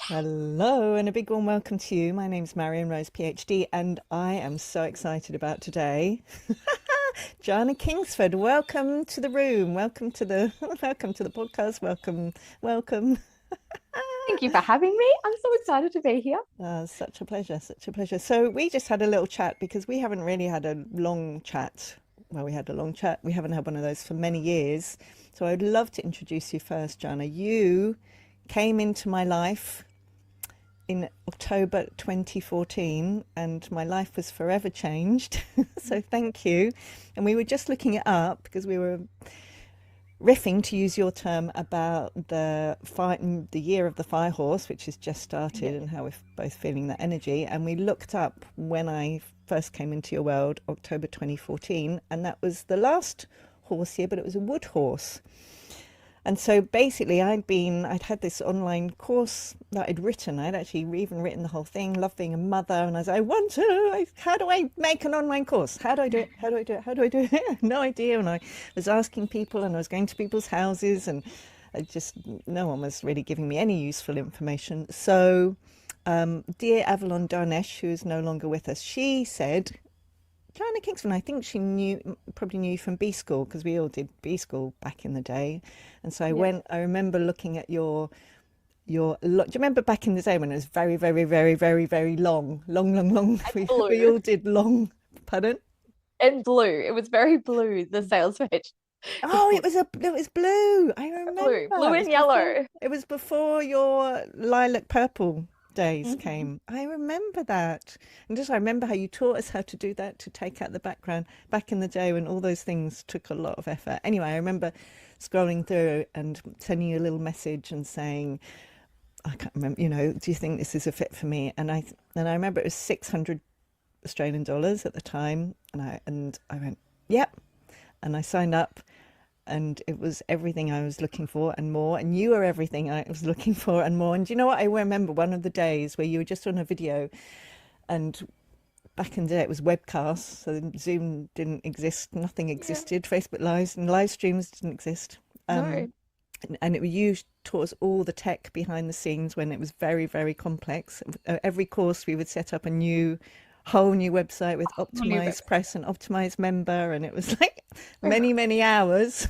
Hello, and a big warm welcome to you. My name's Marion Rose, PhD, and I am so excited about today. Jana Kingsford, welcome to the room. Welcome to the welcome to the podcast. Welcome. Thank you for having me. I'm so excited to be here. Such a pleasure, such a pleasure. So we just had a little chat because we haven't really had a long chat. Well, we had a long chat. We haven't had one of those for many years. So I'd love to introduce you first, Jana. You came into my life in October 2014, and my life was forever changed. So thank you. And we were just looking it up because we were riffing, to use your term, about the year of the fire horse, which has just started, and how we're both feeling that energy. And we looked up when I first came into your world, October 2014, and that was the last horse year, but it was a wood horse. And so basically I'd had this online course that I'd written. I'd actually even written the whole thing, Love Being a Mother. And I was like, how do I make an online course? How do I do it? How do I do it? How do I do it? No idea. And I was asking people, and I was going to people's houses, and no one was really giving me any useful information. So dear Avalon Darnesh, who is no longer with us, she said, Jana Kingsford, I think she probably knew you from B School, because we all did B School back in the day. And so I remember looking at do you remember back in the day when it was very, very, very, very, very long? We all did long, pardon? And blue. It was very blue, the sales page. Oh, it was blue. I remember. Blue and yellow. It was before your lilac purple days came. I remember that. And I remember how you taught us how to do that, to take out the background back in the day when all those things took a lot of effort. Anyway, I remember scrolling through and sending you a little message and saying, I can't remember, do you think this is a fit for me? And I remember it was 600 Australian dollars at the time. And I went, yep. And I signed up. And it was everything I was looking for and more. And you were everything I was looking for and more. And do you know what? I remember one of the days where you were just on a video, and back in the day it was webcasts. So Zoom didn't exist. Nothing existed. Facebook Lives and live streams didn't exist. No. And you taught us all the tech behind the scenes when it was very, very complex. Every course we would set up a whole new website with optimized press and optimized member, and it was like many hours.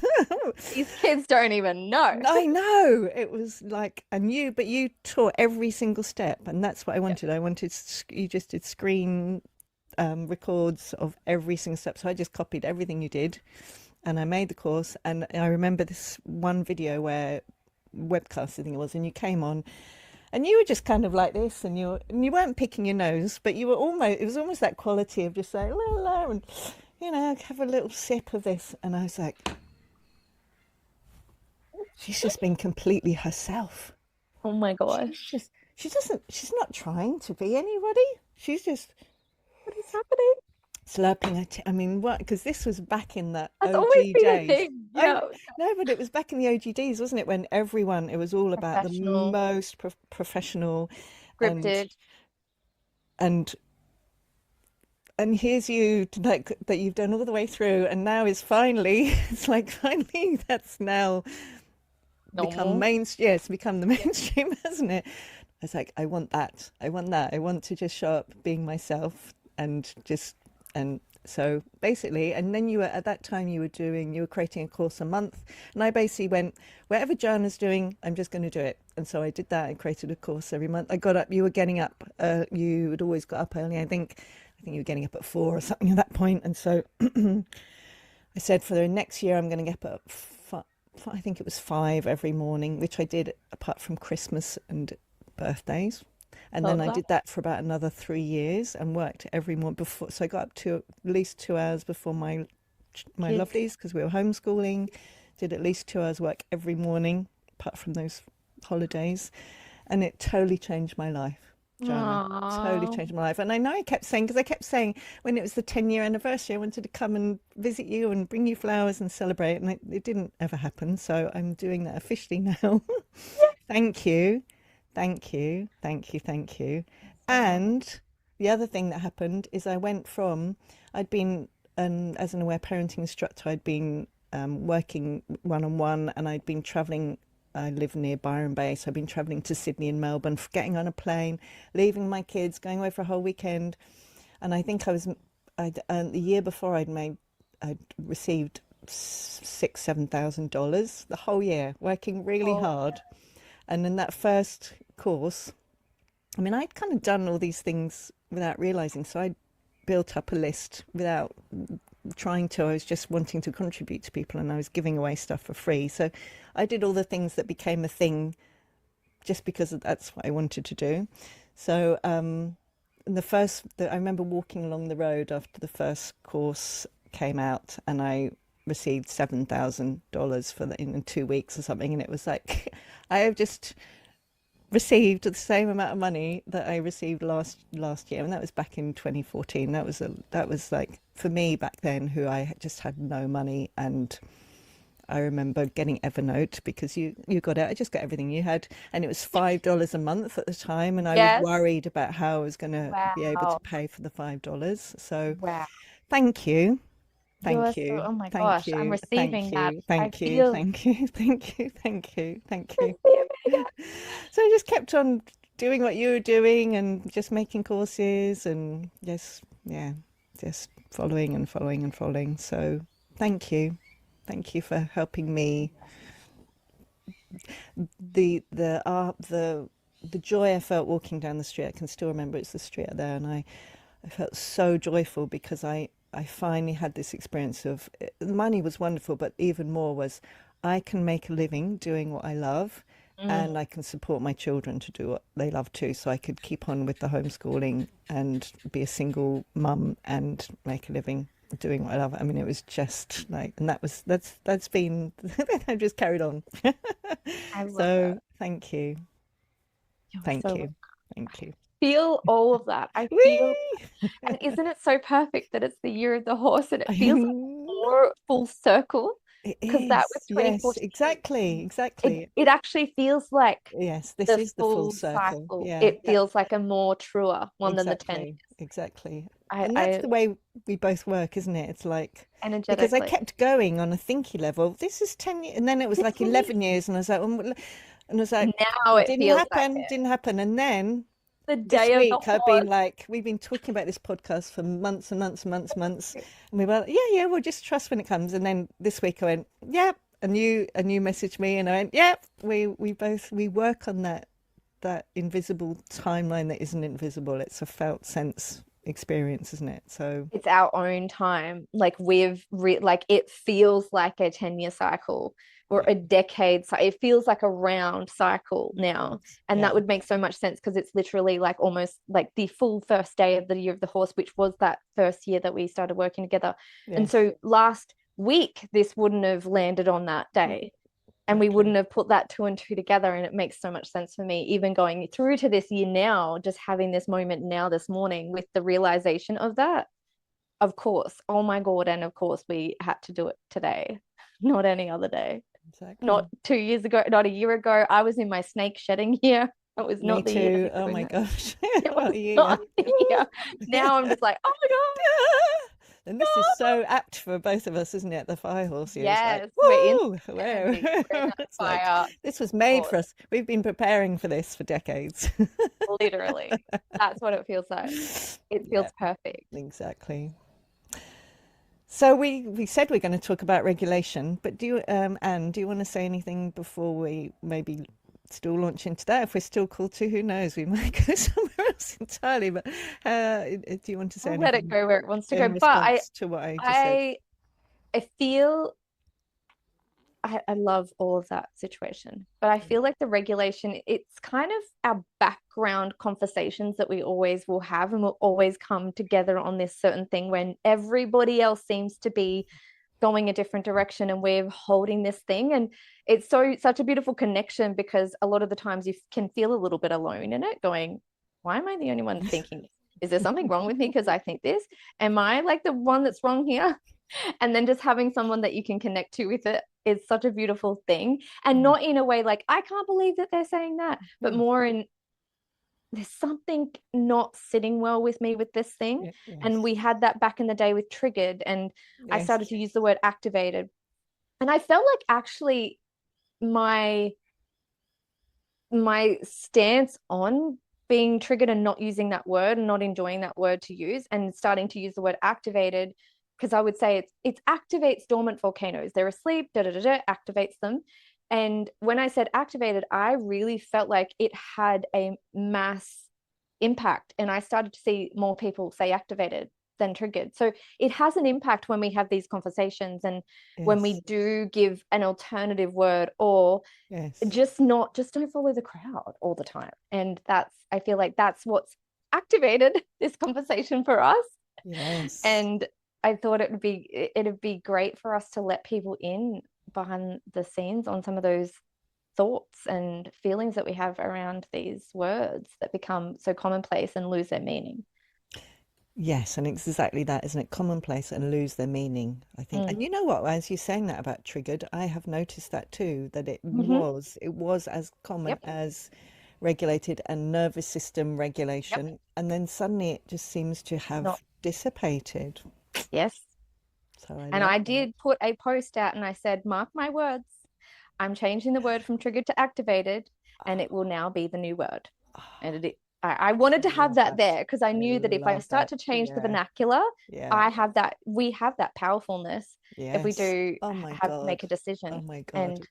These kids don't even know. I know, it was like, but you taught every single step, and that's what I wanted. I wanted you just did screen records of every single step, so I just copied everything you did and I made the course. And I remember this one video where webcast, I think it was, and you came on. And you were just kind of like this, and you weren't picking your nose, but it was almost that quality of just saying, la, la, and, have a little sip of this. And I was like, she's just been completely herself. Oh my gosh. She's not trying to be anybody. She's just, what is happening? Slurping what? Because this was back in the That's OG always been days. a thing. Yeah. No, but it was back in the OG days, wasn't it? When it was all about the most professional, Scripted. And here's you, like, that you've done all the way through, and now finally that's now become mainstream. Yeah, it's become the mainstream, hasn't it? I was like, I want that. I want to just show up being myself, and so basically, and then at that time you were creating a course a month, and I basically went, whatever Jana's doing, I'm just going to do it. And so I did that. I created a course every month. I got up, you were getting up, you had always got up early. I think you were getting up at 4 or something at that point. And so I said, for the next year, I'm going to get up at I think it was 5 every morning, which I did apart from Christmas and birthdays. And then I did that for about another 3 years and worked every morning before. So I got up to at least 2 hours before my lovelies, because we were homeschooling. Did at least 2 hours work every morning, apart from those holidays. And it totally changed my life, Jana. Aww. Totally changed my life. And I know I kept saying when it was the 10-year anniversary, I wanted to come and visit you and bring you flowers and celebrate. And it didn't ever happen. So I'm doing that officially now. Thank you. Thank you. And the other thing that happened is I'd been, as an aware parenting instructor, I'd been working one-on-one, and I'd been traveling I live near Byron Bay, so I've been traveling to Sydney and Melbourne, getting on a plane, leaving my kids, going away for a whole weekend. And I think the year before I'd received $7,000 the whole year, working really Oh, hard. And in that first course, I mean, I'd kind of done all these things without realizing. So I built up a list without trying to. I was just wanting to contribute to people, and I was giving away stuff for free. So I did all the things that became a thing just because that's what I wanted to do. So I remember walking along the road after the first course came out, and I received $7,000 for in 2 weeks or something, and it was like I have just received the same amount of money that I received last year, and that was back in 2014. That was like, for me back then, who I just had no money. And I remember getting Evernote, because you got it. I just got everything you had, and it was $5 a month at the time, and I was yes. worried about how I was going to be able to Wow. pay for the $5. So Wow. thank you. You're Thank so, you. oh my Thank gosh, I'm you. Thank receiving that. you. I Thank you. feel Thank you. Thank you. Thank you. Thank you. receiving it. So I just kept on doing what you were doing, and just making courses, and just following and following and following. So thank you. Thank you for helping me. The joy I felt walking down the street, I can still remember. It's the street out there, and I felt so joyful, because I finally had this experience of, the money was wonderful, but even more was, I can make a living doing what I love, Mm. and I can support my children to do what they love too. So I could keep on with the homeschooling and be a single mum and make a living doing what I love. I mean, it was just like, and that's been, I've just carried on. I love So that. thank you. You're Thank so you. Thank you. feel all of that. I feel, Whee! and isn't it so perfect that it's the year of the horse and it I feels like know. more full circle? It Because that was is. Yes, 2014. exactly. It Exactly. it actually feels like Yes, this the is the full full circle. cycle. Yeah, It yeah, feels like a more truer one than the 10 exactly. years. Exactly. I, And that's I the way we both work, isn't it? It's like, because I energetically. kept going on a thinky level. This is 10 years. And then it was like 11 years. And I was like, and I was like, Now it didn't feels like happen, it. didn't happen. And then The this day of the week I've been horse. like, we've been talking about this podcast for months and months and months and months, and we were like, yeah, we'll just trust when it comes. And then this week I went, yep. And you messaged me, and I went, yep. We work on that invisible timeline that isn't invisible. It's a felt sense experience, isn't it? So It's our own time. Like like it feels like a 10-year cycle or yeah, a decade. So it feels like a round cycle now. yes, And yeah, that would make so much sense because it's literally like almost like the full first day of the year of the horse, which was that first year that we started working together. And yes, so last week, this wouldn't have landed on that day. And we exactly. wouldn't have put that two and two together. And it makes so much sense for me, even going through to this year now, just having this moment now this morning with the realization of that. Of course. Oh my God. And of course, we had to do it today, not any other day. Not Exactly. 2 years ago, not a year ago. I was in my snake shedding year. It was Me not the year to too. be Oh doing my that. gosh. It What was a year. not the year. Now I'm just like, oh my God. And this is so apt for both of us, isn't it? The fire horse years, like, Yes, we're in woo, where energy. We're in that it's like fire. this was made Or for us. We've been preparing for this for decades. literally. That's what it feels like. It feels Yeah, perfect. exactly. So we said we're going to talk about regulation, but Anne, do you want to say anything before we maybe still launch into that? If we're still called to, who knows? We might go somewhere else entirely. But do you want to say I'll let it anything go where it wants to go. in But response to what I just said? I I feel I love all of that situation, but I feel like the regulation, it's kind of our background conversations that we always will have, and we'll always come together on this certain thing when everybody else seems to be going a different direction and we're holding this thing. And it's such a beautiful connection because a lot of the times you can feel a little bit alone in it, going, why am I the only one thinking this? Is there something wrong with me because I think this? Am I like the one that's wrong here? And then just having someone that you can connect to with it is such a beautiful thing. And Mm, not in a way like, I can't believe that they're saying that, but mm, more in, there's something not sitting well with me with this thing. And yes, we had that back in the day with triggered, and I started yes. to use the word activated. And I felt like actually my my stance on being triggered and not using that word and not enjoying that word to use and starting to use the word activated, because I would say it activates dormant volcanoes. They're asleep, da da da da, activates them. And when I said activated, I really felt like it had a mass impact. And I started to see more people say activated than triggered. So it has an impact when we have these conversations and when Yes. we do give an alternative word, or Yes. just don't follow the crowd all the time. And that's, I feel like that's what's activated this conversation for us. Yes. And I thought it'd be great for us to let people in behind the scenes on some of those thoughts and feelings that we have around these words that become so commonplace and lose their meaning. Yes, and it's exactly that, isn't it? Commonplace and lose their meaning, I think. Mm. And you know what, as you're saying that about triggered, I have noticed that too, that Mm-hmm. it was as common Yep. as regulated and nervous system Yep. regulation, and then suddenly it just seems to Not. have dissipated. Yes. So I And love I that. did put a post out and I said, mark my words, I'm changing the word from triggered to activated, and it will now be the new word. And I wanted I to have love that that. there because I I knew that if I love start that. to change the Yeah. vernacular, Yeah. we have that powerfulness if we Yes. do Oh my have God. make a Oh decision. my God. And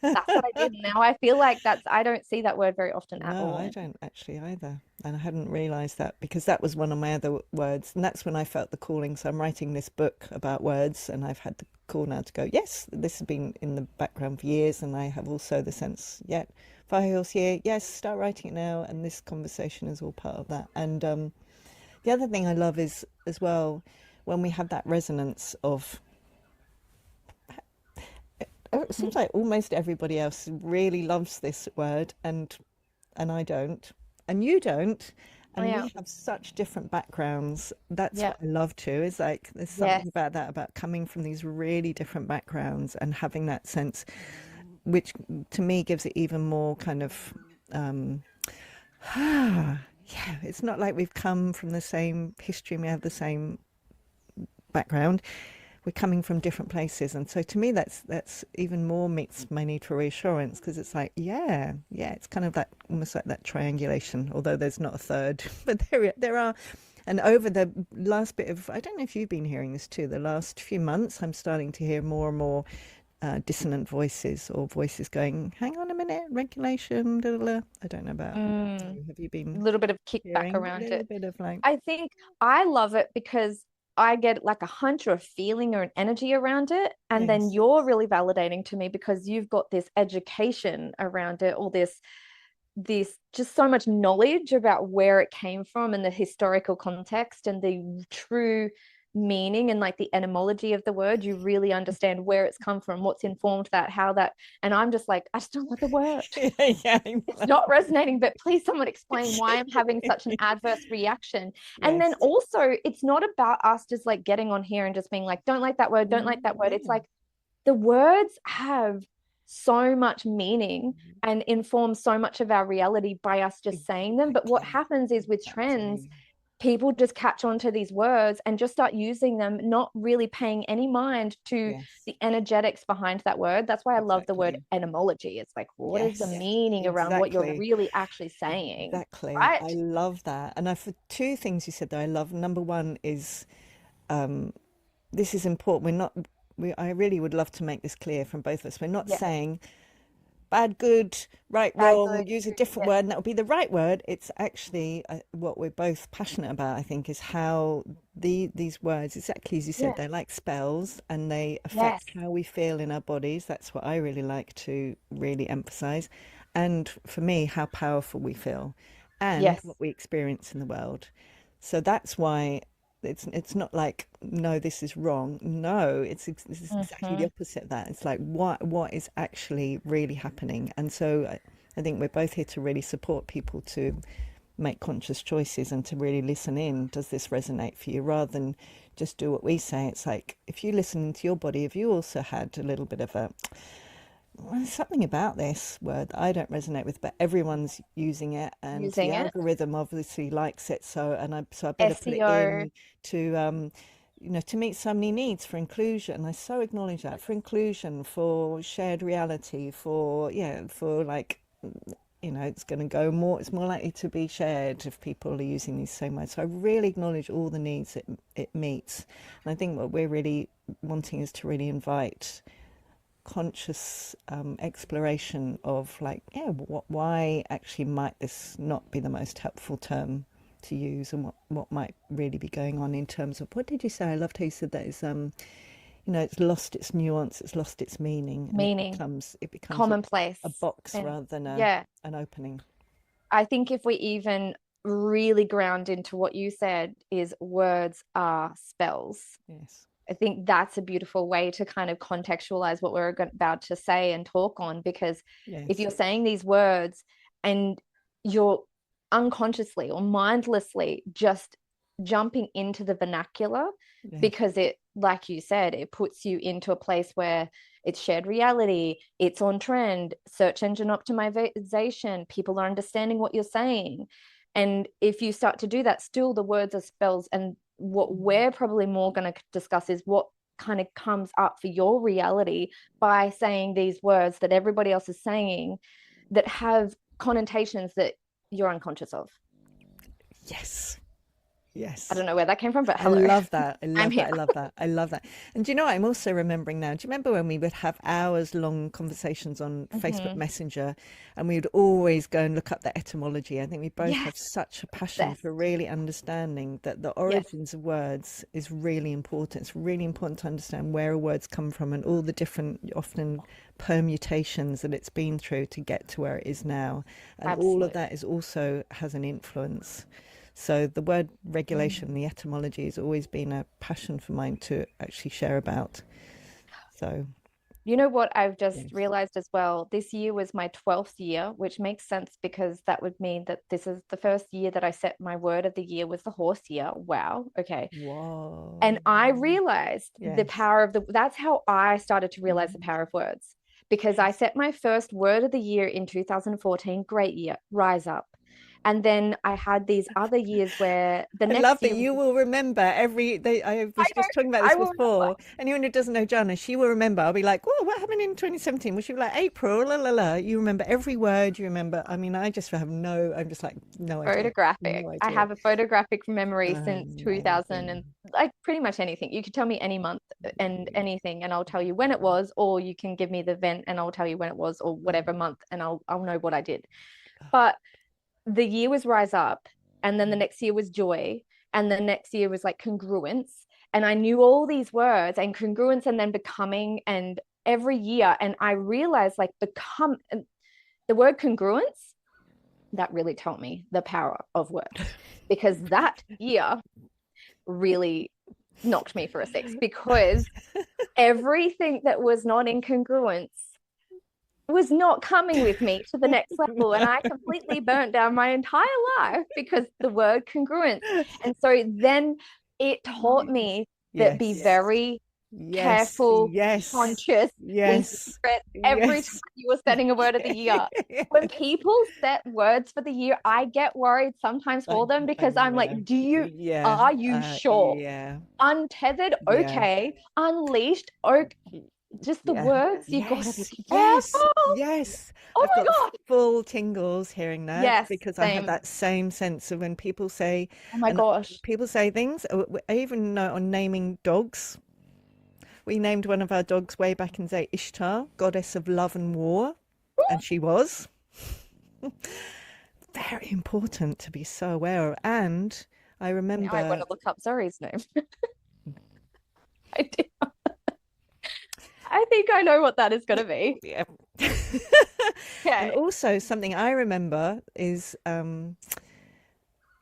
that's what I did. And now I feel like I don't see that word very often at No, all I anymore. don't actually either. And I hadn't realized that because that was one of my other words. And that's when I felt the calling. So I'm writing this book about words, and I've had the call now to go, yes, this has been in the background for years. And I have also the sense, yeah, Firehouse here, yes, start writing it now. And this conversation is all part of that. And the other thing I love is as well when we have that resonance of, it seems like almost everybody else really loves this word, and I don't, and you don't, Oh, and yeah. we have such different backgrounds. That's Yeah. what I love too. Is like there's Yes. something about that, about coming from these really different backgrounds and having that sense, which to me gives it even more kind of, um, yeah. It's not like we've come from the same history and we have the same background. We're coming from different places, and so to me that's even more meets my need for reassurance, because it's like, yeah, it's kind of that, almost like that triangulation, although there's not a third. But there are. And over the last bit of, I don't know if you've been hearing this too, the last few months I'm starting to hear more and more dissonant voices, or voices going, hang on a minute, regulation, da, da, da. I don't know about Mm. you. Have you A been little bit of kickback hearing a around little it. bit of like, I think I love it because I get like a hunch or a feeling or an energy around it. And then yes, you're really validating to me because you've got this education around it, all this just so much knowledge about where it came from and the historical context and the true meaning and like the etymology of the word. You really understand where it's come from, what's informed that, how that. And I'm just like, I just don't like the word. yeah, It's not resonating, but please someone explain why I'm having such an adverse reaction. And then yes, also, it's not about us just like getting on here and just being like, don't like that word, don't like that word. It's no, like the words have so much meaning and inform so much of our reality by us just saying them. But what exactly, happens is with trends, exactly. people just catch on to these words and just start using them, not really paying any mind to Yes, the energetics behind that word. That's why I love the word exactly. etymology. It's like, what is the Yes, meaning around what you're exactly, really actually saying? exactly. Right? I love that. And I, for two things you said that I love. Number one is, this is important. I really would love to make this clear from both of us. We're not Yeah. saying bad, good, right, Bad, wrong, good. use a different Yes. word and that will be the right word. It's actually what we're both passionate about, I think, is how these words, exactly as you said, Yes. they're like spells and they Yes. affect how we feel in our bodies. That's what I really like to really emphasize. And for me, how powerful we feel and Yes. what we experience in the world. So that's why it's not like, no, this is wrong. No, this is exactly the Mm-hmm. opposite of that. It's like what is actually really happening. And so I think we're both here to really support people to make conscious choices and to really listen in. Does this resonate for you? Rather than just do what we say. It's like, if you listen into your body, if you also had a little bit of a, well, there's something about this word that I don't resonate with, but everyone's using it, and the Using it. algorithm obviously likes it. So, I better put it SEO. in to, to meet so many needs for inclusion. I so acknowledge that, for inclusion, for shared reality, for, yeah, for like it's going to go more, it's more likely to be shared if people are using these same words. So I really acknowledge all the needs it meets. And I think what we're really wanting is to really invite conscious exploration of why actually might this not be the most helpful term to use, and what might really be going on in terms of, what did you say? I loved how you said that is it's lost its nuance, it's lost its meaning, and it becomes commonplace, a box and rather than an opening. I think if we even really ground into what you said, is words are spells. Yes. I think that's a beautiful way to kind of contextualize what we're about to say and talk on, because if you're saying these words and you're unconsciously or mindlessly just jumping into the vernacular, because it, like you said, it puts you into a place where it's shared reality, it's on trend, search engine optimization, people are understanding what you're saying. And if you start to do that, still the words are spells. And what we're probably more going to discuss is what kind of comes up for your reality by saying these words that everybody else is saying that have connotations that you're unconscious of. Yes. I don't know where that came from, but hello. I love that. I love that. And do you know what I'm also remembering now? Do you remember when we would have hours-long conversations on Facebook Messenger, and we would always go and look up the etymology? I think we both have such a passion for really understanding that the origins of words is really important. It's really important to understand where words come from and all the different, often permutations that it's been through to get to where it is now. And all of that is also has an influence. So the word regulation, the etymology, has always been a passion for mine to actually share about. So, you know what I've just realized as well? This year was my 12th year, which makes sense because that would mean that this is the first year that I set my word of the year was the horse year. Wow. Okay. Whoa. And I realized the power of that's how I started to realize the power of words, because I set my first word of the year in 2014. Great year, rise up. And then I had these other years where the next I love year that you will remember I was just talking about this before. Anyone who doesn't know Jana, she will remember. I'll be like, "Whoa, what happened in 2017?" Well, she'll be like, "April, la la la." You remember every word. You remember. I mean, I'm just like, no idea. Photographic. No idea. I have a photographic memory since 2000, and like pretty much anything. You could tell me any month and anything, and I'll tell you when it was, or you can give me the event and I'll tell you when it was, or whatever month, and I'll know what I did. But the year was rise up, and then the next year was joy, and the next year was like congruence, and I knew all these words and congruence, and then becoming, and every year, and I realized like the word congruence, that really taught me the power of words, because that year really knocked me for a six, because everything that was not in congruence was not coming with me to the next level. And I completely burnt down my entire life because the word congruence. And so then it taught me that be very careful, conscious, every time you were setting a word of the year. When people set words for the year, I get worried sometimes for them, because I'm like, are you sure? Untethered, okay. Unleashed, okay. Just the words, you gotta be careful. Yes. Oh I've my got God. full tingles hearing that. Yes, because I have that same sense of when people say, oh my gosh, people say things. I even know on naming dogs. We named one of our dogs way back in the day Ishtar, goddess of love and war, and she was. Very important to be so aware of. And I remember, now I want to look up Zoe's name. I do. I think I know what that is going to be. Yeah. And also something I remember is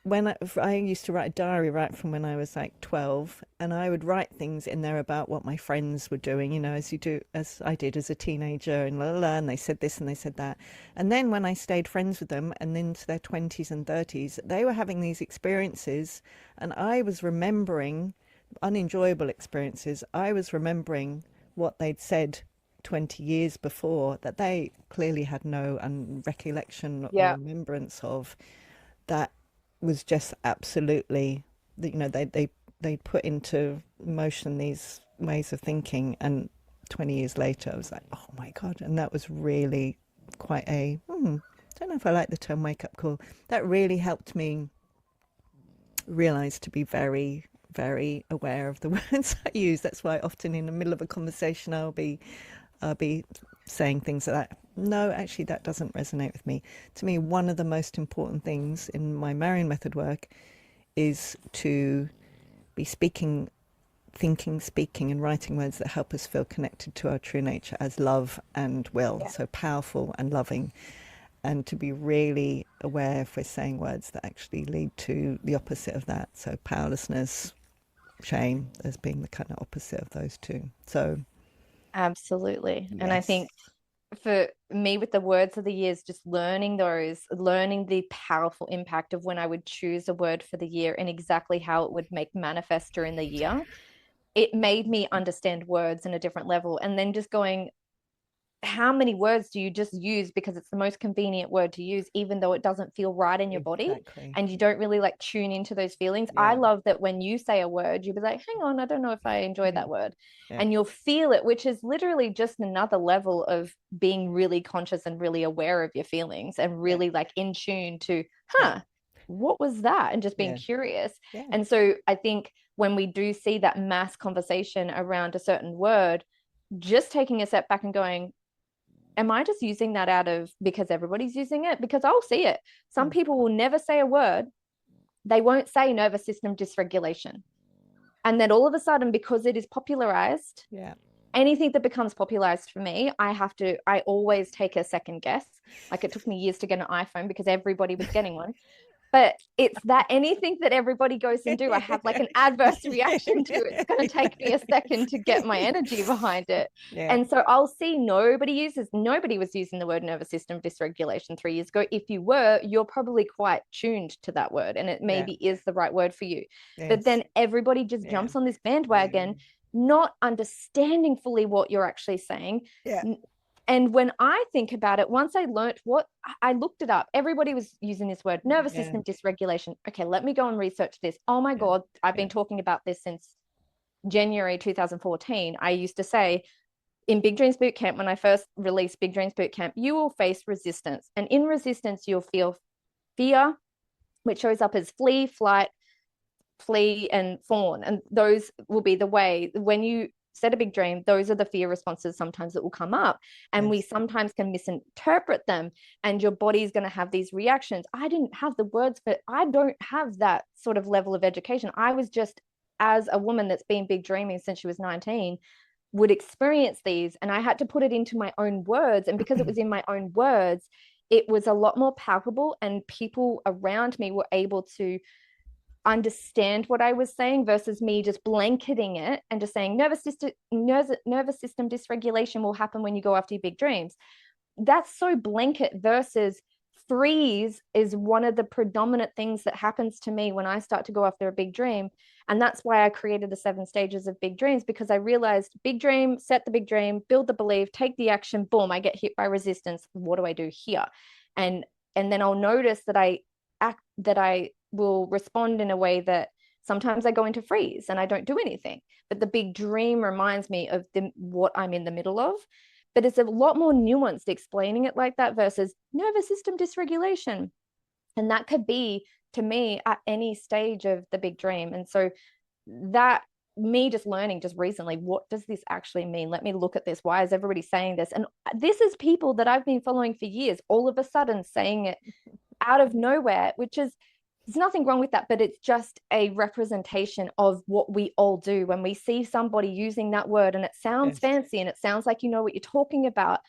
when I used to write a diary right from when I was like 12, and I would write things in there about what my friends were doing, as I did as a teenager, and and they said this and they said that. And then when I stayed friends with them and into their 20s and 30s, they were having these experiences, and I was remembering unenjoyable experiences. I was remembering what they'd said 20 years before that they clearly had no recollection or remembrance of. That was just absolutely, they put into motion these ways of thinking, and 20 years later I was like, oh my God. And that was really quite a don't know if I like the term wake up call. That really helped me realize to be very, very aware of the words I use. That's why often in the middle of a conversation I'll be saying things like that. No, actually that doesn't resonate with me. To me, one of the most important things in my Marion method work is to be speaking, thinking, speaking and writing words that help us feel connected to our true nature as love and will. So powerful and loving. And to be really aware if we're saying words that actually lead to the opposite of that. So powerlessness, shame, as being the kind of opposite of those two. So Absolutely. yes. And I think for me with the words of the years, just learning those, learning the powerful impact of when I would choose a word for the year and exactly how it would make manifest during the year, it made me understand words in a different level. And then just going, how many words do you just use because it's the most convenient word to use, even though it doesn't feel right in your body and you don't really like tune into those feelings? I love that when you say a word, you'll be like, hang on, I don't know if I enjoy that word. And you'll feel it, which is literally just another level of being really conscious and really aware of your feelings and really like in tune to, what was that? And just being curious. And so I think when we do see that mass conversation around a certain word, just taking a step back and going, am I just using that out of because everybody's using it? Because I'll see it. Some people will never say a word. They won't say nervous system dysregulation. And then all of a sudden, because it is popularized, anything that becomes popularized for me, I always take a second guess. Like it took me years to get an iPhone because everybody was getting one. But it's that anything that everybody goes and do, I have like an adverse reaction to it. It's going to take me a second to get my energy behind it. And so I'll see nobody was using the word nervous system dysregulation 3 years ago. If you were, you're probably quite tuned to that word and it maybe is the right word for you. But then everybody just jumps on this bandwagon, not understanding fully what you're actually saying. And when I think about it, once I learned I looked it up, everybody was using this word, nervous system dysregulation. Okay, let me go and research this. Oh my God, I've been talking about this since January 2014. I used to say in Big Dreams Bootcamp, when I first released Big Dreams Bootcamp, you will face resistance. And in resistance, you'll feel fear, which shows up as flee, flight, flee, and fawn. And those will be the way when you set a big dream, those are the fear responses sometimes that will come up, and we sometimes can misinterpret them, and your body is going to have these reactions. I didn't have the words for it. I don't have that sort of level of education. I was just, as a woman that's been big dreaming since she was 19, would experience these, and I had to put it into my own words. And because it was in my own words, it was a lot more palpable, and people around me were able to understand what I was saying versus me just blanketing it and just saying nervous system dysregulation will happen when you go after your big dreams. That's so blanket versus freeze is one of the predominant things that happens to me when I start to go after a big dream. And that's why I created the 7 stages of big dreams, because I realized big dream, set the big dream, build the belief, take the action, boom, I get hit by resistance. What do I do here? And then I'll notice that I will respond in a way that sometimes I go into freeze and I don't do anything. But the big dream reminds me of what I'm in the middle of. But it's a lot more nuanced explaining it like that versus nervous system dysregulation. And that could be, to me, at any stage of the big dream. And so that me just learning just recently, what does this actually mean? Let me look at this. Why is everybody saying this? And this is people that I've been following for years, all of a sudden saying it out of nowhere, which is, there's nothing wrong with that, but it's just a representation of what we all do when we see somebody using that word and it sounds fancy and it sounds like you know what you're talking about,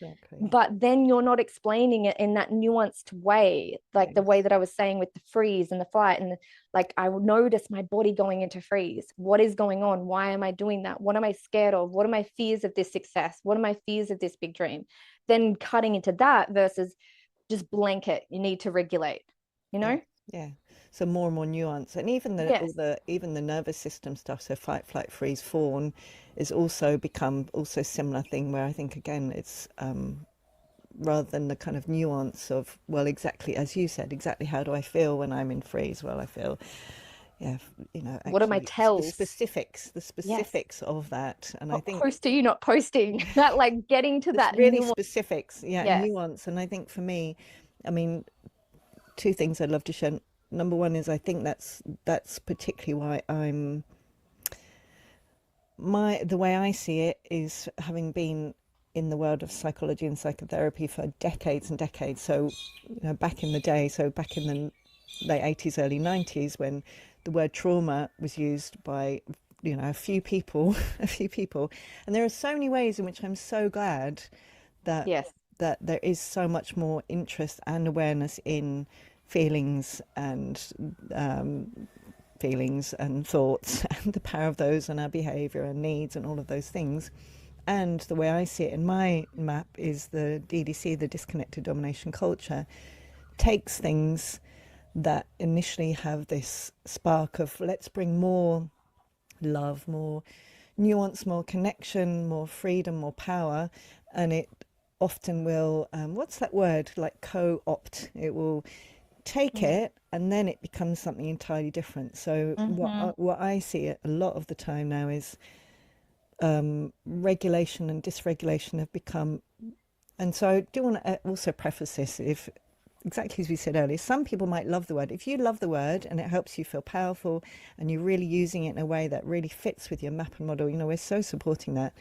but then you're not explaining it in that nuanced way, like the way that I was saying with the freeze and the flight. And like I would notice my body going into freeze. What is going on? Why am I doing that? What am I scared of? What are my fears of this success? What are my fears of this big dream? Then cutting into that versus just blanket, you need to regulate, you know? So more and more nuance, and even the nervous system stuff. So fight, flight, freeze, fawn is also become also similar thing where I think again it's rather than the kind of nuance of, well, exactly as you said, exactly how do I feel when I'm in freeze? Well, I feel, what are my tells? The specifics of that. And what I think post are you not posting? That like getting to that really nuance. specifics, nuance. And I think for me, I mean, two things I'd love to share. Number one is I think that's particularly why the way I see it is having been in the world of psychology and psychotherapy for decades and decades. So, back in the day, so back in the late 80s, early 90s, when the word trauma was used by, a few people, a few people. And there are so many ways in which I'm so glad that Yes. that there is so much more interest and awareness in feelings and feelings and thoughts and the power of those on our behavior and needs and all of those things. And the way I see it in my map is the DDC, the Disconnected Domination Culture, takes things that initially have this spark of let's bring more love, more nuance, more connection, more freedom, more power, and it often will, what's that word, like co-opt. It will take it and then it becomes something entirely different. So what I see a lot of the time now is regulation and dysregulation have become, and so I do want to also preface this, if exactly as we said earlier, some people might love the word. If you love the word and it helps you feel powerful and you're really using it in a way that really fits with your map and model, we're so supporting that.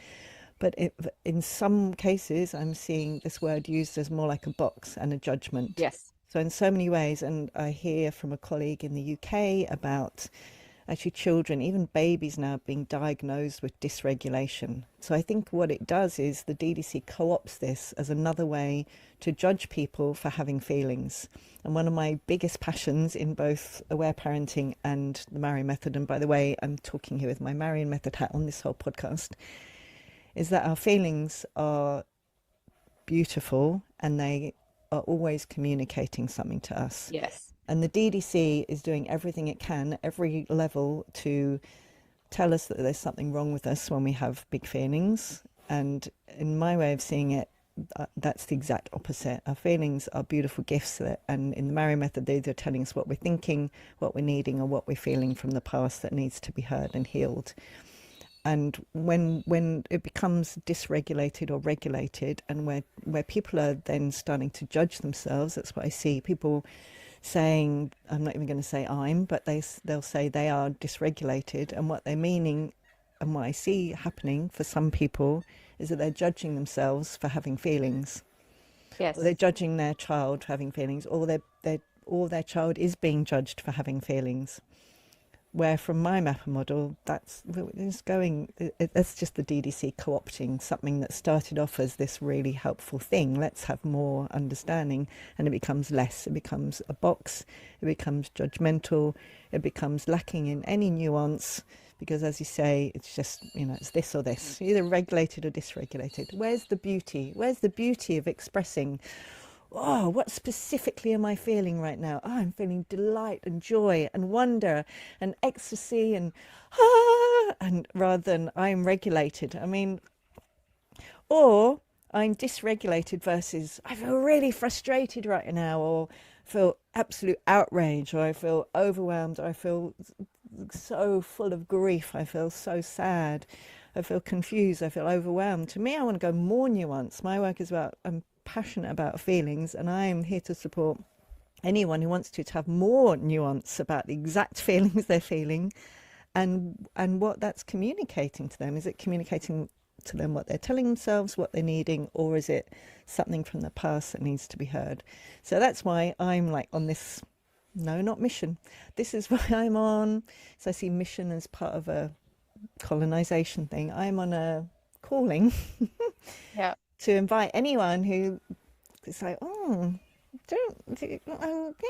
But in some cases, I'm seeing this word used as more like a box and a judgment. Yes. So in so many ways, and I hear from a colleague in the UK about actually children, even babies now, being diagnosed with dysregulation. So I think what it does is the DDC co-opts this as another way to judge people for having feelings. And one of my biggest passions in both aware parenting and the Marion method, and by the way, I'm talking here with my Marion method hat on this whole podcast, is that our feelings are beautiful and they are always communicating something to us. Yes. And the DDC is doing everything it can at every level to tell us that there's something wrong with us when we have big feelings. And in my way of seeing it, that's the exact opposite. Our feelings are beautiful gifts, and in the Marion method, they're telling us what we're thinking, what we're needing, or what we're feeling from the past that needs to be heard and healed. And when it becomes dysregulated or regulated, and where people are then starting to judge themselves, that's what I see. People saying, I'm not even going to say but they'll say they are dysregulated, and what they're meaning, and what I see happening for some people, is that they're judging themselves for having feelings. Yes. Or they're judging their child for having feelings, or their child is being judged for having feelings. Where from my mapper model, that's just the DDC co-opting something that started off as this really helpful thing. Let's have more understanding, and it becomes less. It becomes a box. It becomes judgmental. It becomes lacking in any nuance, because as you say, it's just, it's this or this, either regulated or dysregulated. Where's the beauty? Where's the beauty of expressing, oh, what specifically am I feeling right now? Oh, I'm feeling delight and joy and wonder and ecstasy and rather than I'm regulated. I mean, or I'm dysregulated versus I feel really frustrated right now, or feel absolute outrage, or I feel overwhelmed, or I feel so full of grief, I feel so sad, I feel confused, I feel overwhelmed. To me, I want to go more nuanced. My work is about, I'm passionate about feelings, and I'm here to support anyone who wants to have more nuance about the exact feelings they're feeling, and what that's communicating to them. Is it communicating to them what they're telling themselves, what they're needing, or is it something from the past that needs to be heard? So that's why I'm like on this, no, not mission. This is why I'm on. So I see mission as part of a colonization thing. I'm on a calling Yeah. to invite anyone who is like,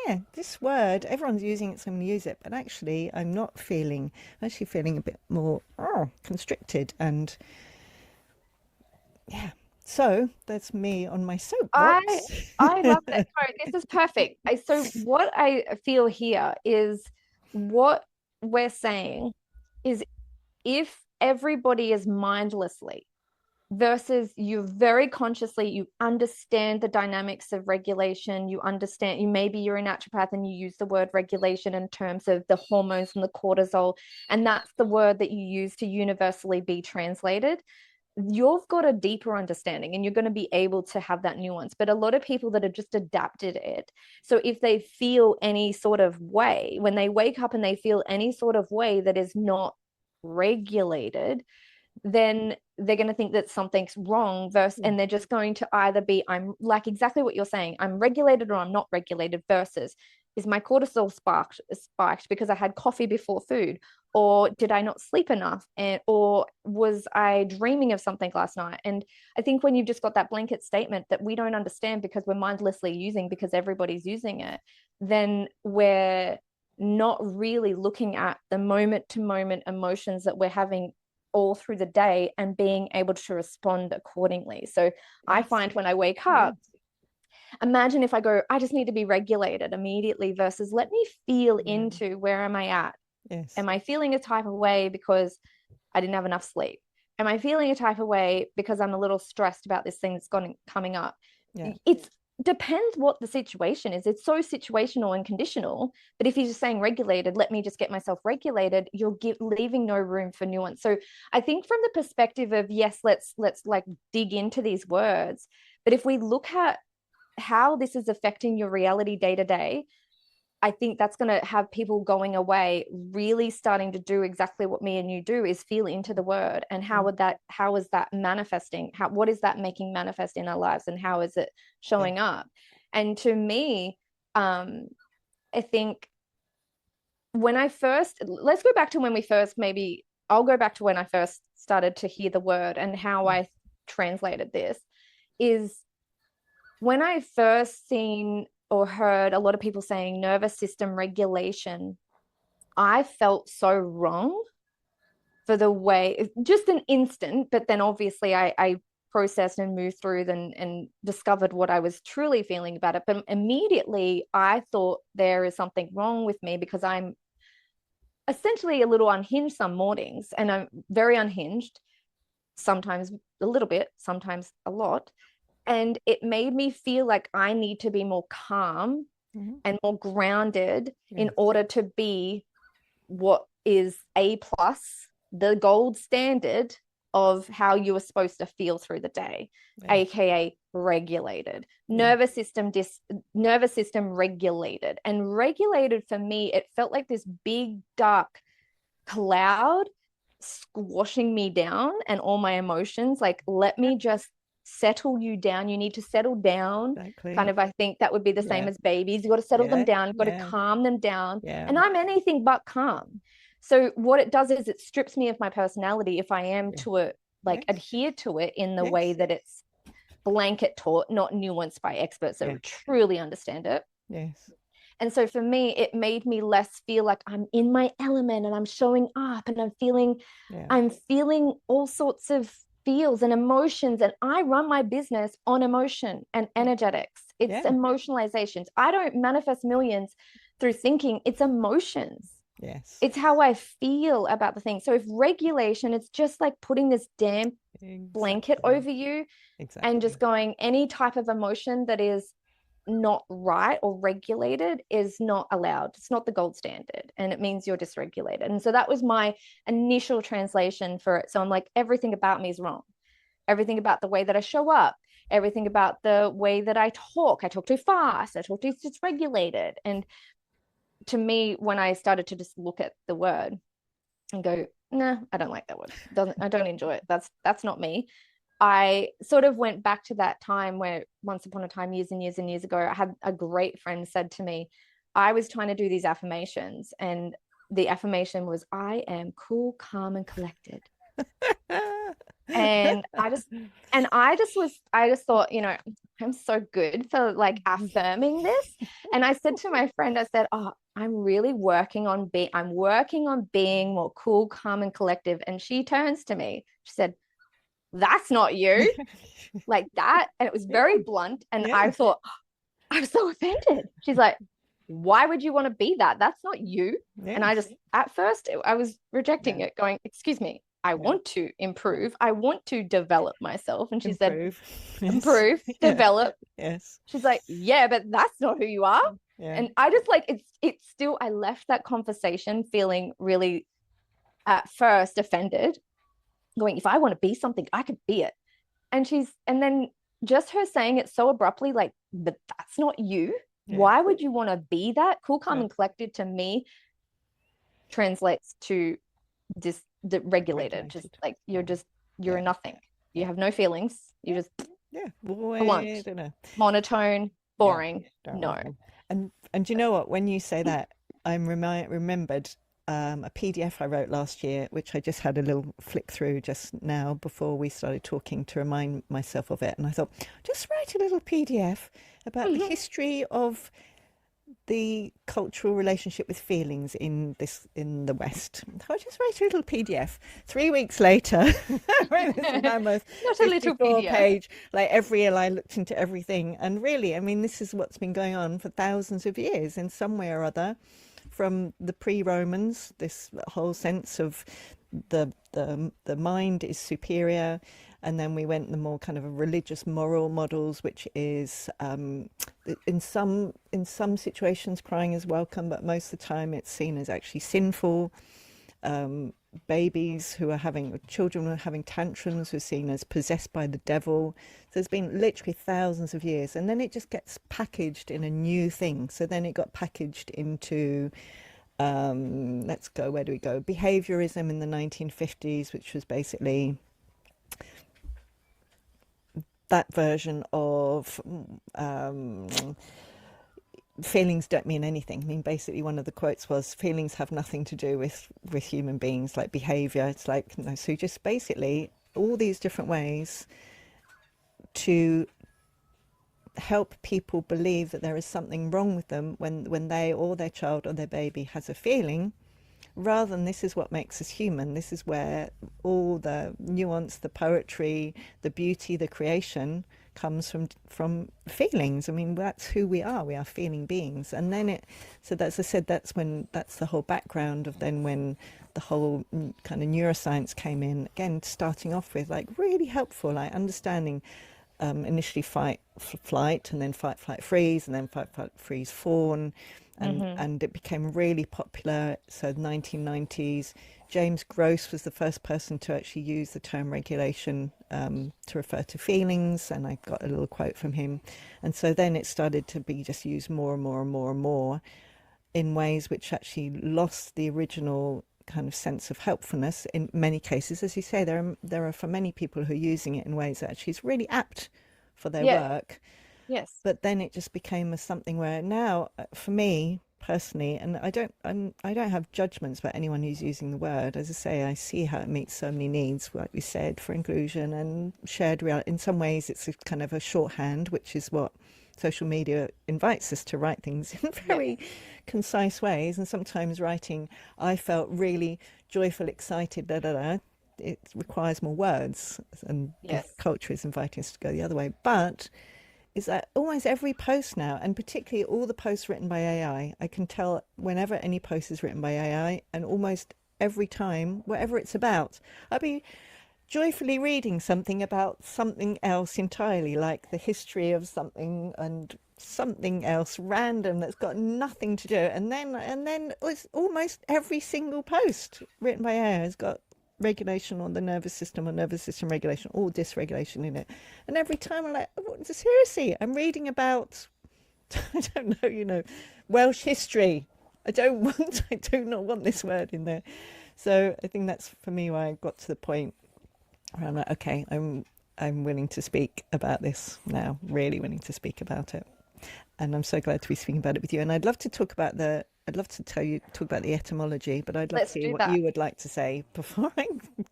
yeah, this word, everyone's using it, so I'm going to use it. But actually, I'm actually feeling a bit more constricted. And yeah, so that's me on my soapbox. I love that. No, this is perfect. So what I feel here is what we're saying is if everybody is mindlessly versus you very consciously, you understand the dynamics of regulation, maybe you're a naturopath and you use the word regulation in terms of the hormones and the cortisol, and that's the word that you use to universally be translated. you've got a deeper understanding and you're going to be able to have that nuance. But a lot of people that have just adapted it, so if they feel any sort of way, when they wake up and they feel any sort of way that is not regulated, then they're going to think that something's wrong versus, and they're just going to either be, I'm like exactly what you're saying, I'm regulated or I'm not regulated, versus is my cortisol spiked because I had coffee before food, or did I not sleep enough, and or was I dreaming of something last night? And I think when you've just got that blanket statement that we don't understand because we're mindlessly using because everybody's using it, then we're not really looking at the moment to moment emotions that we're having all through the day and being able to respond accordingly. So I find when I wake up, imagine if I go, I just need to be regulated immediately, versus let me feel into where am I at? Yes. Am I feeling a type of way because I didn't have enough sleep? Am I feeling a type of way because I'm a little stressed about this thing that's coming up? Yeah. It's depends what the situation is. It's so situational and conditional. But if you're just saying regulated, let me just get myself regulated, you're leaving no room for nuance. So I think from the perspective of, yes, let's like dig into these words. But if we look at how this is affecting your reality day to day, I think that's going to have people going away really starting to do exactly what me and you do, is feel into the word. And how is that manifesting? What is that making manifest in our lives, and how is it showing up? And to me, I think let's go back to when we first, maybe I'll go back to when I first started to hear the word and how I translated this, is when I first seen or heard a lot of people saying nervous system regulation, I felt so wrong for the way, just an instant, but then obviously I processed and moved through and discovered what I was truly feeling about it. But immediately I thought there is something wrong with me because I'm essentially a little unhinged some mornings, and I'm very unhinged, sometimes a little bit, sometimes a lot. And it made me feel like I need to be more calm and more grounded in order to be what is A plus, the gold standard of how you are supposed to feel through the day, aka regulated. Nervous system regulated. And regulated, for me, it felt like this big dark cloud squashing me down and all my emotions. Like, let me just settle you down. You need to settle down. Exactly. Kind of, I think that would be the same as babies. You got to settle them down. You've got to calm them down. And I'm anything but calm. So what it does is it strips me of my personality if I am to adhere to it in the way that it's blanket taught, not nuanced by experts that truly understand it. Yes. And so for me, it made me less feel like I'm in my element and I'm showing up and I'm feeling all sorts of feels and emotions. And I run my business on emotion and energetics. It's emotionalizations. I don't manifest millions through thinking. It's emotions. Yes. It's how I feel about the thing. So if regulation, it's just like putting this damn blanket over you and just going, any type of emotion that is not right or regulated is not allowed. It's not the gold standard, and it means you're dysregulated. And so that was my initial translation for it. So I'm like, everything about me is wrong. Everything about the way that I show up, everything about the way that I talk too fast, I talk too dysregulated. And to me, when I started to just look at the word and go, nah, I don't like that word. I don't enjoy it. That's not me. I sort of went back to that time where once upon a time, years and years and years ago, I had a great friend said to me, I was trying to do these affirmations, and the affirmation was, I am cool, calm, and collected. And I just thought, I'm so good for like affirming this. And I said to my friend, I said, oh, I'm really working on being more cool, calm, and collective. And she turns to me, she said, that's not you, like that. And it was very blunt. And I thought, oh, I'm so offended. She's like, why would you want to be that? That's not you. And I just, at first I was rejecting it, going, excuse me, I want to improve. I want to develop myself. And she said, improve, develop. Yes. She's like, yeah, but that's not who you are. And I just like, it's still, I left that conversation feeling really at first offended, going, if I want to be something, I could be it. And then just her saying it so abruptly, like, but that's not you. Yeah. Why would you want to be that? Cool, calm, Yeah. and collected to me translates to regulated. Just like you're Yeah. nothing. You have no feelings. You just Void, monotone, boring. No. And you know what? When you say that, I'm remembered a PDF I wrote last year, which I just had a little flick through just now before we started talking to remind myself of it. And I thought, just write a little PDF about the history of the cultural relationship with feelings in the West. I just wrote a little PDF. 3 weeks later, I wrote this mammoth Not a little 54 PDF. page. Like every year, I looked into everything, and really, I mean, this is what's been going on for thousands of years in some way or other. From the pre-Romans, this whole sense of the mind is superior, and then we went the more kind of religious moral models, which is in some situations crying is welcome, but most of the time it's seen as actually sinful. Babies who are having children who are having tantrums were seen as possessed by the devil. So there's been literally thousands of years, and then it just gets packaged in a new thing. So then it got packaged into let's go, where do we go? Behaviorism in the 1950s, which was basically that version of feelings don't mean anything. I mean, basically one of the quotes was, feelings have nothing to do with human beings, like behavior. It's like, no, so just basically all these different ways to help people believe that there is something wrong with them when they or their child or their baby has a feeling, rather than this is what makes us human. This is where all the nuance, the poetry, the beauty, the creation comes from feelings. I mean, that's who we are. We are feeling beings. And then so that's, I said, that's the whole background of then when the whole kind of neuroscience came in, again, starting off with like really helpful, like understanding initially fight, flight, and then fight, flight, freeze, and then fight, flight, freeze, fawn. And it became really popular. So the 1990s, James Gross was the first person to actually use the term regulation to refer to feelings, and I got a little quote from him. And so then it started to be just used more and more and more and more in ways which actually lost the original kind of sense of helpfulness in many cases. As you say, there are for many people who are using it in ways that actually is really apt for their work. Yes. But then it just became something where now, for me personally, and I don't have judgments about anyone who's using the word. As I say, I see how it meets so many needs, like we said, for inclusion and shared reality. In some ways, it's a kind of a shorthand, which is what social media invites us to write things in very concise ways. And sometimes writing, I felt really joyful, excited, it requires more words, and culture is inviting us to go the other way. But is that almost every post now, and particularly all the posts written by AI, I can tell whenever any post is written by AI, and almost every time, whatever it's about, I'll be joyfully reading something about something else entirely, like the history of something and something else random that's got nothing to do. And then it's almost every single post written by AI has got regulation on the nervous system or nervous system regulation or dysregulation in it. And every time I'm like, seriously, I'm reading about, I don't know, Welsh history. I do not want this word in there. So I think that's for me why I got to the point where I'm like, okay, I'm willing to speak about this now, really willing to speak about it. And I'm so glad to be speaking about it with you. And I'd love to talk about the etymology, but I'd love to hear what you would like to say before I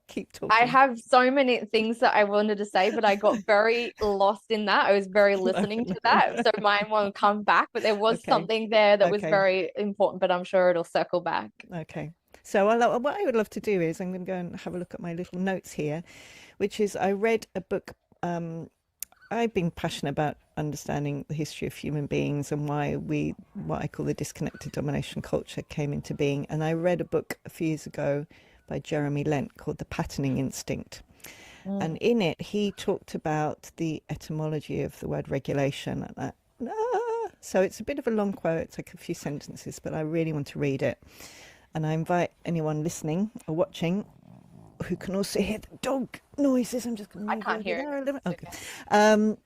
keep talking. I have so many things that I wanted to say, but I got very lost in that. I was very listening to that. So mine won't come back, but there was something there that was very important, but I'm sure it'll circle back. Okay. So what I would love to do is I'm going to go and have a look at my little notes here, which is I read a book. I've been passionate about understanding the history of human beings and why what I call the disconnected domination culture came into being. And I read a book a few years ago by Jeremy Lent called The Patterning Instinct. And in it, he talked about the etymology of the word regulation. So it's a bit of a long quote, it's like a few sentences, but I really want to read it. And I invite anyone listening or watching who can also hear the dog noises. I'm just going to I move can't over hear there a it. little bit. It's Okay.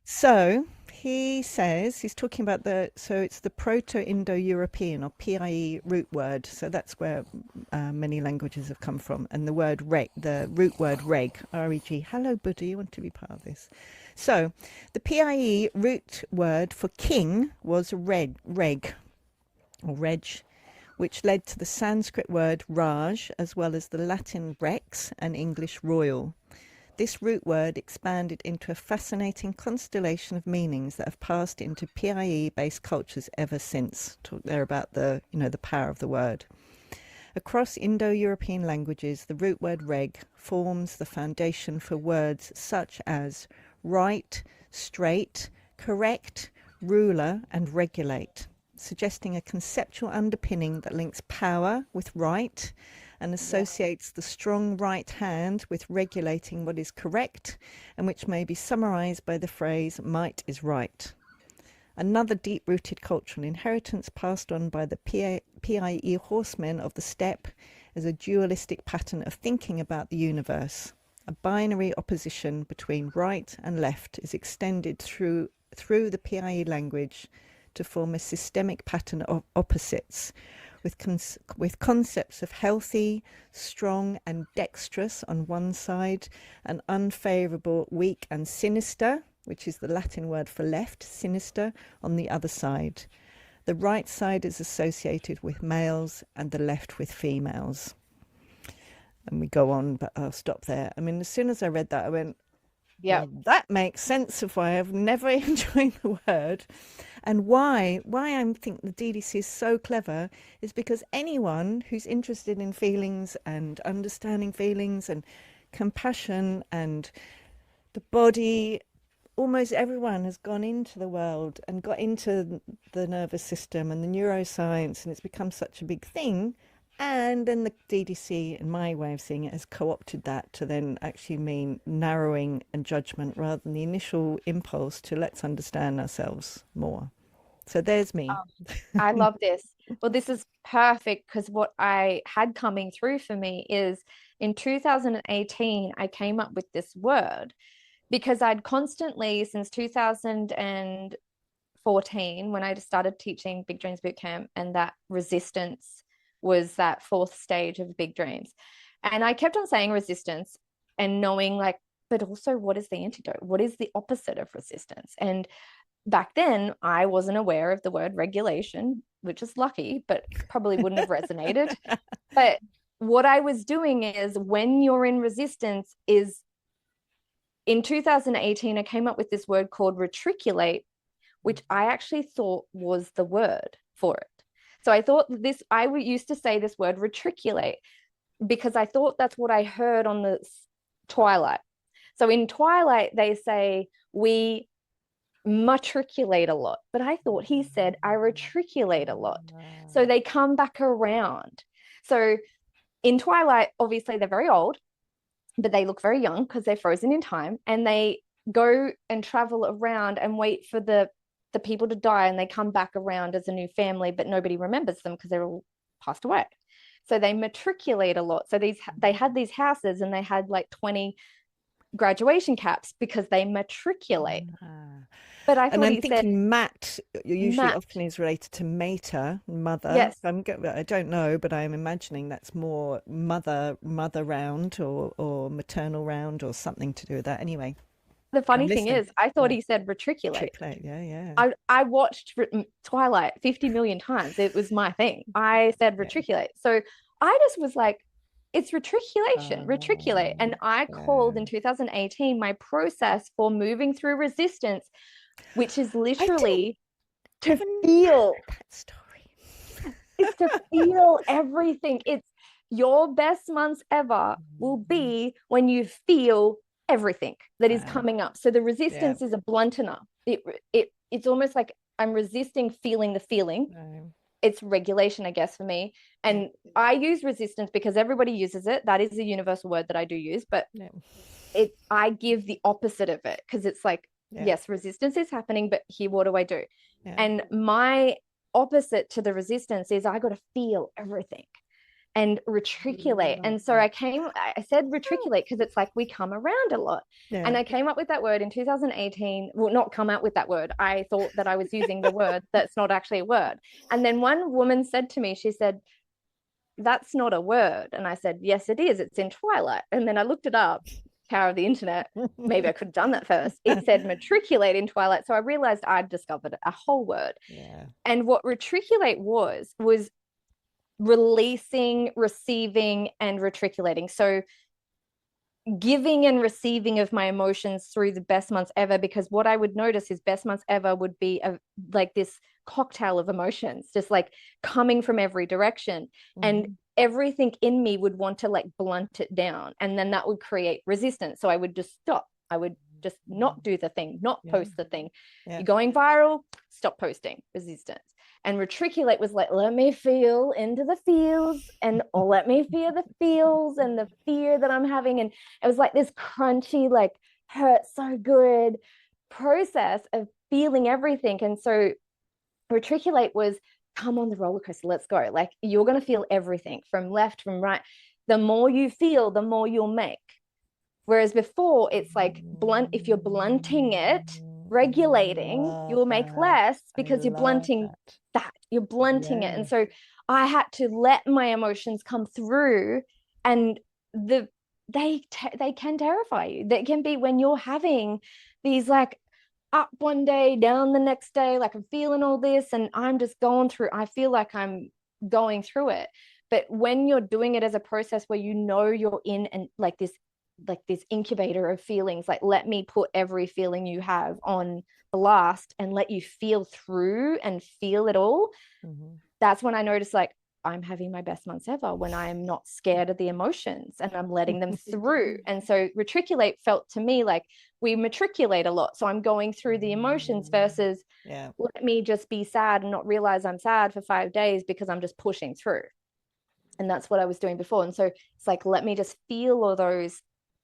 So he says he's talking about so it's the Proto-Indo-European or PIE root word. So that's where many languages have come from. And the root word reg, R-E-G. Hello, Buddha, you want to be part of this? So the PIE root word for king was reg, or reg, which led to the Sanskrit word Raj, as well as the Latin rex and English royal. This root word expanded into a fascinating constellation of meanings that have passed into PIE-based cultures ever since. Talk there about the power of the word. Across Indo-European languages, the root word reg forms the foundation for words such as right, straight, correct, ruler, and regulate, suggesting a conceptual underpinning that links power with right and associates the strong right hand with regulating what is correct, and which may be summarized by the phrase might is right. Another deep-rooted cultural inheritance passed on by the PIE horsemen of the steppe is a dualistic pattern of thinking about the universe. A binary opposition between right and left is extended through the PIE language to form a systemic pattern of opposites, with concepts of healthy, strong, and dexterous on one side, and unfavourable, weak, and sinister, which is the Latin word for left, sinister, on the other side. The right side is associated with males and the left with females. And we go on, but I'll stop there. I mean, as soon as I read that, I went, well, that makes sense of why I've never enjoyed the word. And why I think the DDC is so clever is because anyone who's interested in feelings and understanding feelings and compassion and the body, almost everyone has gone into the world and got into the nervous system and the neuroscience, and it's become such a big thing. And then the DDC, in my way of seeing it, has co-opted that to then actually mean narrowing and judgment rather than the initial impulse to let's understand ourselves more. So there's me. I love this. Well, this is perfect because what I had coming through for me is in 2018, I came up with this word because I'd constantly, since 2014, when I started teaching Big Dreams Bootcamp, and that resistance was that fourth stage of Big Dreams. And I kept on saying resistance and knowing like, but also what is the antidote? What is the opposite of resistance? And back then I wasn't aware of the word regulation, which is lucky, but probably wouldn't have resonated. But what I was doing is when you're in resistance is in 2018, I came up with this word called retriculate, which I actually thought was the word for it. So I thought I used to say this word retriculate because I thought that's what I heard on the Twilight. So in Twilight, they say we matriculate a lot, but I thought he said I retriculate a lot. So they come back around. So in Twilight, obviously they're very old, but they look very young because they're frozen in time, and they go and travel around and wait for the people to die, and they come back around as a new family, but nobody remembers them because they're all passed away. So they matriculate a lot. So they had these houses and they had like 20 graduation caps because they matriculate. But I thought I'm he thinking said mat usually mat. often is related to mater, mother. Yes. I don't know, but I'm imagining that's more mother round or maternal round or something to do with that. Anyway, The I'm funny thing listening. is, I thought he said retriculate. Retriculate, yeah. I watched Twilight 50 million times. It was my thing. I said retriculate. So I just was like, it's retriculation, retriculate. And I called in 2018 my process for moving through resistance, which is literally to feel that story. It's to feel everything. It's your best months ever will be when you feel everything that is coming up. So the resistance is a bluntener. It's almost like I'm resisting feeling the feeling. It's regulation, I guess, for me. And I use resistance because everybody uses it. That is a universal word that I do use, but I give the opposite of it because it's like, yes, resistance is happening, but here, what do I do? And my opposite to the resistance is I got to feel everything. and retriculate. And so I said retriculate because it's like we come around a lot. Yeah. And I came up with that word in 2018. Well, not come out with that word. I thought that I was using the word that's not actually a word. And then one woman said to me, she said, that's not a word. And I said, yes, it is. It's in Twilight. And then I looked it up, power of the internet. Maybe I could have done that first. It said matriculate in Twilight. So I realized I'd discovered a whole word. Yeah. And what retriculate was releasing, receiving, and retriculating. So giving and receiving of my emotions through the best months ever, because what I would notice is best months ever would be like this cocktail of emotions, just like coming from every direction. And everything in me would want to like blunt it down. And then that would create resistance. So I would just stop. I would just not do the thing, not post the thing. You're going viral, stop posting, resistance. And retriculate was like, let me feel into the feels and let me feel the feels and the fear that I'm having. And it was like this crunchy, like hurt so good process of feeling everything. And so retriculate was, come on the roller coaster, let's go. Like you're going to feel everything from left, from right. The more you feel, the more you'll make. Whereas before it's like blunt, if you're blunting it, regulating, you will make less because you're blunting that. You're blunting it. And so I had to let my emotions come through, and they can terrify you. They can be when you're having these like up one day, down the next day, like I'm feeling all this and I'm just going through, I feel like I'm going through it. But when you're doing it as a process where you know you're in and like this incubator of feelings, like let me put every feeling you have on blast and let you feel through and feel it all. That's when I noticed like I'm having my best months ever, when I am not scared of the emotions and I'm letting them through. And so retriculate felt to me like we matriculate a lot. So I'm going through the emotions versus let me just be sad and not realize I'm sad for 5 days because I'm just pushing through. And that's what I was doing before. And so it's like, let me just feel all those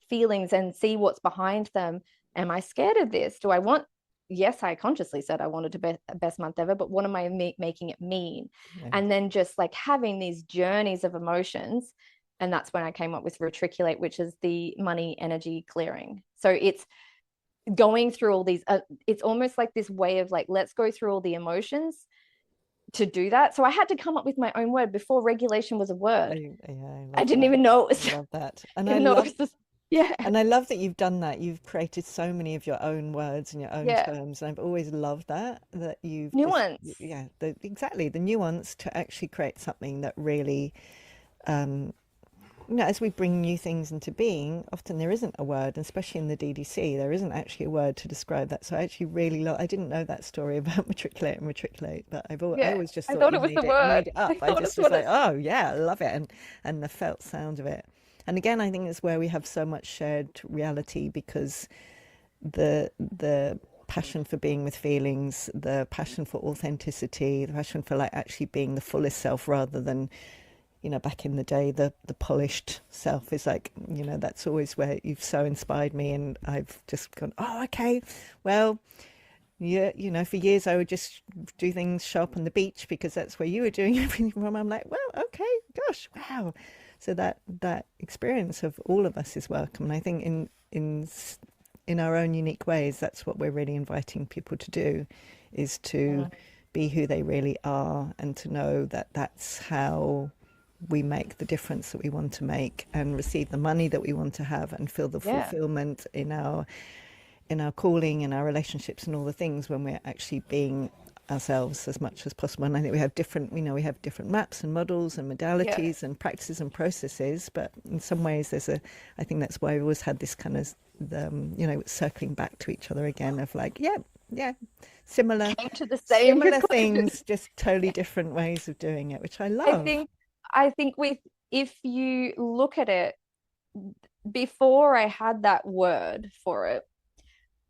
feelings and see what's behind them. Am I scared of this? Do I want, yes, I consciously said I wanted to be best month ever, but what am I making it mean? And then just like having these journeys of emotions. And that's when I came up with Retriculate, which is the money energy clearing. So it's going through all these, it's almost like this way of like, let's go through all the emotions to do that. So I had to come up with my own word. Before regulation was a word. I didn't even know it was. I love that. And I love that you've done that. You've created so many of your own words and your own terms. And I've always loved that you've nuance. Exactly the nuance to actually create something that really, as we bring new things into being, often there isn't a word, and especially in the DDC, there isn't actually a word to describe that. So I actually really I didn't know that story about matriculate, but I always just thought it was the word. Made it up. I just was like, oh yeah, I love it, and the felt sound of it. And again, I think it's where we have so much shared reality, because the passion for being with feelings, the passion for authenticity, the passion for like actually being the fullest self rather than, back in the day, the polished self is like, that's always where you've so inspired me. And I've just gone, oh, okay, well, yeah, for years I would just do things, show up on the beach because that's where you were doing everything from. I'm like, well, okay, gosh, wow. So that experience of all of us is welcome. And I think in our own unique ways, that's what we're really inviting people to do, is to be who they really are, and to know that that's how we make the difference that we want to make, and receive the money that we want to have, and feel the fulfillment in our calling, in our relationships, and all the things, when we're actually being ourselves as much as possible. And I think we have different maps and models and modalities and practices and processes, but in some ways I think that's why we always had this kind of circling back to each other again of like similar to the same things, just totally different ways of doing it, which I love. I think if you look at it, before I had that word for it,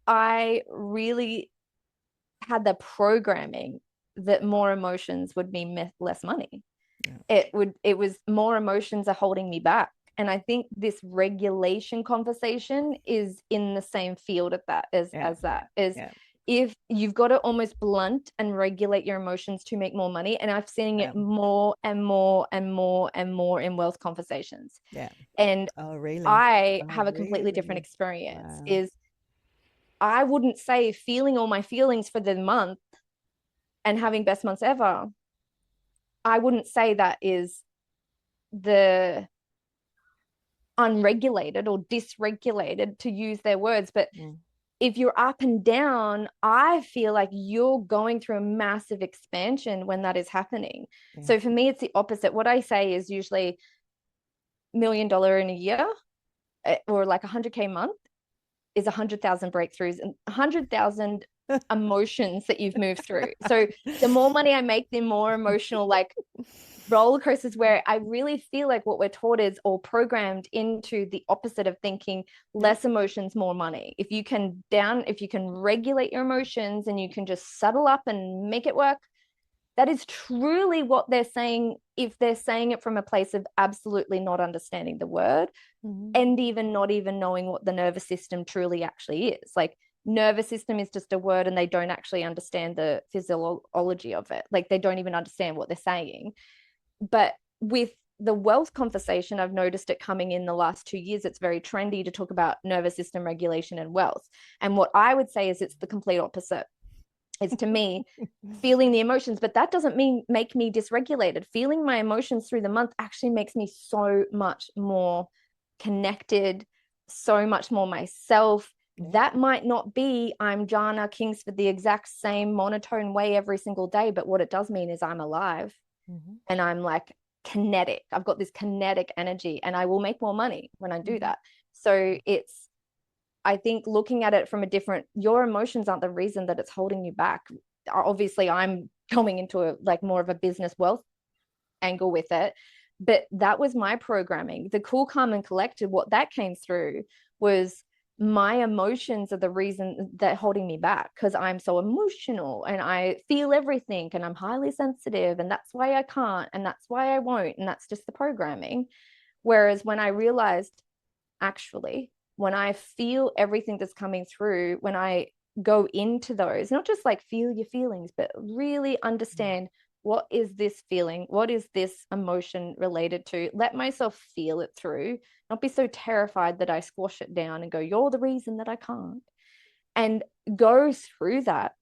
I really had the programming that more emotions would mean less money. It was more emotions are holding me back. And I think this regulation conversation is in the same field of that as if you've got to almost blunt and regulate your emotions to make more money. And I've seen it more and more and more and more in wealth conversations. Yeah. And Oh, really? I Oh, have a completely different really? experience. Wow. Is I wouldn't say feeling all my feelings for the month and having best months ever. I wouldn't say that is the unregulated or dysregulated, to use their words, but if you're up and down, I feel like you're going through a massive expansion when that is happening. Yeah. So for me, it's the opposite. What I say is usually $1 million in a year, or like 100K month, is 100,000 breakthroughs and 100,000 emotions that you've moved through. So the more money I make, the more emotional, like, roller coasters, where I really feel like what we're taught is, or programmed into the opposite of thinking less emotions, more money. If you can regulate your emotions and you can just settle up and make it work, that is truly what they're saying, if they're saying it from a place of absolutely not understanding the word, and even not even knowing what the nervous system truly actually is. Like, nervous system is just a word, and they don't actually understand the physiology of it. Like, they don't even understand what they're saying. But with the wealth conversation, I've noticed it coming in the last 2 years. It's very trendy to talk about nervous system regulation and wealth. And what I would say is it's the complete opposite. It's, to me, feeling the emotions, but that doesn't make me dysregulated. Feeling my emotions through the month actually makes me so much more connected, so much more myself. That might not be I'm Jana Kingsford the exact same monotone way every single day, but what it does mean is I'm alive. And I'm like kinetic. I've got this kinetic energy, and I will make more money when I do that. So it's, I think, looking at it from a different, your emotions aren't the reason that it's holding you back. Obviously, I'm coming into a like more of a business wealth angle with it, but that was my programming. The cool, calm, and collected, what that came through was my emotions are the reason that holding me back, because I'm so emotional and I feel everything and I'm highly sensitive, and that's why I can't, and that's why I won't, and that's just the programming. Whereas when I realized, actually, when I feel everything that's coming through, when I go into those, not just like feel your feelings, but really understand, what is this feeling? What is this emotion related to? Let myself feel it through, not be so terrified that I squash it down and go, you're the reason that I can't. And go through that.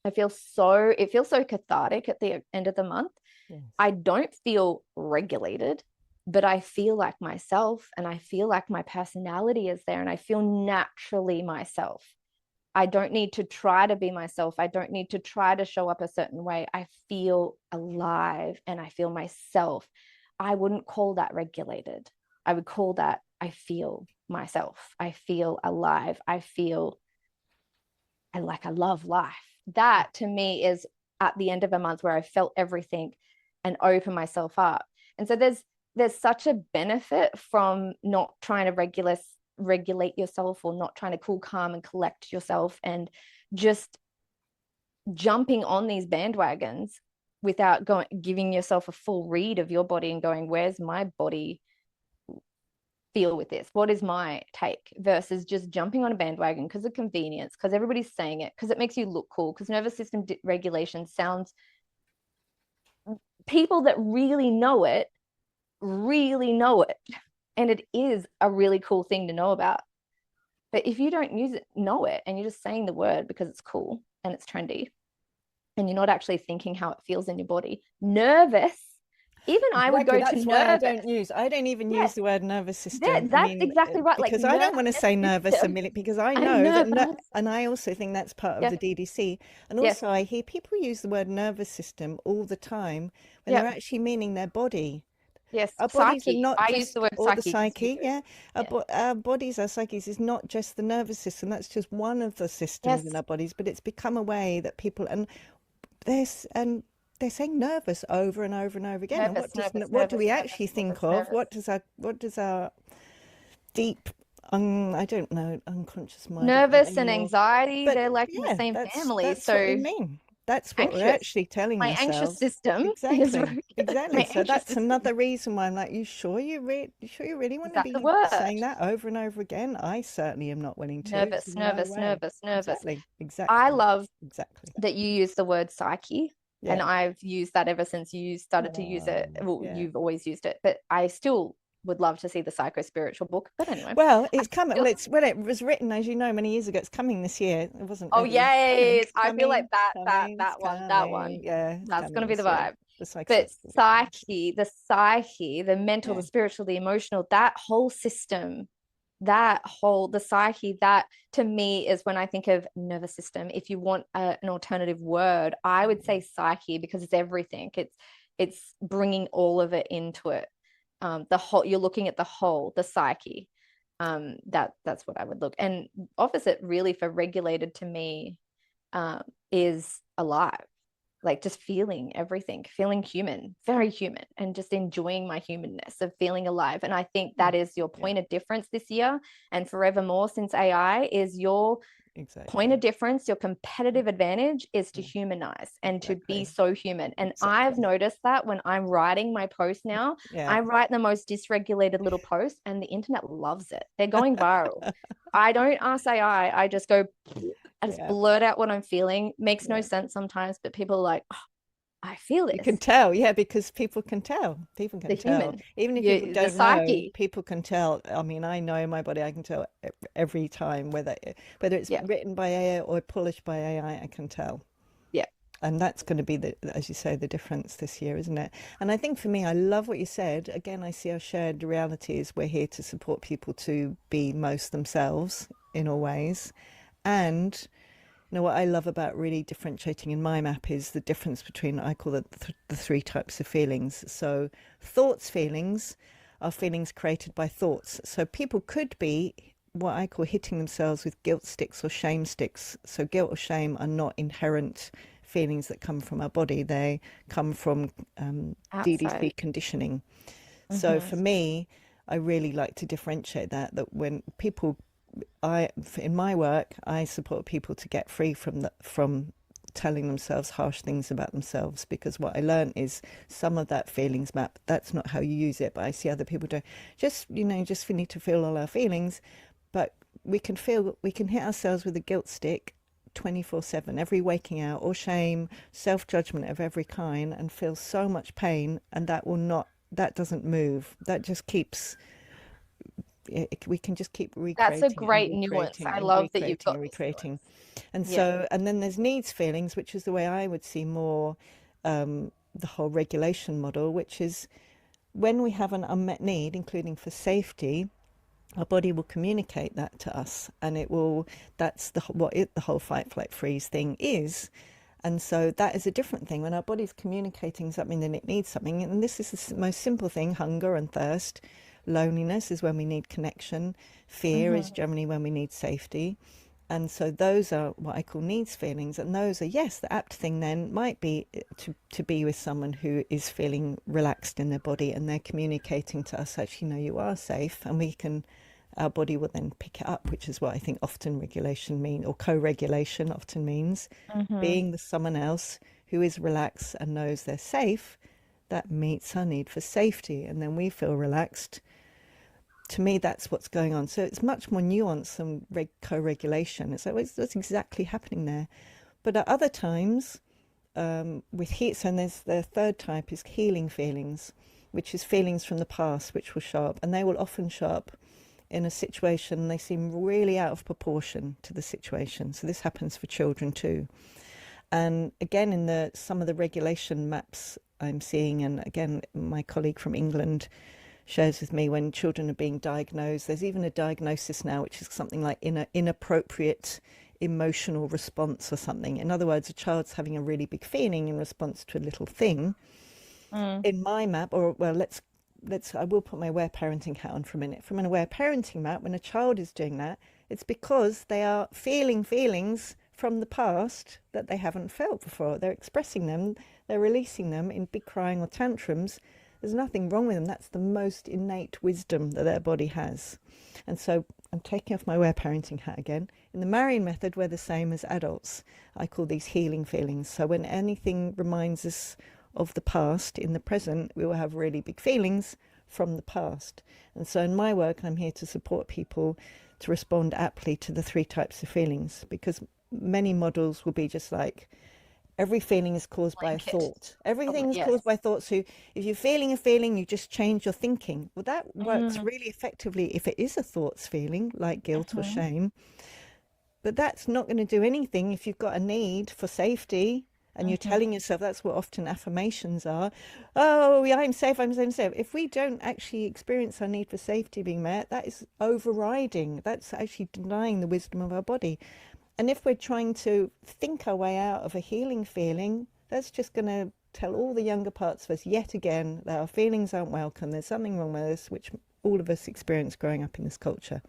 It feels so cathartic at the end of the month. Yes. I don't feel regulated, but I feel like myself, and I feel like my personality is there, and I feel naturally myself. I don't need to try to be myself. I don't need to try to show up a certain way. I feel alive and I feel myself. I wouldn't call that regulated. I would call that, I feel myself. I feel alive. I love life. That, to me, is at the end of a month where I felt everything and open myself up. And so there's such a benefit from not trying to regulate yourself, or not trying to cool, calm, and collect yourself, and just jumping on these bandwagons without giving yourself a full read of your body and going, where's my body feel with this? What is my take? Versus just jumping on a bandwagon because of convenience, because everybody's saying it, because it makes you look cool, because nervous system regulation sounds, people that really know it, and it is a really cool thing to know about. But if you don't know it, and you're just saying the word because it's cool and it's trendy, and you're not actually thinking how it feels in your body, nervous, even I would go to nervous. I don't even use the word nervous system. Yeah, that's exactly right. Because like, I don't want to say nervous a minute, because I know that, and I also think that's part of the DDC. And also I hear people use the word nervous system all the time when they're actually meaning their body. Yes, our bodies psyche. Are not I just, use the word or psyche. the psyche, our bodies, our psyches is not just the nervous system. That's just one of the systems in our bodies, but it's become a way that people, and they're saying nervous over and over and over again. Nervous, and what do we actually think of? What does our deep, I don't know, unconscious mind? Nervous and anxiety, they're like in the same family. That's so what we mean. That's what we're anxious. actually telling My anxious ourselves. system is Exactly, exactly. my So anxious that's system. another reason why I'm like, you sure you really Is want to that the be word? saying that over and over again? I certainly am not willing to. So Nervous, no nervous, way. nervous, nervous. Exactly, I exactly, love exactly. that you use the word psyche, and Yeah. I've used that ever since you started to use it. Well, Yeah. you've always used it, but I still would love to see the psycho spiritual book. But anyway, Well, I it's coming. still, When it was written, as you know, many years ago. It's coming this year. It wasn't oh ever. It's coming. yes, It's I feel like coming. It's that that coming. It's that one that one coming. Yeah, it's that's coming gonna be the this year. vibe. The But psychosexual. psyche, the mental, the Yeah. spiritual, the emotional, that whole system, the psyche, that to me is when I think of nervous system. If you want an alternative word, I would say psyche, because it's everything. It's bringing all of it into it. The whole, you're looking at the whole, the psyche. That's what I would look. And opposite really for regulated to me is alive, like just feeling everything, feeling human, very human, and just enjoying my humanness of feeling alive. And I think that is your Yeah. point of difference this year and forevermore since AI is your point Exactly. of difference, your competitive advantage is to humanize and to be Exactly. so human. And I've Exactly. noticed that when I'm writing my post now, Yeah. I write the most dysregulated little post and the internet loves it. They're going viral. I don't ask AI, I just go, I just Yeah. blurt out what I'm feeling. Makes no Yeah. sense sometimes, but people are like, oh, I feel You can this. tell, yeah, because people can tell. People The can tell. human, Even if people the don't know, psyche. people can tell. I mean, I know my body, I can tell every time whether it's Yeah. written by AI or polished by AI, I can tell. Yeah. And that's going to be the, as you say, the difference this year, isn't it? And I think for me, I love what you said. Again, I see our shared reality is we're here to support people to be most themselves in all ways. And you know what I love about really differentiating in my map is the difference between, I call it the three types of feelings. So thoughts feelings are feelings created by thoughts. So people could be what I call hitting themselves with guilt sticks or shame sticks. So guilt or shame are not inherent feelings that come from our body. They come from Outside. DDC conditioning. So Mm-hmm. for me, I really like to differentiate that when people in my work, I support people to get free from telling themselves harsh things about themselves, because what I learned is some of that feelings map, that's not how you use it, but I see other people do. Just just we need to feel all our feelings, but we can hit ourselves with a guilt stick 24/7, every waking hour, or shame, self-judgment of every kind, and feel so much pain, and that doesn't move. That just keeps we can just keep That's a recreating and great nuance. recreating I and love that you've recreating got and this recreating. nuance. And Yeah. so, and then there's needs feelings, which is the way I would see more the whole regulation model, which is when we have an unmet need, including for safety, our body will communicate that to us, and it will. That's the whole fight, flight, freeze thing is. And so that is a different thing when our body's communicating something, then it needs something. And this is the most simple thing: hunger and thirst. Loneliness is when we need connection. Fear is Mm-hmm. generally when we need safety. And so those are what I call needs feelings. And those are, yes, the apt thing then might be to be with someone who is feeling relaxed in their body and they're communicating to us, actually, no, you are safe. And our body will then pick it up, which is what I think often regulation means, or co-regulation often means, Mm-hmm. being with someone else who is relaxed and knows they're safe. That meets our need for safety. And then we feel relaxed. To me, that's what's going on. So it's much more nuanced than co-regulation. It's like, what's exactly happening there? But at other times, with heat, so there's the third type is healing feelings, which is feelings from the past, which will show up, and they will often show up in a situation. They seem really out of proportion to the situation. So this happens for children too. And again, in some of the regulation maps I'm seeing, and again, my colleague from England shares with me when children are being diagnosed. There's even a diagnosis now, which is something like inappropriate emotional response or something. In other words, a child's having a really big feeling in response to a little thing. Mm. In my map, or well, I will put my aware parenting hat on for a minute. From an aware parenting map, when a child is doing that, it's because they are feeling feelings from the past that they haven't felt before. They're expressing them, they're releasing them in big crying or tantrums There's nothing wrong with them. That's the most innate wisdom that their body has. And so I'm taking off my aware parenting hat again. In the Marion method, we're the same as adults. I call these healing feelings. So when anything reminds us of the past in the present, we will have really big feelings from the past. And so in my work, I'm here to support people to respond aptly to the 3 types of feelings, because many models will be just like, every feeling is caused by a thought. Everything is caused by thoughts. So if you're feeling a feeling, you just change your thinking. Well, that works really effectively if it is a thoughts feeling, like guilt or shame. But that's not going to do anything if you've got a need for safety and you're telling yourself, that's what often affirmations are. Oh, yeah, I'm safe, I'm safe, I'm safe. If we don't actually experience our need for safety being met, that is overriding. That's actually denying the wisdom of our body. And if we're trying to think our way out of a healing feeling, that's just going to tell all the younger parts of us yet again that our feelings aren't welcome. There's something wrong with us, which all of us experience growing up in this culture.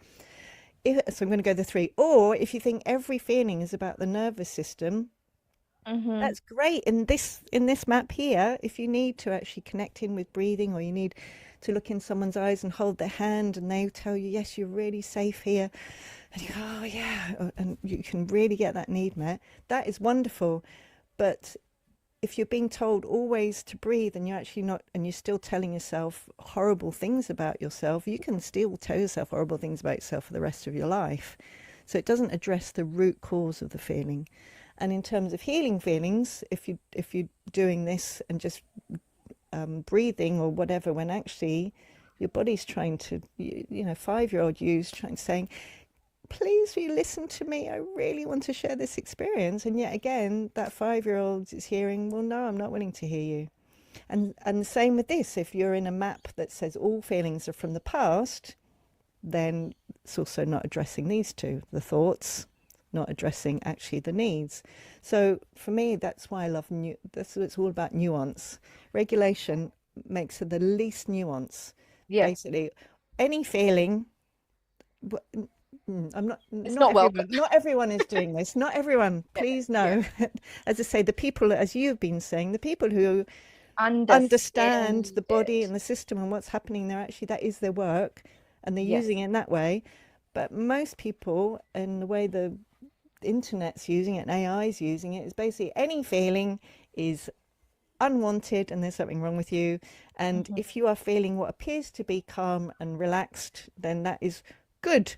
So I'm going to go the 3. Or if you think every feeling is about the nervous system, that's great. In this map here, if you need to actually connect in with breathing, or you need to look in someone's eyes and hold their hand and they tell you, yes, you're really safe here, and you go, oh yeah, and you can really get that need met, that is wonderful. But if you're being told always to breathe and you're actually not, and you're still telling yourself horrible things about yourself, you can still tell yourself horrible things about yourself for the rest of your life. So it doesn't address the root cause of the feeling. And in terms of healing feelings, if you're doing this and just breathing or whatever, when actually your body's trying to, 5-year-old you's saying, please will you listen to me? I really want to share this experience. And yet again, that 5-year-old is hearing, well, no, I'm not willing to hear you. And the same with this. If you're in a map that says all feelings are from the past, then it's also not addressing these 2, the thoughts, not addressing actually the needs. So for me, that's why I love it's all about nuance. Regulation makes it the least nuance. Basically, any feeling. Not everyone is doing this. Not everyone. Please no. As I say, the people, as you've been saying, the people who understand the body and the system and what's happening there, actually that is their work, and they're using it in that way. But most people, in the way the internet's using it and AI's using it, is basically any feeling is unwanted and there's something wrong with you. And if you are feeling what appears to be calm and relaxed, then that is good.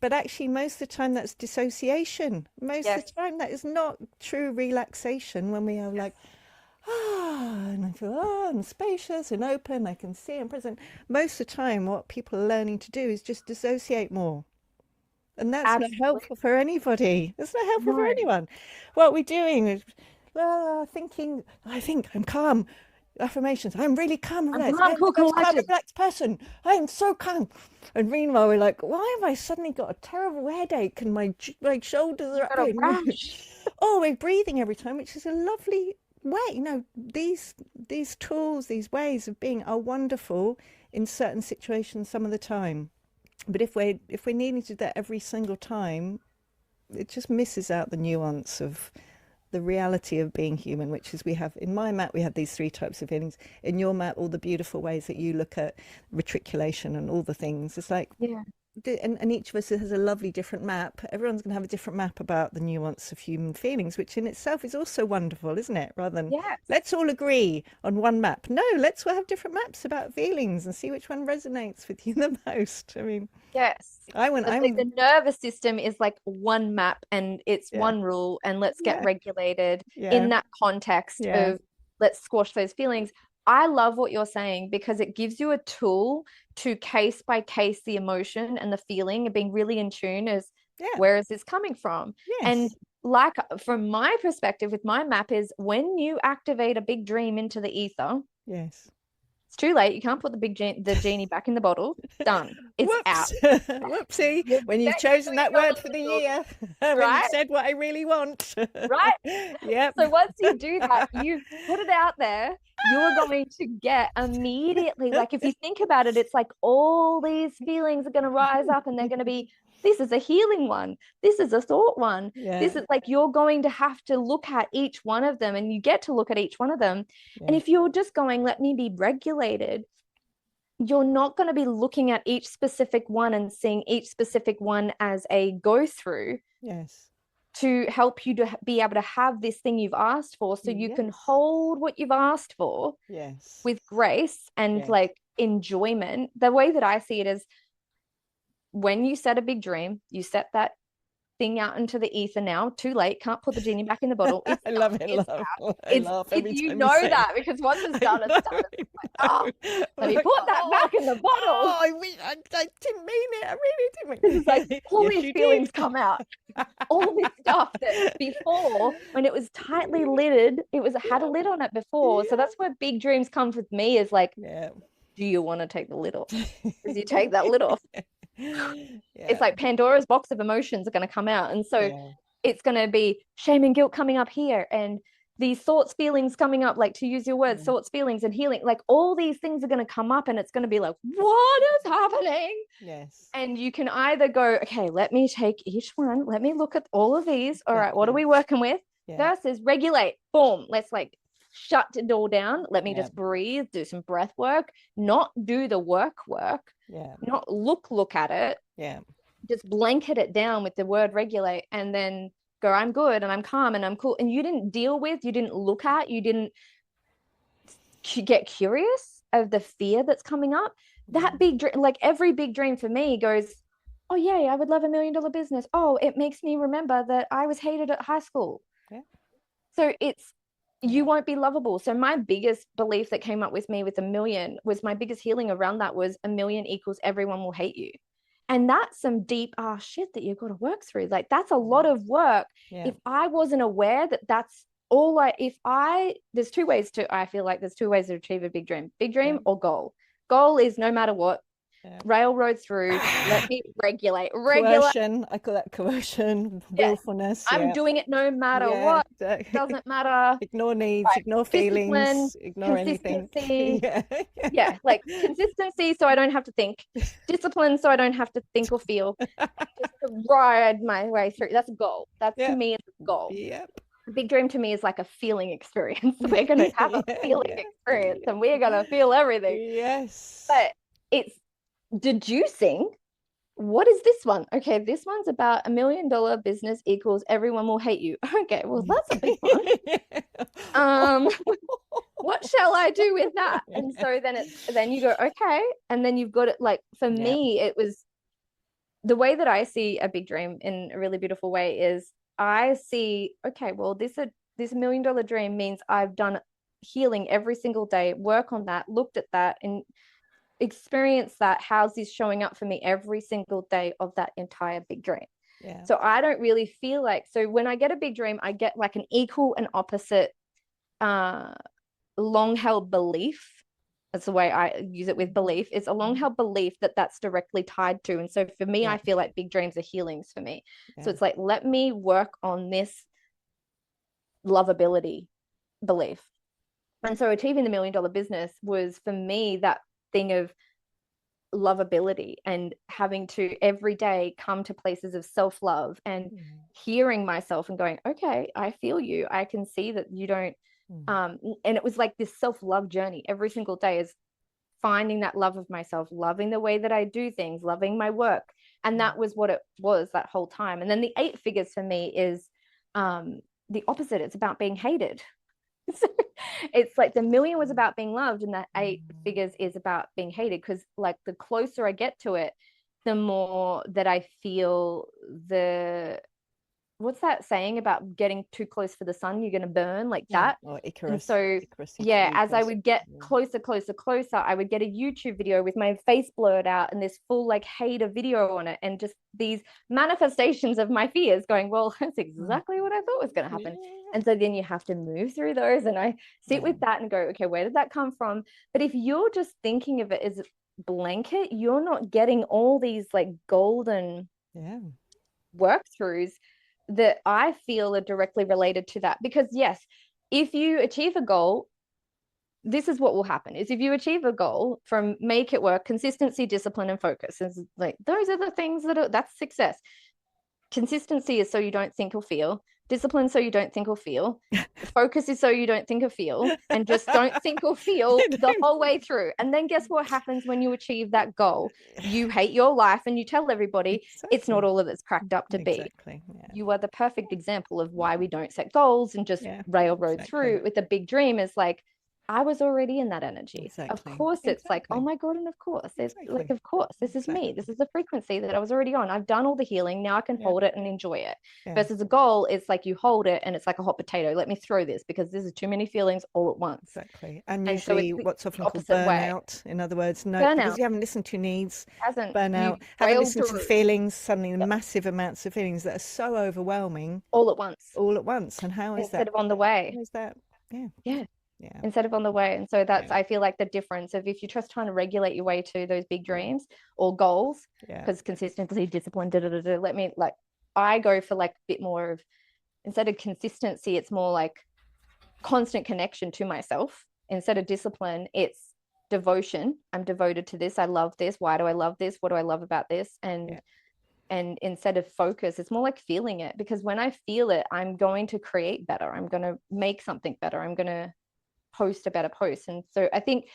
But actually, most of the time, that's dissociation. Most of the time, that is not true relaxation. When we are like, and I feel, I'm spacious and open, I can see and present. Most of the time, what people are learning to do is just dissociate more. And that's not helpful for anybody. It's not helpful for anyone. What we're doing is, thinking, I think I'm calm. Affirmations, I'm really calm and relaxed. I'm the most calm, relaxed person. I'm so calm. And meanwhile, we're like, why have I suddenly got a terrible headache and my shoulders are up? Oh, we're breathing every time, which is a lovely way. These tools, these ways of being are wonderful in certain situations some of the time. But if we're needing to do that every single time, it just misses out the nuance of the reality of being human, which is, we have, in my map, we have these 3 types of feelings. In your map, all the beautiful ways that you look at retriculation and all the things. It's like, and each of us has a lovely different map. Everyone's going to have a different map about the nuance of human feelings, which in itself is also wonderful, isn't it? Rather than let's all agree on one map. No, let's all have different maps about feelings and see which one resonates with you the most. I mean, the nervous system is like one map and it's one rule, and let's get regulated in that context of let's squash those feelings. I love what you're saying, because it gives you a tool to case by case the emotion and the feeling, and being really in tune as where is this coming from. And like, from my perspective with my map, is when you activate a big dream into the ether, it's too late. You can't put the genie back in the bottle. Done. It's out. Whoopsie. When you've chosen that word for the year, when you've said what I really want. Yep. So once you do that, you put it out there, you're going to get immediately, like, if you think about it, it's like all these feelings are going to rise up and they're going to be This is a healing one. This is a thought one. This is like, you're going to have to look at each one of them, and you get to look at each one of them. And if you're just going, let me be regulated, you're not going to be looking at each specific one and seeing each specific one as a go through. To help you to be able to have this thing you've asked for, so you can hold what you've asked for with grace and like enjoyment. The way that I see it is, when you set a big dream, you set that thing out into the ether. Now too late, can't put the genie back in the bottle. It's I love it. I laugh every time you know that, because once it's done, it's done. It's like, oh, let me put that back in the bottle. Oh, I didn't mean it. I really didn't mean it. It's like all these feelings come out. All this stuff that before, when it was tightly lidded, had a lid on it before. So that's where big dreams comes with me, is like, do you want to take the lid off? Because you take that lid off, it's like Pandora's box of emotions are going to come out. And so it's going to be shame and guilt coming up here, and these thoughts, feelings coming up, like, to use your words, thoughts, feelings, and healing. Like, all these things are going to come up, and it's going to be like, what is happening? And you can either go, okay, let me take each one, let me look at all of these. All right, what are we working with? Versus regulate. Boom. Let's like shut it all down. Let me just breathe, do some breath work, not do the work, not look at it. Just blanket it down with the word regulate, and then go, I'm good and I'm calm and I'm cool. And you didn't deal with, you didn't look at, you didn't get curious of the fear that's coming up. That big dream, like every big dream for me goes, oh yay, I would love $1 million business. Oh, it makes me remember that I was hated at high school. So it's, you won't be lovable. So my biggest belief that came up with me with 1 million was, my biggest healing around that was 1 million equals everyone will hate you. And that's some deep shit that you've got to work through. Like, that's a lot of work. If I wasn't aware that that's all there's two ways to achieve a big dream or goal. Goal is no matter what, railroad through, let me regulate. Coercion, I call that coercion, willfulness. I'm doing it no matter what. Exactly. It doesn't matter. Ignore needs, ignore feelings, ignore anything. Like consistency, so I don't have to think. Discipline, so I don't have to think or feel. Just to ride my way through. That's a goal. That's to me, it's a goal. A big dream to me is like a feeling experience. We're going to have a feeling experience, and we're going to feel everything. But it's deducing, what is this one? Okay, this one's about $1 million business equals everyone will hate you. Okay, well, that's a big one. What shall I do with that? And so then you go, okay, and then you've got it. Like, for me, it was the way that I see a big dream in a really beautiful way is, I see, okay, well, this $1 million dream means I've done healing every single day, work on that, looked at that, and experience that. How's this showing up for me every single day of that entire big dream? So I don't really feel like, so when I get a big dream, I get like an equal and opposite long held belief. That's the way I use it with belief. It's a long held belief that that's directly tied to. And so for me, I feel like big dreams are healings for me. So it's like, let me work on this lovability belief. And so achieving the $1 million business was, for me, that thing of lovability, and having to every day come to places of self-love and hearing myself and going, okay, I feel you. I can see that you don't. And it was like this self-love journey every single day, is finding that love of myself, loving the way that I do things, loving my work. And that was what it was that whole time. And then the 8 figures for me is the opposite. It's about being hated. So it's like the 1 million was about being loved, and that 8 figures is about being hated. Because like, the closer I get to it, the more that I feel what's that saying about getting too close for the sun, you're going to burn, like that. Or Icarus. And so Icarus, as I would get closer, I would get a YouTube video with my face blurred out and this full like hater video on it, and just these manifestations of my fears going, well, that's exactly what I thought was going to happen. And so then you have to move through those, and I sit with that and go, okay, where did that come from? But if you're just thinking of it as blanket, you're not getting all these like golden work throughs that I feel are directly related to that. Because yes, if you achieve a goal, this is what will happen is if you achieve a goal from make it work, consistency, discipline, and focus is like those are the things that's success. Consistency is so you don't think or feel. Discipline so you don't think or feel. Focus is so you don't think or feel, and just don't think or feel the whole way through. And then guess what happens when you achieve that goal? You hate your life and you tell everybody it's not all that it's cracked up to be. Yeah. You are the perfect example of why we don't set goals and just railroad through with a big dream. Is like, I was already in that energy. Of course, it's like, oh my God, and of course, it's like, of course, this is me. This is the frequency that I was already on. I've done all the healing. Now I can hold it and enjoy it. Versus a goal, it's like you hold it and it's like a hot potato. Let me throw this because this is too many feelings all at once. And usually so what's often called burnout. In other words, because you haven't listened to needs, burnout, haven't listened to the feelings, suddenly massive amounts of feelings that are so overwhelming. All at once. And how is Instead of on the way. How is that? Instead of on the way. And so that's I feel like the difference of if you're just trying to regulate your way to those big dreams or goals, because consistency, discipline, let me like I go for like a bit more of, instead of consistency, it's more like constant connection to myself. Instead of discipline, it's devotion. I'm devoted to this. I love this. Why do I love this? What do I love about this? And instead of focus, it's more like feeling it, because when I feel it, I'm going to create better. I'm going to make something better. I'm going to post a better post. And so I think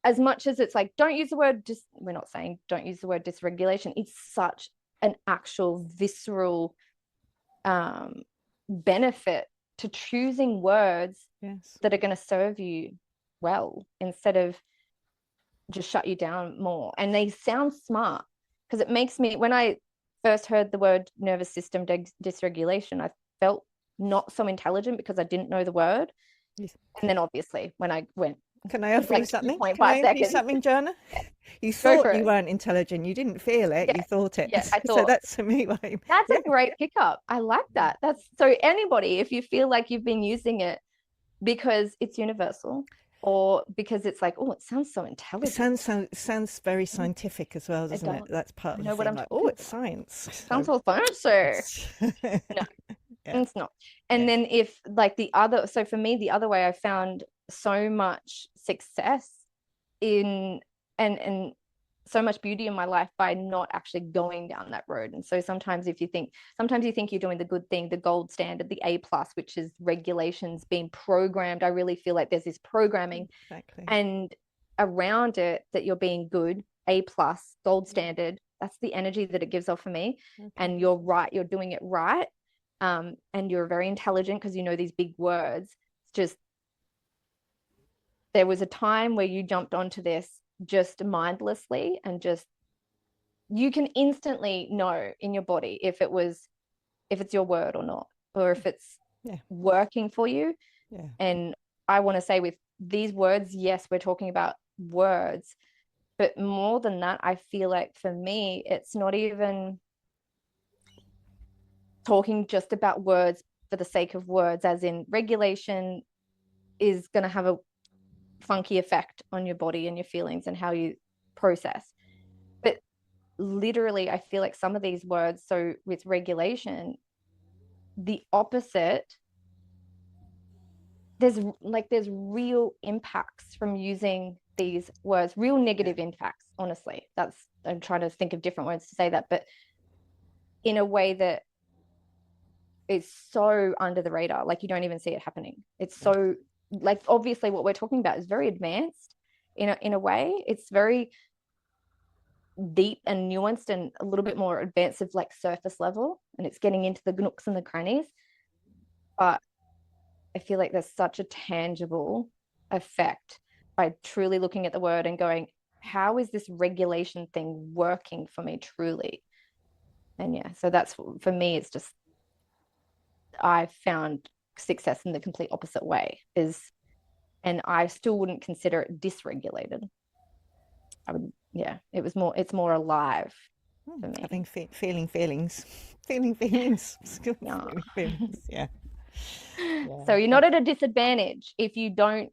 as much as it's like, don't use the word, just we're not saying don't use the word dysregulation. It's such an actual visceral benefit to choosing words that are going to serve you well instead of just shut you down more. And they sound smart, because it makes me, when I first heard the word nervous system dysregulation, I felt not so intelligent because I didn't know the word. And then obviously when I went, can I offer you something? Can I offer you something, Jana? You thought you weren't intelligent. You didn't feel it. You thought it. I thought. So that's for me. That's a great pickup. I like that. That's so anybody, if you feel like you've been using it because it's universal, or because it's like, oh, it sounds so intelligent. It sounds very scientific as well, doesn't it? That's part of the thing. Like, it's science. Sounds so fancy. No. It's not. And then if like the other, so for me, the other way, I found so much success in and so much beauty in my life by not actually going down that road. And so sometimes you think you're doing the good thing, the gold standard, the A+, which is regulations being programmed. I really feel like there's this programming and around it that you're being good, A+, gold standard. That's the energy that it gives off for me. And you're right, you're doing it right. And you're very intelligent because you know these big words. It's just, there was a time where you jumped onto this just mindlessly, and just, you can instantly know in your body if it's your word or not, or if it's working for you. And I want to say with these words, yes, we're talking about words, but more than that, I feel like for me, it's not even talking just about words for the sake of words, as in regulation is going to have a funky effect on your body and your feelings and how you process. But literally, I feel like some of these words, so with regulation, the opposite, there's real impacts from using these words, real negative impacts, honestly. I'm trying to think of different words to say that, but in a way that is so under the radar, like you don't even see it happening. It's so, like, obviously what we're talking about is very advanced in a way. It's very deep and nuanced and a little bit more advanced of like surface level, and it's getting into the nooks and the crannies. But I feel like there's such a tangible effect by truly looking at the word and going, how is this regulation thing working for me truly? And so that's, for me, it's just, I found success in the complete opposite way and I still wouldn't consider it dysregulated. I would, it's more alive for me. Having feeling feelings. Feeling feelings. So you're not at a disadvantage if you don't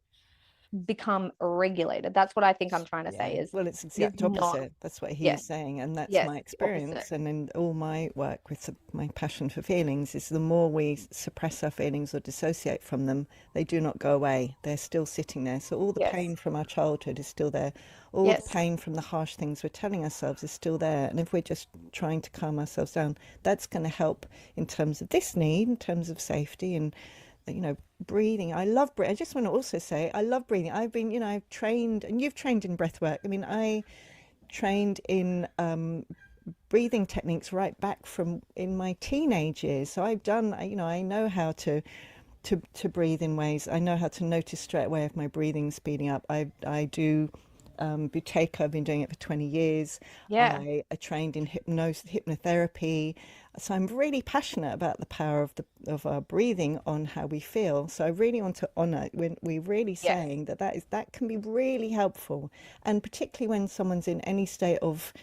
become regulated. That's what I think I'm trying to say is, well, it's it is exact not, opposite. That's what yeah, he's saying, and that's yes, my it's the opposite. experience. And in all my work with my passion for feelings is the more we suppress our feelings or dissociate from them, they do not go away. They're still sitting there. So all the Yes, pain from our childhood is still there. All the yes, pain from the harsh things we're telling ourselves is still there. And if we're just trying to calm ourselves down, that's going to help in terms of this need, in terms of safety and breathing. I love breathing. I just want to also say I love breathing. I've been, I've trained, and you've trained in breath work. I mean, I trained in breathing techniques right back from in my teenage years. So I've done, I know how to breathe in ways. I know how to notice straight away if my breathing speeding up. I do Buteyko. I've been doing it for 20 years. yeah, I trained in hypnotherapy. So I'm really passionate about the power of our breathing on how we feel. So I really want to honor when we're really yes, saying that can be really helpful, and particularly when someone's in any state of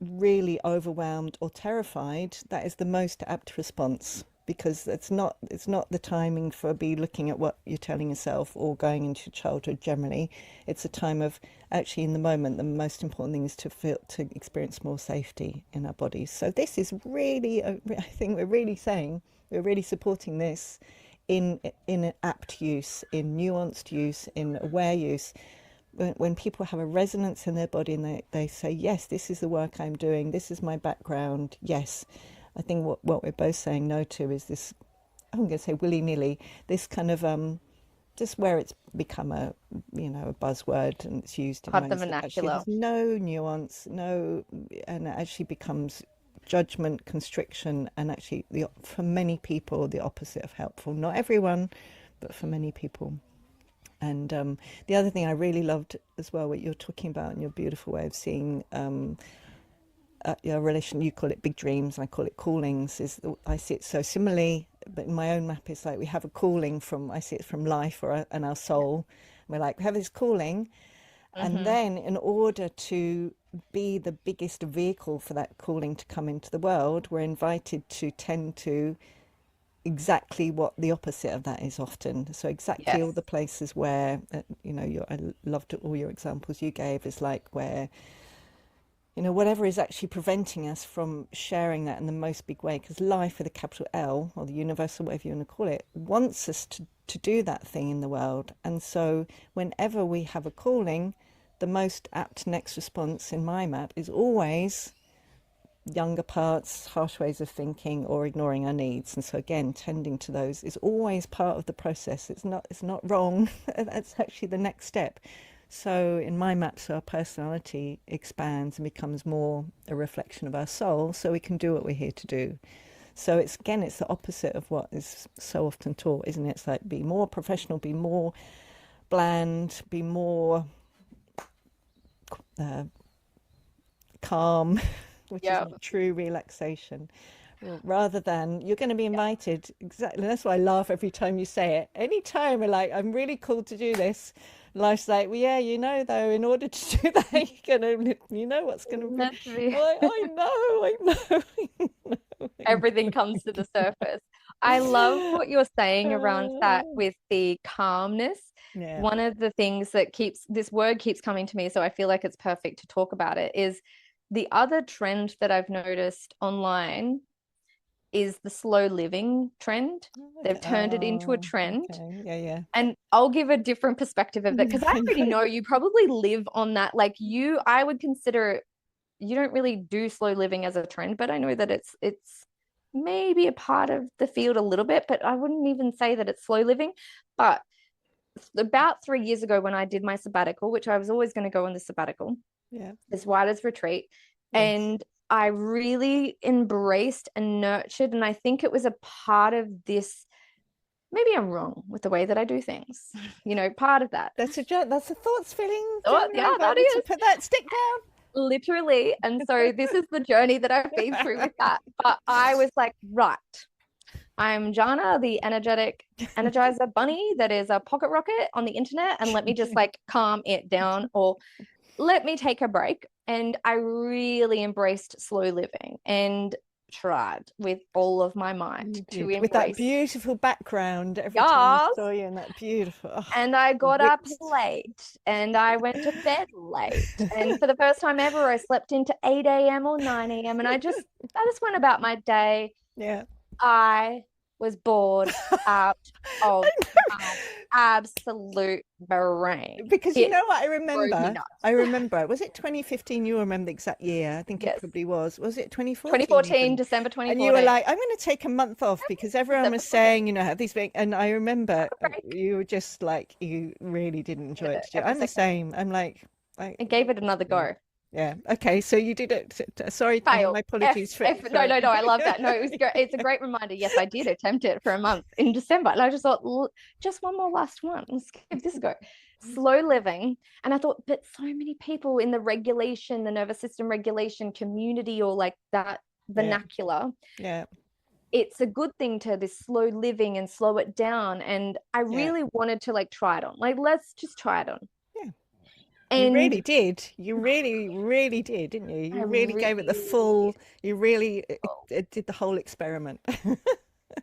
really overwhelmed or terrified, that is the most apt response, because it's not the timing for be looking at what you're telling yourself or going into childhood generally. It's a time of actually in the moment. The most important thing is to experience more safety in our bodies. So this is really I think we're really saying we're really supporting this in apt use, in nuanced use, in aware use. When people have a resonance in their body and they say, yes, this is the work I'm doing, this is my background, yes. I think what we're both saying no to is this, I'm going to say willy-nilly, this kind of just where it's become a buzzword and it's used in part of the ways that actually vernacular. has no nuance, and it actually becomes judgment, constriction, and actually for many people the opposite of helpful. Not everyone, but for many people. And the other thing I really loved as well, what you're talking about in your beautiful way of seeing your relation, you call it big dreams, I call it callings, is I see it so similarly, but in my own map, it's like we have a calling I see it from life and our soul. We're like, we have this calling, and Mm-hmm. then in order to be the biggest vehicle for that calling to come into the world, we're invited to tend to exactly what the opposite of that is often. So exactly all Yes, the places where, I loved all your examples you gave, is like where, whatever is actually preventing us from sharing that in the most big way, because life with a capital L, or the universal, whatever you want to call it, wants us to do that thing in the world. And so whenever we have a calling, the most apt next response in my map is always younger parts, harsh ways of thinking, or ignoring our needs. And so again, tending to those is always part of the process. It's not wrong. That's actually the next step. So in my maps, our personality expands and becomes more a reflection of our soul, so we can do what we're here to do. So it's the opposite of what is so often taught, isn't it? It's like be more professional, be more bland, be more calm, which is yeah, not true relaxation. Rather than you're going to be invited. Exactly. That's why I laugh every time you say it. Anytime we're like, I'm really called to do this. Life's like, well, yeah, though, in order to do that, you're gonna, what's gonna be. meant to be. I know. Everything comes to the surface. I love what you're saying around that with the calmness. Yeah. One of the things that this word keeps coming to me, so I feel like it's perfect to talk about it, is the other trend that I've noticed online is the slow living trend. Okay. They've turned it into a Oh, trend. okay. Yeah, And I'll give a different perspective of that yeah. because I I already know. know you probably live on that. Like I would consider you don't really do slow living as a trend, but I know that it's maybe a part of the field a little bit, but I wouldn't even say that it's slow living. But about 3 years ago when I did my sabbatical, which I was always going to go on the sabbatical, Yeah. as wide as retreat, Yes. and I really embraced and nurtured, and I think it was a part of this. Maybe I'm wrong with the way that I do things, part of that. That's a thoughts feeling. Oh, Jana. I yeah, that invite you to is put that stick down. literally. And so this is the journey that I've been through with that. But I was like, right, I'm Jana, the energetic energizer bunny that is a pocket rocket on the internet, and let me just like calm it down or let me take a break. And I really embraced slow living and tried with all of my might to embrace. With that beautiful background every time I saw you in that beautiful. Oh, and I got up late and I went to bed late. And for the first time ever, I slept into 8 a.m. or 9 a.m. And I just went about my day. Yeah. I was bored out of my absolute brain. Because you know what I remember? Was it 2015? You remember the exact year? I think it probably was. Was it 2014? 2014, December 2014. And you were like, I'm going to take a month off because everyone was saying, you know, have these big. And I remember you were just like, you really didn't enjoy it. I'm the same. I'm like, I gave it another go. Yeah. Okay. So you did it. Sorry. My apologies for No. I love that. No, it was great. It's a great reminder. Yes, I did attempt it for a month in December. And I just thought, just one more last one. Let's give this a go. Slow living. And I thought, but so many people in the regulation, the nervous system regulation community, or like that vernacular. Yeah. It's a good thing to this slow living and slow it down. And I really wanted to like try it on. Like, let's just try it on. You really did. You really, really did, didn't you? You really gave it the full, you really did the whole experiment.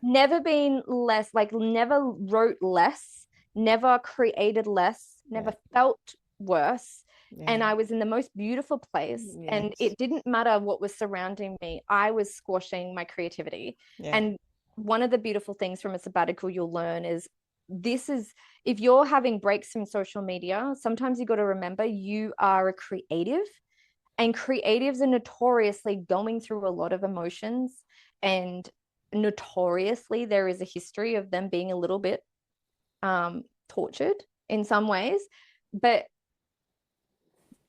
Never been less, like never wrote less, never created less, never felt worse. Yeah. And I was in the most beautiful place. Yes. And it didn't matter what was surrounding me. I was squashing my creativity. Yeah. And one of the beautiful things from a sabbatical you'll learn is if you're having breaks from social media, sometimes you got to remember you are a creative, and creatives are notoriously going through a lot of emotions, and notoriously there is a history of them being a little bit tortured in some ways. But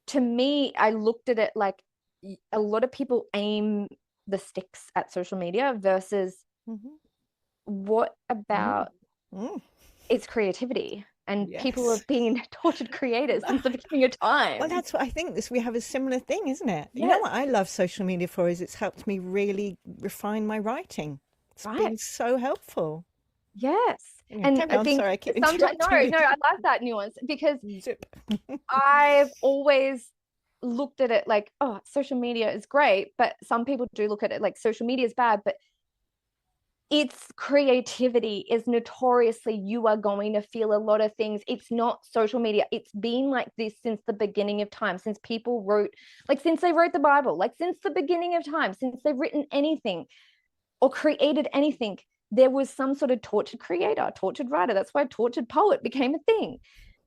to me, I looked at it like a lot of people aim the sticks at social media versus what about it's creativity, and people have been tortured creators since the beginning of time. Well, that's what I think. We have a similar thing, isn't it? Yes. You know what I love social media for is it's helped me really refine my writing. It's been so helpful. Yes. Yeah, and I think sorry, I keep interrupting no, I love that nuance because I've always looked at it like, oh, social media is great, but some people do look at it like social media is bad, but its creativity is notoriously, you are going to feel a lot of things. It's not social media. It's been like this since the beginning of time, since people wrote, like since they wrote the Bible, like since the beginning of time, since they've written anything or created anything, there was some sort of tortured creator, tortured writer. That's why tortured poet became a thing,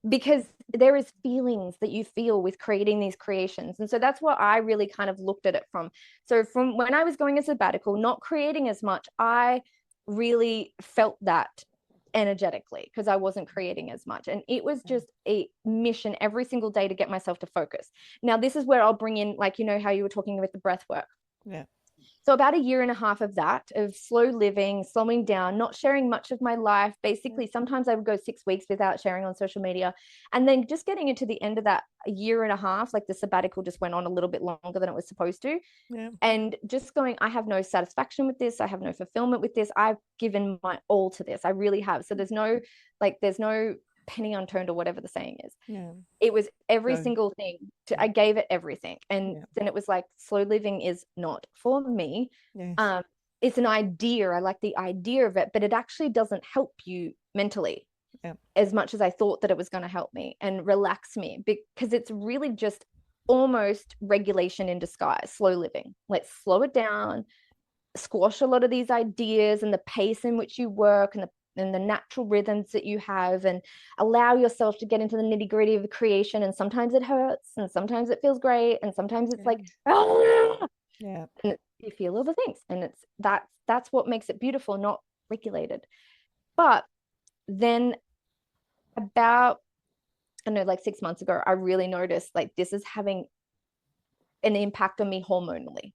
because there is feelings that you feel with creating these creations. And so that's what I really kind of looked at it from. So from when I was going a sabbatical, not creating as much, I really felt that energetically because I wasn't creating as much. And it was just a mission every single day to get myself to focus. Now, this is where I'll bring in, like, you know, how you were talking with the breath work. Yeah. So about a year and a half of that, of slow living, slowing down, not sharing much of my life. Basically, sometimes I would go 6 weeks without sharing on social media. And then just getting into the end of that year and a half, like the sabbatical just went on a little bit longer than it was supposed to. Yeah. And just going, I have no satisfaction with this. I have no fulfillment with this. I've given my all to this. I really have. So there's no penny unturned or whatever the saying is. Yeah. It was every single thing. I gave it everything. And then it was like, slow living is not for me. Yes. It's an idea. I like the idea of it, but it actually doesn't help you mentally as much as I thought that it was going to help me and relax me, because it's really just almost regulation in disguise, slow living. Let's slow it down, squash a lot of these ideas and the pace in which you work and the natural rhythms that you have, and allow yourself to get into the nitty gritty of the creation. And sometimes it hurts, and sometimes it feels great, and sometimes it's like, and you feel all the things, and that's what makes it beautiful, not regulated. But then about, I don't know, like 6 months ago, I really noticed like this is having an impact on me hormonally.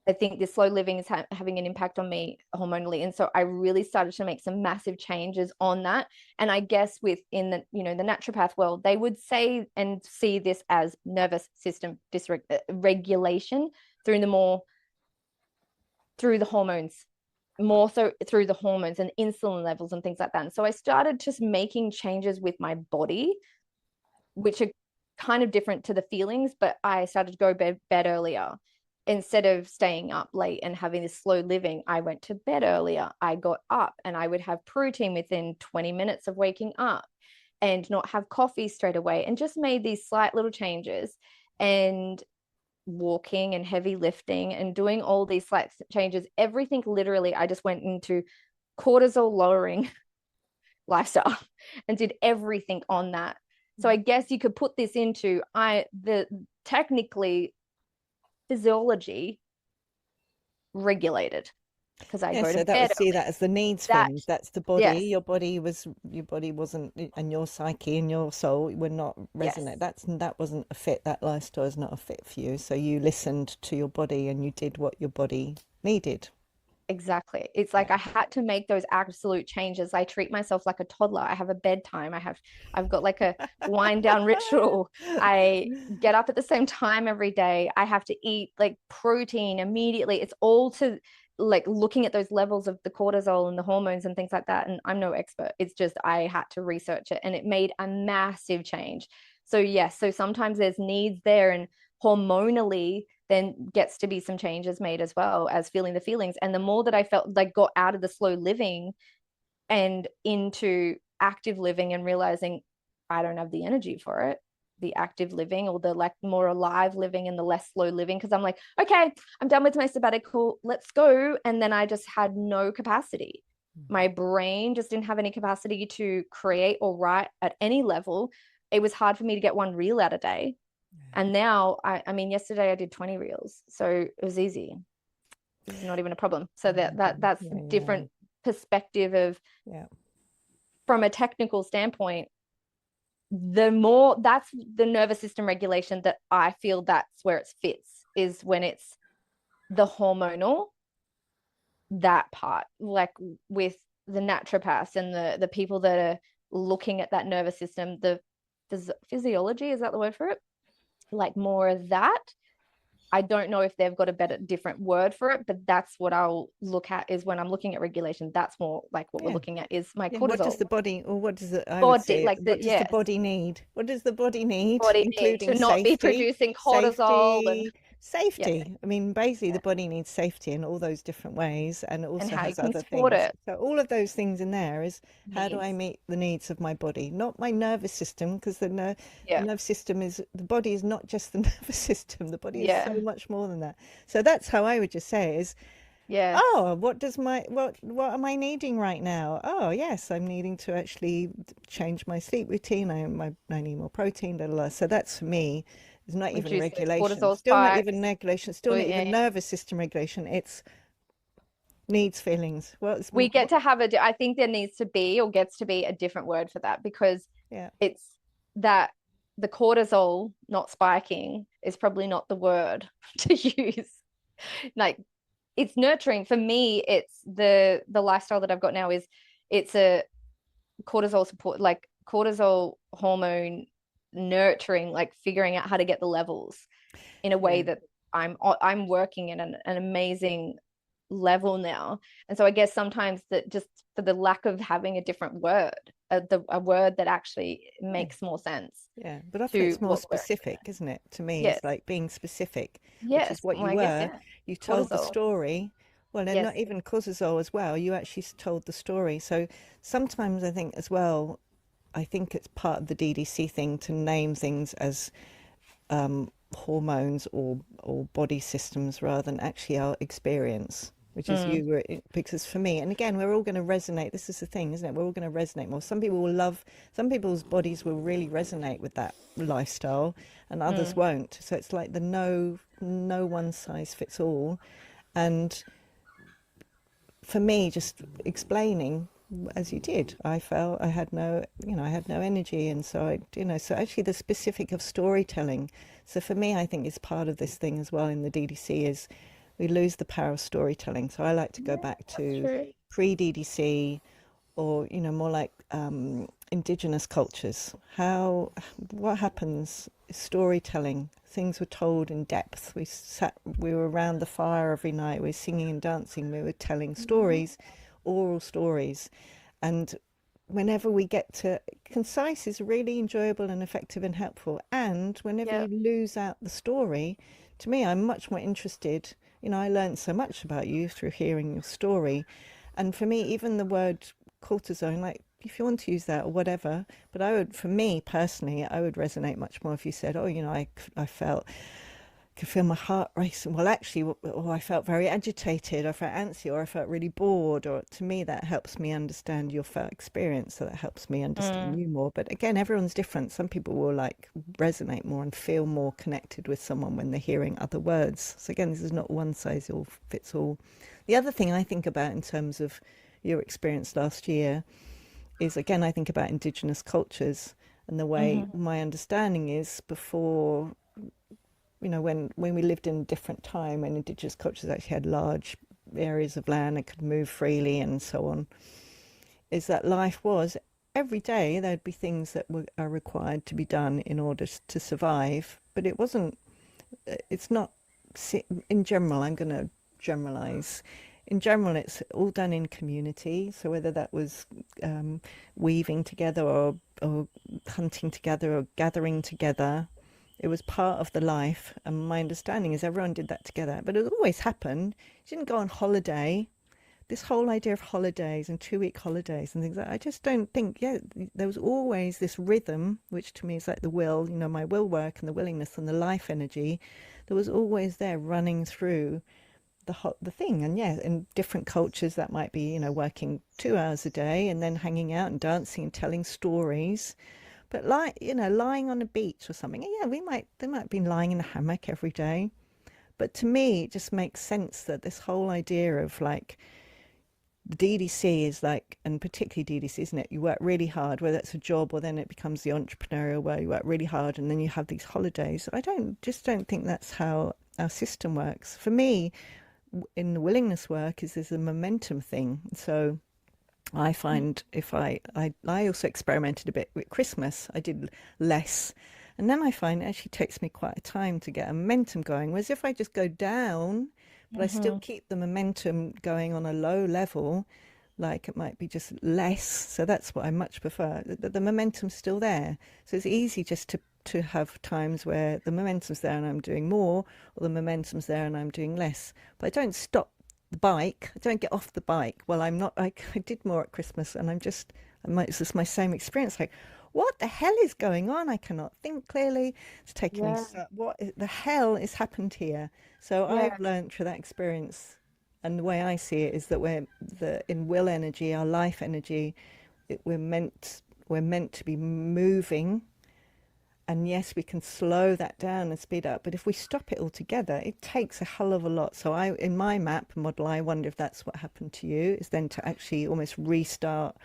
I think this slow living is having an impact on me hormonally. And so I really started to make some massive changes on that. And I guess within the, you know, the naturopath world, they would say and see this as nervous system dysregulation through the hormones, more so through the hormones and insulin levels and things like that. And so I started just making changes with my body, which are kind of different to the feelings, but I started to go bed earlier. instead of staying up late and having this slow living, I went to bed earlier. I got up and I would have protein within 20 minutes of waking up and not have coffee straight away, and just made these slight little changes, and walking and heavy lifting and doing all these slight changes. Everything literally, I just went into cortisol lowering lifestyle and did everything on that. So I guess you could put this into the technically physiology regulated, because I Yeah, go to so that would bed see early. that as the needs That, feelings. That's the body. yes, Your body wasn't, and your psyche and your soul were not yes, resonant. That wasn't a fit. That lifestyle is not a fit for you. So you listened to your body and you did what your body needed. exactly. It's Yeah. like I had to make those absolute changes. I treat myself like a toddler. I have a bedtime. I've got like a wind down ritual. I get up at the same time every day. I have to eat like protein immediately. It's all to like looking at those levels of the cortisol and the hormones and things like that. And I'm no expert. It's just I had to research it, and it made a massive change. So yes, so sometimes there's needs there, and hormonally then gets to be some changes made as well as feeling the feelings. And the more that I felt like got out of the slow living and into active living and realizing I don't have the energy for it, the active living or the like more alive living and the less slow living, because I'm like, okay, I'm done with my sabbatical, let's go. And then I just had no capacity. My brain just didn't have any capacity to create or write at any level. It was hard for me to get one reel out a day. And now, I mean, yesterday I did 20 reels, so it was easy. It was not even a problem. So that's Yeah, yeah, different perspective of, yeah. from a technical standpoint, the more that's the nervous system regulation that I feel that's where it fits, is when it's the hormonal, that part, like with the naturopaths and the people that are looking at that nervous system, the physiology, is that the word for it? Like more of that. I don't know if they've got a better different word for it, but that's what I'll look at, is when I'm looking at regulation. That's more like what we're Yeah. looking at is my Yeah, what does cortisol the body, or what does it, I would body, say, like the what does the yes, body need? What does the body need, body need including to not be safety? producing cortisol and Safety, yeah, safety. I mean, basically, the body needs safety in all those different ways, and it and also how you has can other support things. it So, all of those things in there is how do I needs. meet the needs of my body, not my nervous system, because the Yeah, nervous system is, the body is not just the nervous system, the body is so yeah, much more than that. So, that's how I would just say is, yes, oh, what am I needing right now? Oh, yes, I'm needing to actually change my sleep routine. I need more protein, blah, blah, blah. So that's for me. It's not even reduce those regulation. cortisol Still not even spikes. regulation. Still not Gluten. even nervous system regulation. It's needs feelings. Well, We get to have I think there needs to be, or gets to be, a different word for that, because yeah, it's that the cortisol not spiking is probably not the word to use. Like, it's nurturing for me. It's the lifestyle that I've got now is, it's a cortisol support, like cortisol hormone nurturing, like figuring out how to get the levels in a way yeah. that I'm working in an amazing level now. And so I guess sometimes that just for the lack of having a different word, a word that actually Yeah. makes more sense Yeah, but often to it's more what we're specific, isn't it? To me, yes, it's like being specific, which is yes, what well, you I guess were. yeah, You told the cortisol, story. Well, and yes, not even cortisol as well. You actually told the story. So sometimes I think as well, I think it's part of the DDC thing to name things as hormones or body systems rather than actually our experience, which is mm, you were, because for me, and again, we're all going to resonate. This is the thing, isn't it? We're all going to resonate more. Some people will love, some people's bodies will really resonate with that lifestyle, and others mm, won't. So it's like the no one size fits all. And for me, just explaining as you did, I felt I had no, I had no energy, and so so actually the specific of storytelling. So for me, I think it's part of this thing as well in the DDC is we lose the power of storytelling. So I like to go yeah, back that's to true. pre-DDC, or more like indigenous cultures. What happens is storytelling. Things were told in depth. We were around the fire every night. We were singing and dancing. We were telling Mhm. stories, oral stories, and whenever we get to concise is really enjoyable and effective and helpful. And whenever Yeah. you lose out the story, to me, I'm much more interested. You know, I learned so much about you through hearing your story. And for me, even the word cortisone, like if you want to use that or whatever, but I would, for me personally, I would resonate much more if you said, oh, you know, I felt could feel my heart racing. Well, actually, or I felt very agitated, or I felt antsy, or I felt really bored. Or to me, that helps me understand your felt experience. So that helps me understand Mm. you more. But again, everyone's different. Some people will like resonate more and feel more connected with someone when they're hearing other words. So again, this is not one size all fits all. The other thing I think about in terms of your experience last year is again, I think about Indigenous cultures and the way Hmm. my understanding is before, you know, when we lived in a different time when Indigenous cultures actually had large areas of land and could move freely and so on, is that life was every day there'd be things that are required to be done in order to survive, but it wasn't. It's not in general. I'm going to generalize. In general, it's all done in community. So whether that was weaving together or hunting together or gathering together, it was part of the life. And my understanding is everyone did that together. But it always happened. You didn't go on holiday. This whole idea of holidays and 2 week holidays and things like that, I just don't think, yeah, there was always this rhythm, which to me is like the will, you know, my will work and the willingness and the life energy. There was always there running through the thing. And yeah, in different cultures that might be, you know, working 2 hours a day and then hanging out and dancing and telling stories. But like, you know, lying on a beach or something, yeah, they might be lying in a hammock every day. But to me, it just makes sense that this whole idea of like DDC is like, and particularly DDC, isn't it? You work really hard, whether it's a job or then it becomes the entrepreneurial where you work really hard and then you have these holidays. I don't think that's how our system works. For me, in the willingness work, is there's a momentum thing. So I find if I also experimented a bit with Christmas. I did less. And then I find it actually takes me quite a time to get a momentum going. Whereas if I just go down, but I still Hmm. keep the momentum going on a low level, like it might be just less. So that's what I much prefer. The momentum's still there. So it's easy just to have times where the momentum's there and I'm doing more, or the momentum's there and I'm doing less. But I don't stop the bike. I don't get off the bike. Well, I'm not. I did more at Christmas, and it's just my same experience. Like, what the hell is going on? I cannot think clearly. It's taken me Yeah. so. What the hell has happened here? So Yeah. I've learned through that experience, and the way I see it is that we're the in will energy, our life energy. We're meant to be moving, and yes, we can slow that down and speed up, but if we stop it altogether, it takes a hell of a lot. So in my map model, I wonder if that's what happened to you, is then to actually almost restart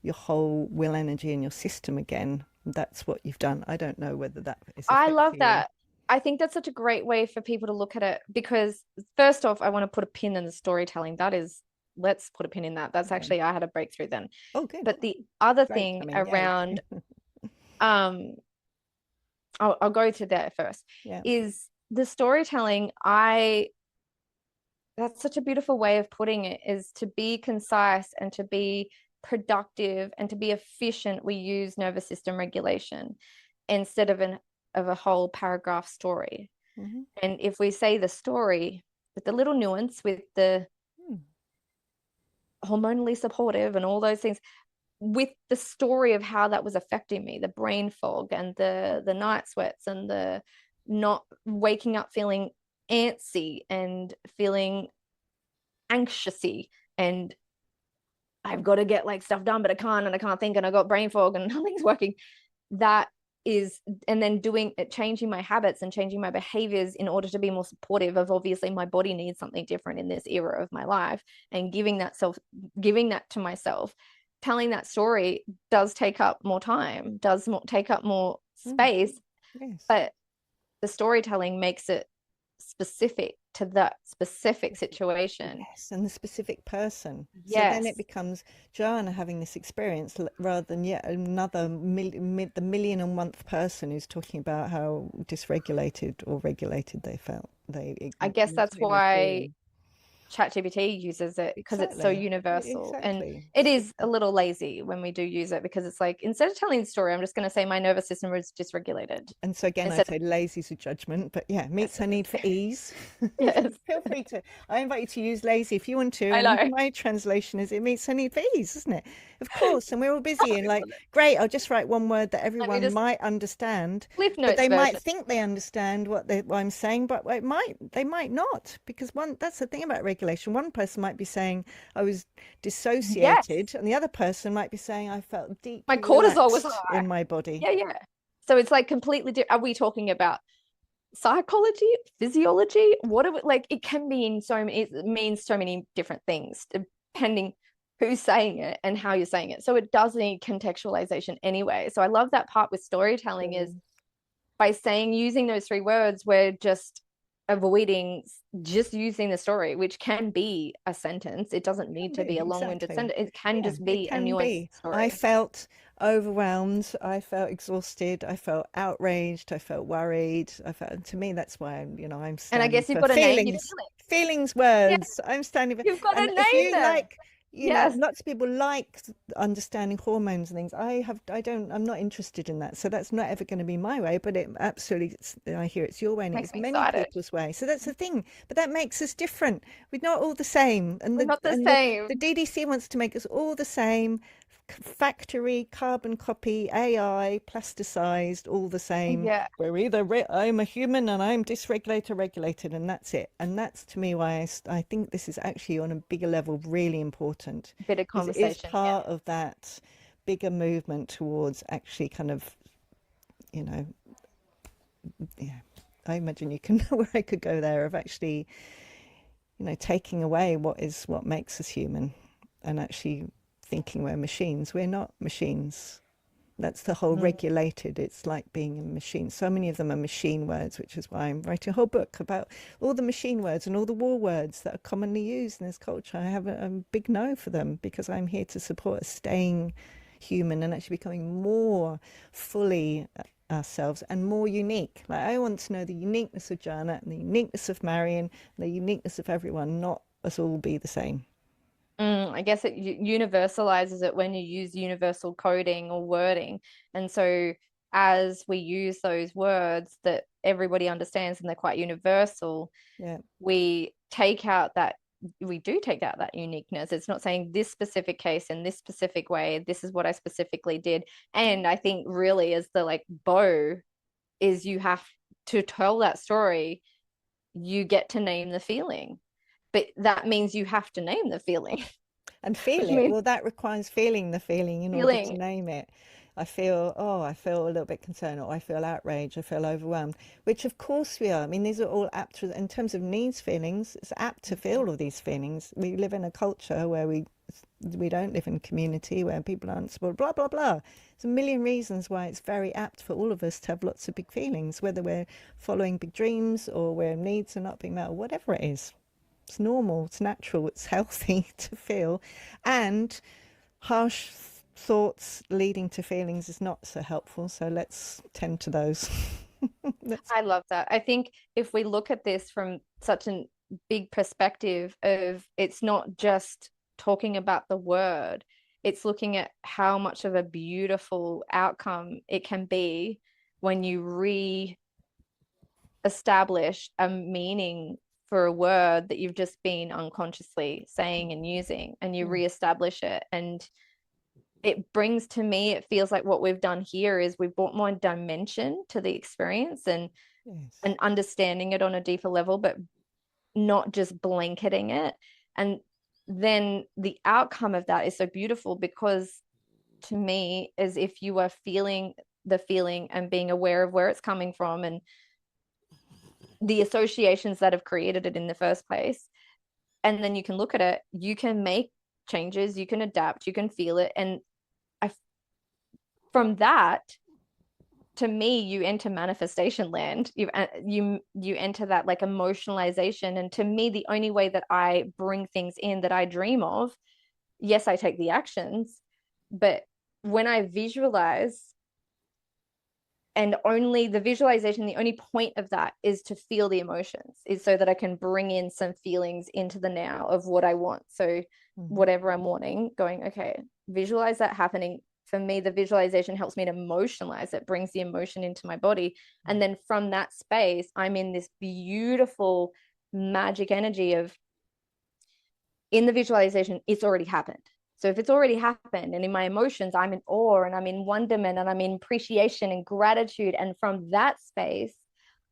your whole will energy in your system again. That's what you've done. I don't know whether that is I affecting love you. that. I think that's such a great way for people to look at it because, first off, I want to put a pin in the storytelling. That is, let's put a pin in that. That's Okay. actually, I had a breakthrough then. Oh, good. But the other Great thing timing. Yay. around, um, I'll go to that first, Yeah. is the storytelling. That's such a beautiful way of putting it, is to be concise and to be productive and to be efficient. We use nervous system regulation instead of a whole paragraph story. Hmm. And if we say the story with the little nuance, with the Hmm. hormonally supportive and all those things, with the story of how that was affecting me, the brain fog and the night sweats and the not waking up feeling antsy and feeling anxiousy and I've got to get like stuff done, but I can't and I can't think and I got brain fog and nothing's working. That is, and then doing it, changing my habits and changing my behaviors in order to be more supportive of obviously my body needs something different in this era of my life and giving that to myself. Telling that story does take up more time, take up more Hmm. space, Yes. but the storytelling makes it specific to that specific situation. Yes, and the specific person. So then it Yes. becomes Joanna having this experience rather than yet another the million and one person who's talking about how dysregulated or regulated they felt. I guess that's They were why feeling. ChatGPT uses it because it's so Exactly. universal. And Exactly. it is a little lazy when we do use it, because it's like, instead of telling the story, I'm just going to say my nervous system was dysregulated. And so again, I'd Instead say lazy is a judgment, but yeah, meets yes, our need for ease. yes, Feel free to. I invite you to use lazy if you want to. I And know. my translation is it meets our need for ease, isn't it? Of course. And we're all busy and I like, love it. great, I'll just write one word that Let me everyone just might understand, Cliff but Notes they might version. think they understand what I'm saying, but they might not, because that's the thing about regulation. One person might be saying I was Yes, dissociated, and the other person might be saying I felt my deeply cortisol was relaxed high. in my body. Yeah, yeah. So it's like completely different. Are we talking about psychology, physiology? What are we like? It can be in so many, it means so many different things depending who's saying it and how you're saying it. So it does need contextualization anyway. So I love that part with storytelling is Mm. by saying using those three words, we're just avoiding just using the story, which can be a sentence. It doesn't need Can to be be, a long-winded exactly. sentence. It can Yeah, just it be a can nuanced be. I story. felt overwhelmed. I felt exhausted. I felt outraged. I felt worried. To me, that's why I'm And I standing guess you've for got a name your feelings, feelings. feelings Yeah, words. I'm standing for, you've got to and if name you them. like, Yes. lots of people like understanding hormones and things. I'm not interested in that. So that's not ever going to be my way, but it absolutely, I hear it's your way and it Makes is me many excited. people's way. So that's the thing. But that makes us different. We're not all the same. And We're the, not the and the, same. the DDC wants to make us all the same, factory, carbon copy, AI, plasticized, all the same. Yeah, We're either I'm a human and I'm dysregulated, regulated, and that's it. And that's to me why I think this is actually on a bigger level really important, bit of because it is conversation. Yeah. part of that bigger movement towards actually kind of, you know, yeah. I imagine you can know where I could go there of actually, taking away what makes us human and actually thinking we're machines. We're not machines. That's the whole Mm. regulated. It's like being a machine. So many of them are machine words, which is why I'm writing a whole book about all the machine words and all the war words that are commonly used in this culture. I have a big no for them because I'm here to support us staying human and actually becoming more fully ourselves and more unique. Like I want to know the uniqueness of Jana and the uniqueness of Marion and the uniqueness of everyone, not us all be the same. I guess it universalizes it when you use universal coding or wording. And so as we use those words that everybody understands and they're quite universal, Yeah. we do take out that uniqueness. It's not saying this specific case in this specific way, this is what I specifically did. And I think really as the like bow is you have to tell that story, you get to name the feeling. But that means you have to name the feeling, And feel which it. means Well, that requires feeling the feeling in order to feeling. name it. I feel a little bit concerned, or I feel outraged, I feel overwhelmed, which of course we are. I mean, these are all apt to, in terms of needs feelings, it's apt to feel all these feelings. We live in a culture where we don't live in community, where people aren't supported, blah, blah, blah. There's a million reasons why it's very apt for all of us to have lots of big feelings, whether we're following big dreams or where needs are not being met, or whatever it is. It's normal, it's natural, it's healthy to feel. And harsh thoughts leading to feelings is not so helpful. So let's tend to those. Let's, I love that. I think if we look at this from such a big perspective of it's not just talking about the word, it's looking at how much of a beautiful outcome it can be when you re-establish a meaning for a word that you've just been unconsciously saying and using, and you mm, re-establish it. And it brings to me, it feels like what we've done here is we've brought more dimension to the experience yes. and understanding it on a deeper level, but not just blanketing it. And then the outcome of that is so beautiful because to me, as if you are feeling the feeling and being aware of where it's coming from and the associations that have created it in the first place. And then you can look at it, you can make changes, you can adapt, you can feel it. And I, from that, to me, you enter manifestation land. You enter that like emotionalization. And to me, the only way that I bring things in that I dream of, yes, I take the actions, but when I visualize And only the visualization, the only point of that is to feel the emotions, is so that I can bring in some feelings into the now of what I want. So whatever I'm wanting, going, okay, visualize that happening. For me, the visualization helps me to emotionalize it, brings the emotion into my body. And then from that space, I'm in this beautiful magic energy of, in the visualization, it's already happened. So if it's already happened, and in my emotions, I'm in awe and I'm in wonderment and I'm in appreciation and gratitude. And from that space,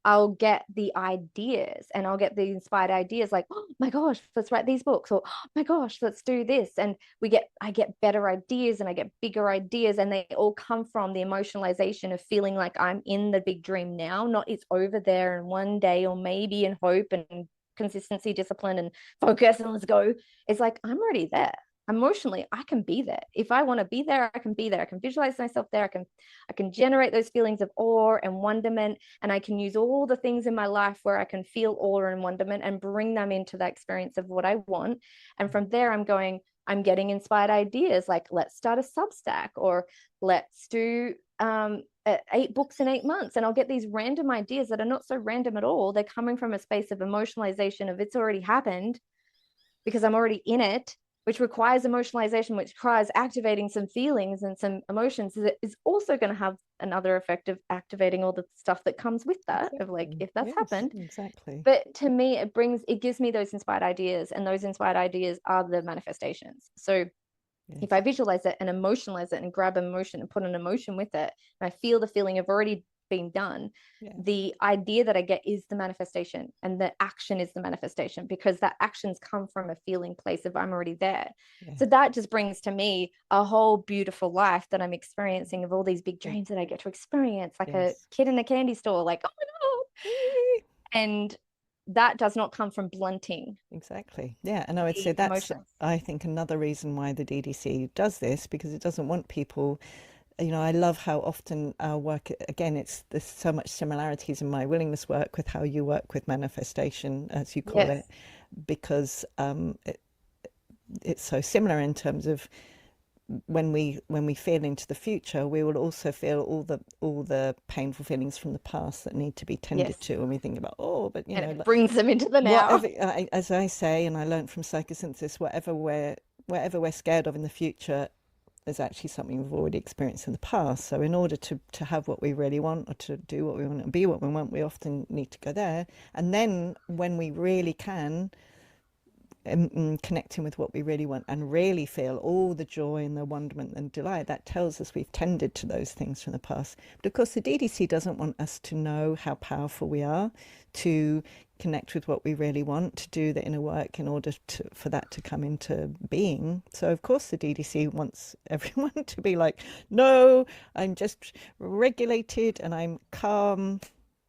I'll get the ideas, and I'll get the inspired ideas like, oh my gosh, let's write these books, or oh my gosh, let's do this. And I get better ideas and I get bigger ideas, and they all come from the emotionalization of feeling like I'm in the big dream now, not it's over there and one day, or maybe, and hope and consistency, discipline and focus, and let's go. It's like, I'm already there. Emotionally, I can be there. If I want to be there, I can be there. I can visualize myself there. I can generate those feelings of awe and wonderment, and I can use all the things in my life where I can feel awe and wonderment and bring them into the experience of what I want. And from there, I'm getting inspired ideas like, let's start a Substack, or let's do 8 books in 8 months. And I'll get these random ideas that are not so random at all. They're coming from a space of emotionalization of, it's already happened because I'm already in it, which requires emotionalization, which requires activating some feelings and some emotions. That is also going to have another effect of activating all the stuff that comes with that, of like, if that's happened. Exactly. But to me, it gives me those inspired ideas, and those inspired ideas are the manifestations. So if I visualize it and emotionalize it and grab emotion and put an emotion with it, and I feel the feeling of already being done, the idea that I get is the manifestation, and the action is the manifestation, because that actions come from a feeling place of, I'm already there. So that just brings to me a whole beautiful life that I'm experiencing, of all these big dreams that I get to experience, like a kid in a candy store, like, oh my God. And that does not come from blunting. Exactly. Yeah. And I would say that's, I think, another reason why the DDC does this, because it doesn't want people, I love how often our work, again, there's so much similarities in my willingness work with how you work with manifestation, as you call it, because it's so similar in terms of, when we feel into the future, we will also feel all the painful feelings from the past that need to be tended to, and we think about, but it brings them into the now. Whatever, as I say, and I learned from psychosynthesis, whatever we're scared of in the future, there's actually something we've already experienced in the past. So in order to have what we really want, or to do what we want and be what we want, we often need to go there. And then when we really can, connecting with what we really want and really feel all the joy and the wonderment and delight, that tells us we've tended to those things from the past. But of course, the DDC doesn't want us to know how powerful we are, to connect with what we really want, to do the inner work in order for that to come into being. So of course the DDC wants everyone to be like, no, I'm just regulated and I'm calm,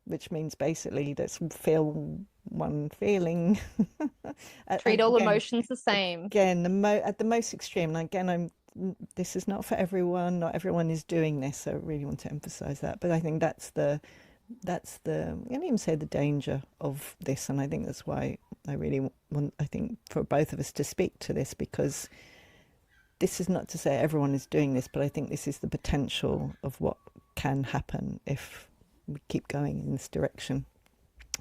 which means basically let's feel one feeling. Treat all emotions the same. Again, at the most extreme. And again, this is not for everyone. Not everyone is doing this. So I really want to emphasize that. But I think that's the I can't even say the danger of this. And I think that's why I really want, I think, for both of us to speak to this, because this is not to say everyone is doing this, but I think this is the potential of what can happen if we keep going in this direction,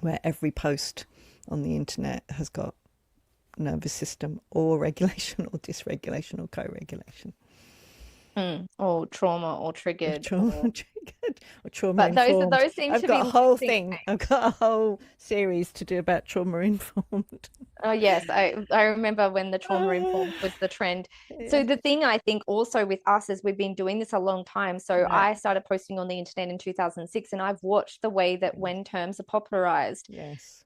where every post on the internet has got nervous system or regulation or dysregulation or co-regulation. Or trauma or triggered. Or trauma informed. Those seem I've to got be a whole thing. I've got a whole series to do about trauma informed. Oh yes, I remember when the trauma informed was the trend. So the thing I think also with us is we've been doing this a long time. So I started posting on the internet in 2006, and I've watched the way that when terms are popularized. Yes.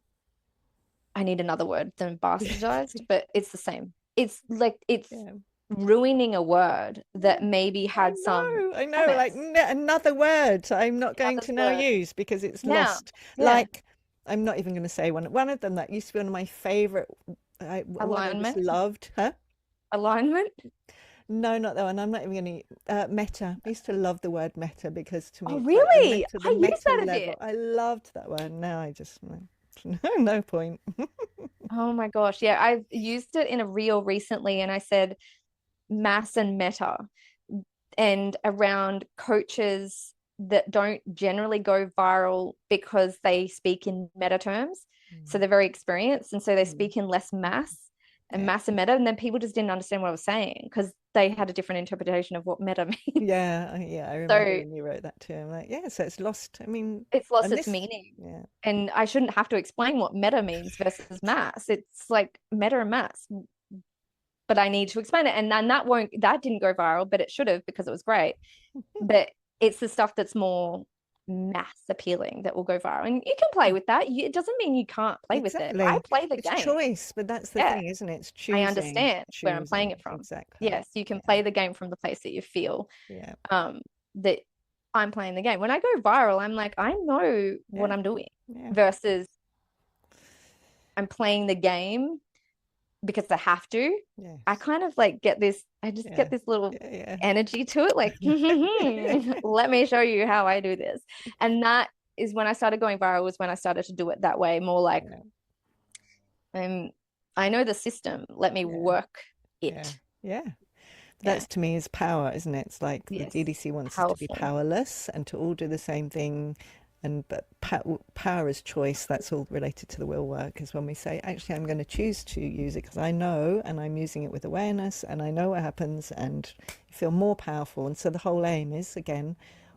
I need another word than bastardized, but it's the same. It's like ruining a word that maybe had I know, like another word I'm not going to now use because it's lost. Like, I'm not even going to say one of them that used to be one of my favorite. Alignment. Loved, huh? Alignment. No, not that one. I'm not even going to. Meta. I used to love the word meta, because to me, really, like I used that a bit. I loved that word. Now I just no point. Oh my gosh, yeah, I've used it in a reel recently, and I said mass and meta, and around coaches that don't generally go viral because they speak in meta terms. So they're very experienced, and so they speak in less mass and mass and meta, and then people just didn't understand what I was saying because they had a different interpretation of what meta means. Yeah, I remember when you wrote that too. I'm like, yeah, so it's lost. I mean, it's lost its meaning. Yeah. And I shouldn't have to explain what meta means versus mass. It's like meta and mass, but I need to explain it. And then that didn't go viral, but it should have because it was great. But it's the stuff that's more mass appealing that will go viral, and you can play with that. It doesn't mean you can't play with it. I play the game. It's choice, but that's the thing, isn't it? It's choosing. I understand where I'm playing it from. Exactly. Yes, you can play the game from the place that you feel that I'm playing the game. When I go viral, I'm like, I know what I'm doing versus I'm playing the game because I have to. I kind of like get this, I just get this little energy to it, like, let me show you how I do this. And that is when I started going viral, was when I started to do it that way, more like, I know the system, let me work it. That's to me is power, isn't it? It's like the DDC wants us to be powerless and to all do the same thing. But power is choice. That's all related to the will work, is when we say, actually, I'm going to choose to use it because I know, and I'm using it with awareness, and I know what happens, and you feel more powerful. And so the whole aim is, again,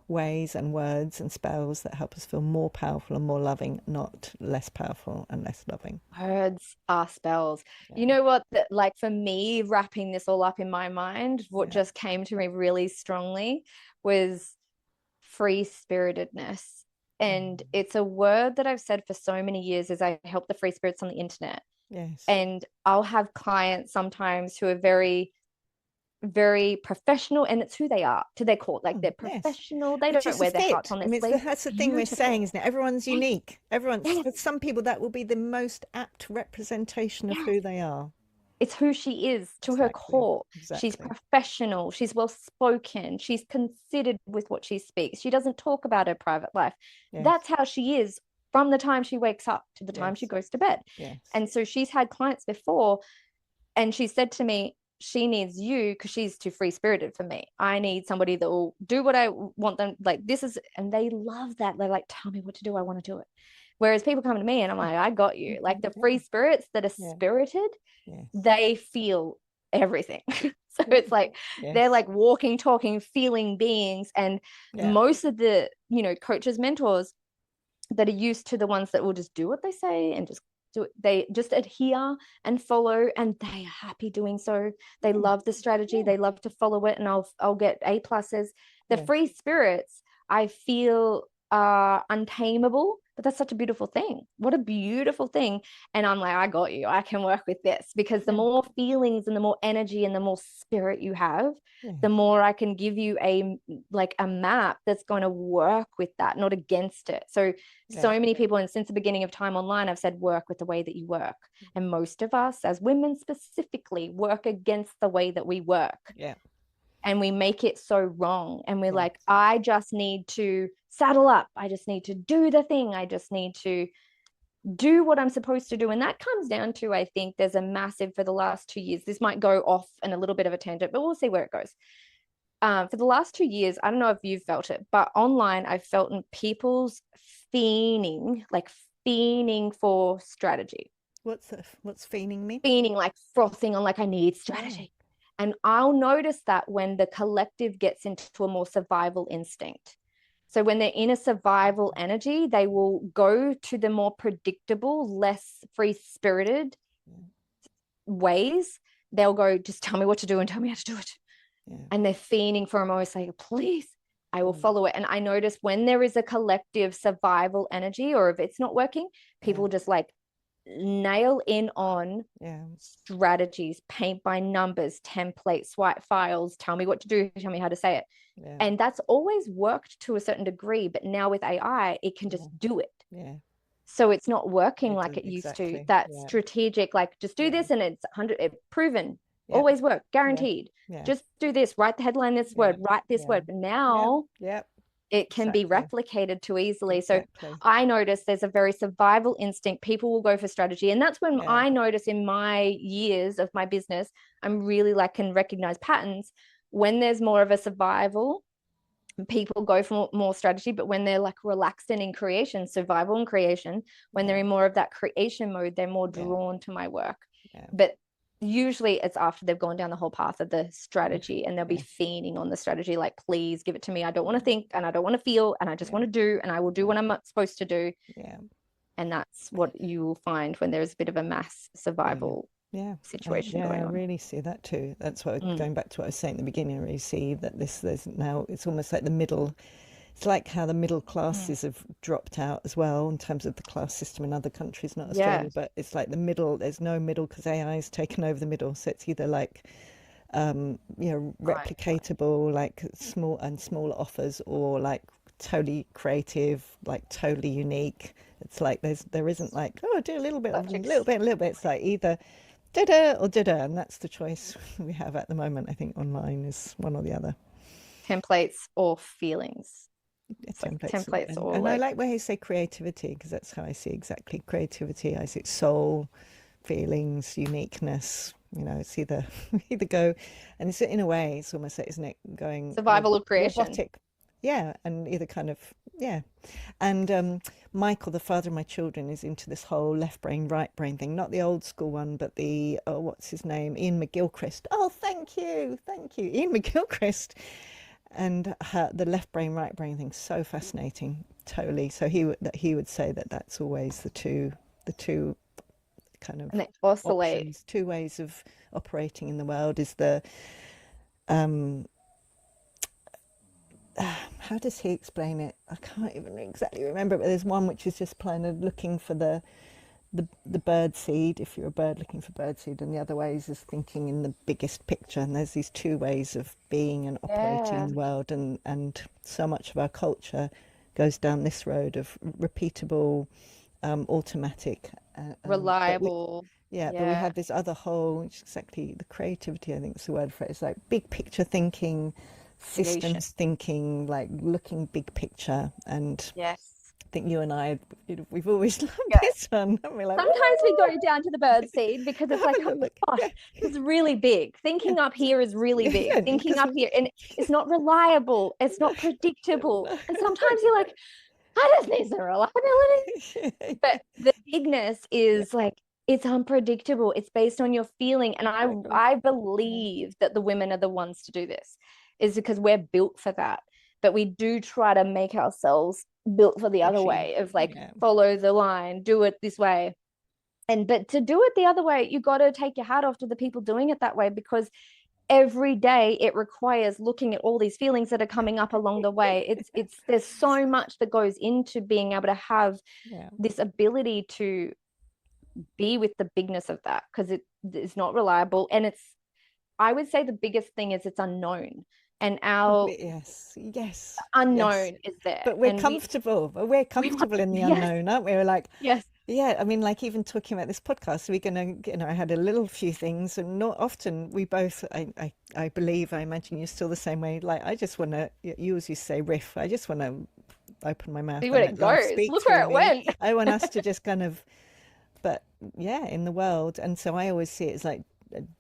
ways and words and spells that help us feel more powerful and more loving, not less powerful and less loving. Words are spells. You know what? Like for me, wrapping this all up in my mind, what just came to me really strongly was free-spiritedness. And it's a word that I've said for so many years as I help the free spirits on the internet. And I'll have clients sometimes who are very, very professional, and it's who they are to their core. Like they're professional. They don't wear their hearts on their sleeve. That's the thing we're saying, isn't it? Everyone's unique. For some people, that will be the most apt representation of who they are. It's who she is to her core. She's professional. She's well-spoken. She's considered with what she speaks. She doesn't talk about her private life. That's how she is from the time she wakes up to the time she goes to bed. And so she's had clients before, and she said to me, she needs you because she's too free-spirited for me. I need somebody that will do what I want them, like this is, and they love that. They're like, tell me what to do. I want to do it. Whereas people come to me and I'm like, I got you. Like the free spirits that are spirited, they feel everything. So it's like they're like walking, talking, feeling beings. And most of the, coaches, mentors that are used to the ones that will just do what they say and just do it, they just adhere and follow, and they are happy doing so. They love the strategy. They love to follow it, and I'll get A pluses. The free spirits, I feel, are untamable, but that's such a beautiful thing. What a beautiful thing. And I'm like, I got you. I can work with this, because the more feelings and the more energy and the more spirit you have, the more I can give you a map that's going to work with that, not against it. So many people, and since the beginning of time online, I've said work with the way that you work. And most of us as women specifically work against the way that we work. And we make it so wrong. And we're like, I just need to saddle up. I just need to do the thing. I just need to do what I'm supposed to do. And that comes down to, I think there's a massive, for the last 2 years, this might go off in a little bit of a tangent, but we'll see where it goes. For the last 2 years, I don't know if you've felt it, but online I've felt in people's fiending for strategy. What's fiending mean? Fiending, like frothing on, like I need strategy. And I'll notice that when the collective gets into a more survival instinct. So when they're in a survival energy, they will go to the more predictable, less free-spirited ways. They'll go, just tell me what to do and tell me how to do it. And they're fiending for almost like, please, I will follow it. And I notice when there is a collective survival energy, or if it's not working, people just like nail in on strategies, paint by numbers, templates, swipe files, tell me what to do, tell me how to say it. And that's always worked to a certain degree, but now with AI it can just do it. So it's not working like it used to. That strategic, like just do this and it's 100 proven, always work, guaranteed. Just do this, write the headline this word, write this word. But now it can be replicated too easily. So I notice there's a very survival instinct. People will go for strategy. And that's when I notice in my years of my business, I'm really like can recognize patterns when there's more of a survival people go for more strategy, but when they're like relaxed and in creation, survival and creation, when they're in more of that creation mode, they're more drawn to my work. But usually it's after they've gone down the whole path of the strategy, and they'll be fiending on the strategy, like, please give it to me. I don't want to think, and I don't want to feel, and I just want to do, and I will do what I'm supposed to do. And that's what you will find when there's a bit of a mass survival situation going on. I really see that too. That's what going back to what I was saying at the beginning. I really see that there's now, it's almost like the middle. It's like how the middle classes have dropped out as well in terms of the class system in other countries, not Australia, but it's like the middle. There's no middle because AI has taken over the middle. So it's either like replicatable, like smaller offers, or like totally creative, like totally unique. It's like there isn't like, oh, do a little bit, a little bit. It's like either da-da or da-da, and that's the choice we have at the moment. I think online is one or the other. Templates or feelings. Templates or and I like where you say creativity, because that's how I see exactly creativity. I see soul, feelings, uniqueness. You know, it's either go, and it's in a way, it's almost like, isn't it, going survival or creation? Robotic. Yeah, and either kind of, and Michael, the father of my children, is into this whole left brain, right brain thing. Not the old school one, but the, what's his name? Ian McGilchrist. Oh, thank you. Ian McGilchrist. And the left brain, right brain thing, so fascinating, totally. So he would say that that's always the two kind of, and they oscillate. Options, two ways of operating in the world is the, how does he explain it? I can't even exactly remember, but there's one which is just kind of looking for the bird seed, if you're a bird looking for bird seed, and the other ways is thinking in the biggest picture. And there's these two ways of being and operating in the world, and so much of our culture goes down this road of repeatable, automatic, reliable. But we have this other whole, which is exactly the creativity, I think is the word for it. It's like big picture thinking, systems thinking, like looking big picture. And I think you and I, we've always loved this one, haven't we? Like, sometimes we go down to the bird seed because it's like, oh gosh, it's really big. Thinking up here is really big. Thinking up here, and it's not reliable. It's not predictable. And sometimes you're like, I just need some reliability. But the bigness is like, it's unpredictable. It's based on your feeling. And I believe that the women are the ones to do this, is because we're built for that. But we do try to make ourselves built for the other way of like, follow the line, do it this way. But to do it the other way, you got to take your hat off to the people doing it that way, because every day it requires looking at all these feelings that are coming up along the way. It's there's so much that goes into being able to have this ability to be with the bigness of that, because it's not reliable, and I would say the biggest thing is it's unknown. And our unknown is there, but we're comfortable. We're comfortable in the unknown, aren't we? We're like, I mean, like even talking about this podcast, we're gonna, I had a little few things, and not often we both. I believe, I imagine you're still the same way. Like, I just want to. You as you say, riff. I just want to open my mouth. See where it goes. Look where it went. I want us to just kind of, but in the world, and so I always see it as like,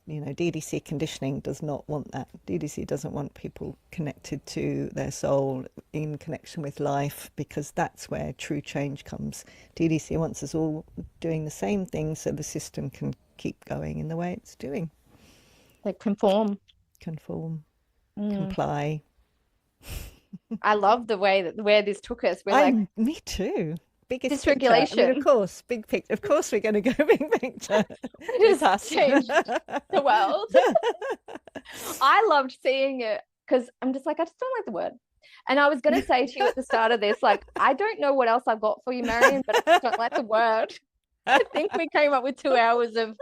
DDC conditioning does not want that. DDC doesn't want people connected to their soul, in connection with life, because that's where true change comes. DDC wants us all doing the same thing so the system can keep going in the way it's doing. Like conform, comply. I love the way that where this took us. Me too. Biggest dysregulation. I mean, of course, big picture. Of course, we're going to go big picture. It just changed the world. I loved seeing it, because I'm just like, I just don't like the word. And I was going to say to you at the start of this, like, I don't know what else I've got for you, Marion, but I just don't like the word. I think we came up with 2 hours of,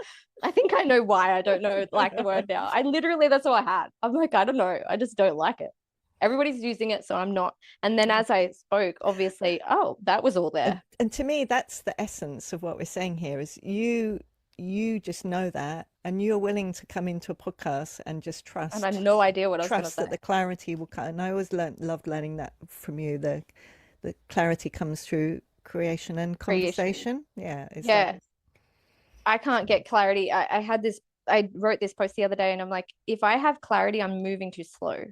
I think I know why I don't like the word now. That's all I had. I'm like, I don't know. I just don't like it. Everybody's using it, so I'm not. And then as I spoke, obviously, that was all there. And to me, that's the essence of what we're saying here, is you just know that, and you're willing to come into a podcast and just trust. And I had no idea what I was going to say. Trust that the clarity will come. And I always loved learning that from you. The clarity comes through creation and conversation. I can't get clarity. I wrote this post the other day, and I'm like, if I have clarity, I'm moving too slow.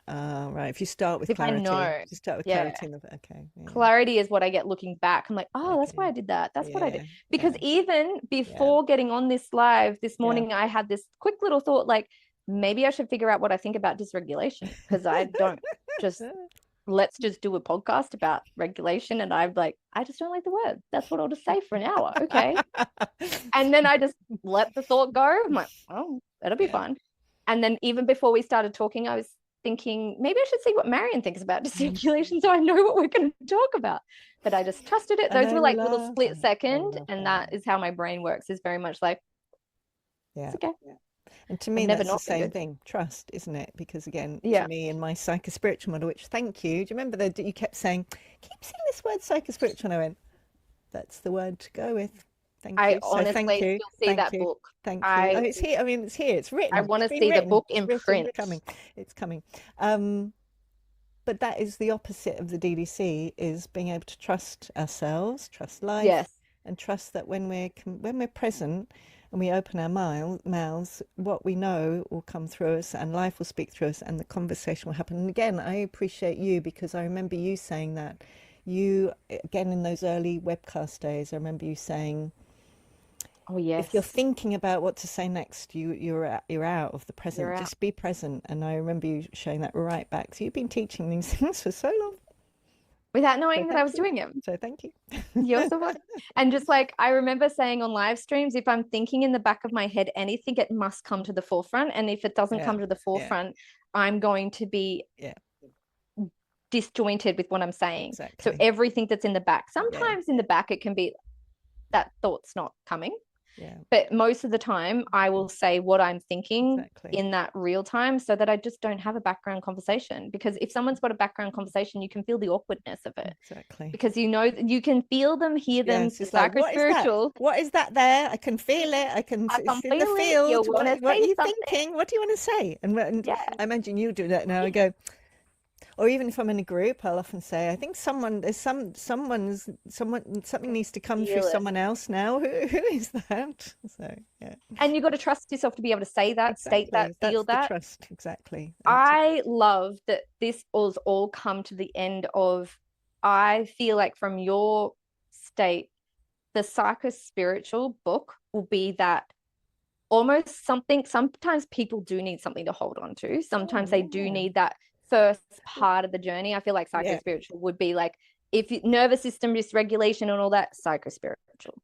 Right. If you start with If I clarity, know, if you start with yeah. clarity in the okay. Yeah. Clarity is what I get looking back. I'm like, oh, that's why Okay. I did that. That's what I did. Yeah. Because Yeah. even Yeah. before getting on this live this Yeah. morning, I had this quick little thought like, maybe I should figure out what I think about dysregulation because I don't just let's just do a podcast about regulation. And I'm like, I just don't like the word. That's what I'll just say for an hour. Okay. And then I just let the thought go. I'm like, oh, that'll be Yeah. fun. And then even before we started talking, I was thinking maybe I should see what Marion thinks about dysregulation so I know what we're going to talk about. But I just trusted it. And Those I were like little love split that. I second. love And that. that is how my brain works, is very much like, Yeah. it's okay. And to I've me, never that's the not been same good. thing, trust, isn't it? Because again, for Yeah. me in my psychospiritual model, which thank you. Do you remember that you kept saying, keep saying this word psychospiritual? And I went, that's the word to go with. Thank I you. So thank honestly you. still see Thank that you. book. Thank you. Oh, I it's here. I mean, it's here. It's I written. want It's to been see the written. book It's in written. print. It's coming. It's coming. But that is the opposite of the DDC, is being able to trust ourselves, trust life, Yes. and trust that when we're present and we open our mouths, what we know will come through us, and life will speak through us, and the conversation will happen. And again, I appreciate you because I remember you saying that. You again in those early webcast days, I remember you saying, Oh, if you're yes. thinking about what to say next, you're out of the You're present. out. Just be present. And I remember you showing that right back. So you've been teaching these things for so long. Without So knowing that I thank was you. doing it. So thank you. You're so funny. And just like I remember saying on live streams, if I'm thinking in the back of my head anything, it must come to the forefront. And if it doesn't Yeah. come to the Yeah. forefront, I'm going to be Yeah. disjointed with what I'm saying. So Exactly. everything that's in the back, Yeah. sometimes in the back, it can be that thought's not coming. Yeah. But most of the time, I will say what I'm thinking Exactly. in that real time so that I just don't have a background conversation. Because if someone's got a background conversation, you can feel the awkwardness of it. Exactly. Because you know you can feel them, hear them, Yes, the it's like, what is that? spiritual. What is that there? I can feel it. I can. I can It's in the feel it. You field. want to What are say you something. thinking? What do you want to say? And Yeah. I imagine you do that now. I go, or even if I'm in a group, I'll often say, I think something needs to come through Feel it. someone else now. Who is that? So yeah, And you've got to trust yourself to be able to say that, state that, exactly. feel That's the that. trust. Exactly. I love that this was all come to the end of, I feel like from your state, the psychospiritual book will be that almost something. Sometimes people do need something to hold on to. Sometimes they do yeah. need that first part of the journey. I feel like Yeah. psychospiritual would be like, if nervous system dysregulation and all that, psychospiritual.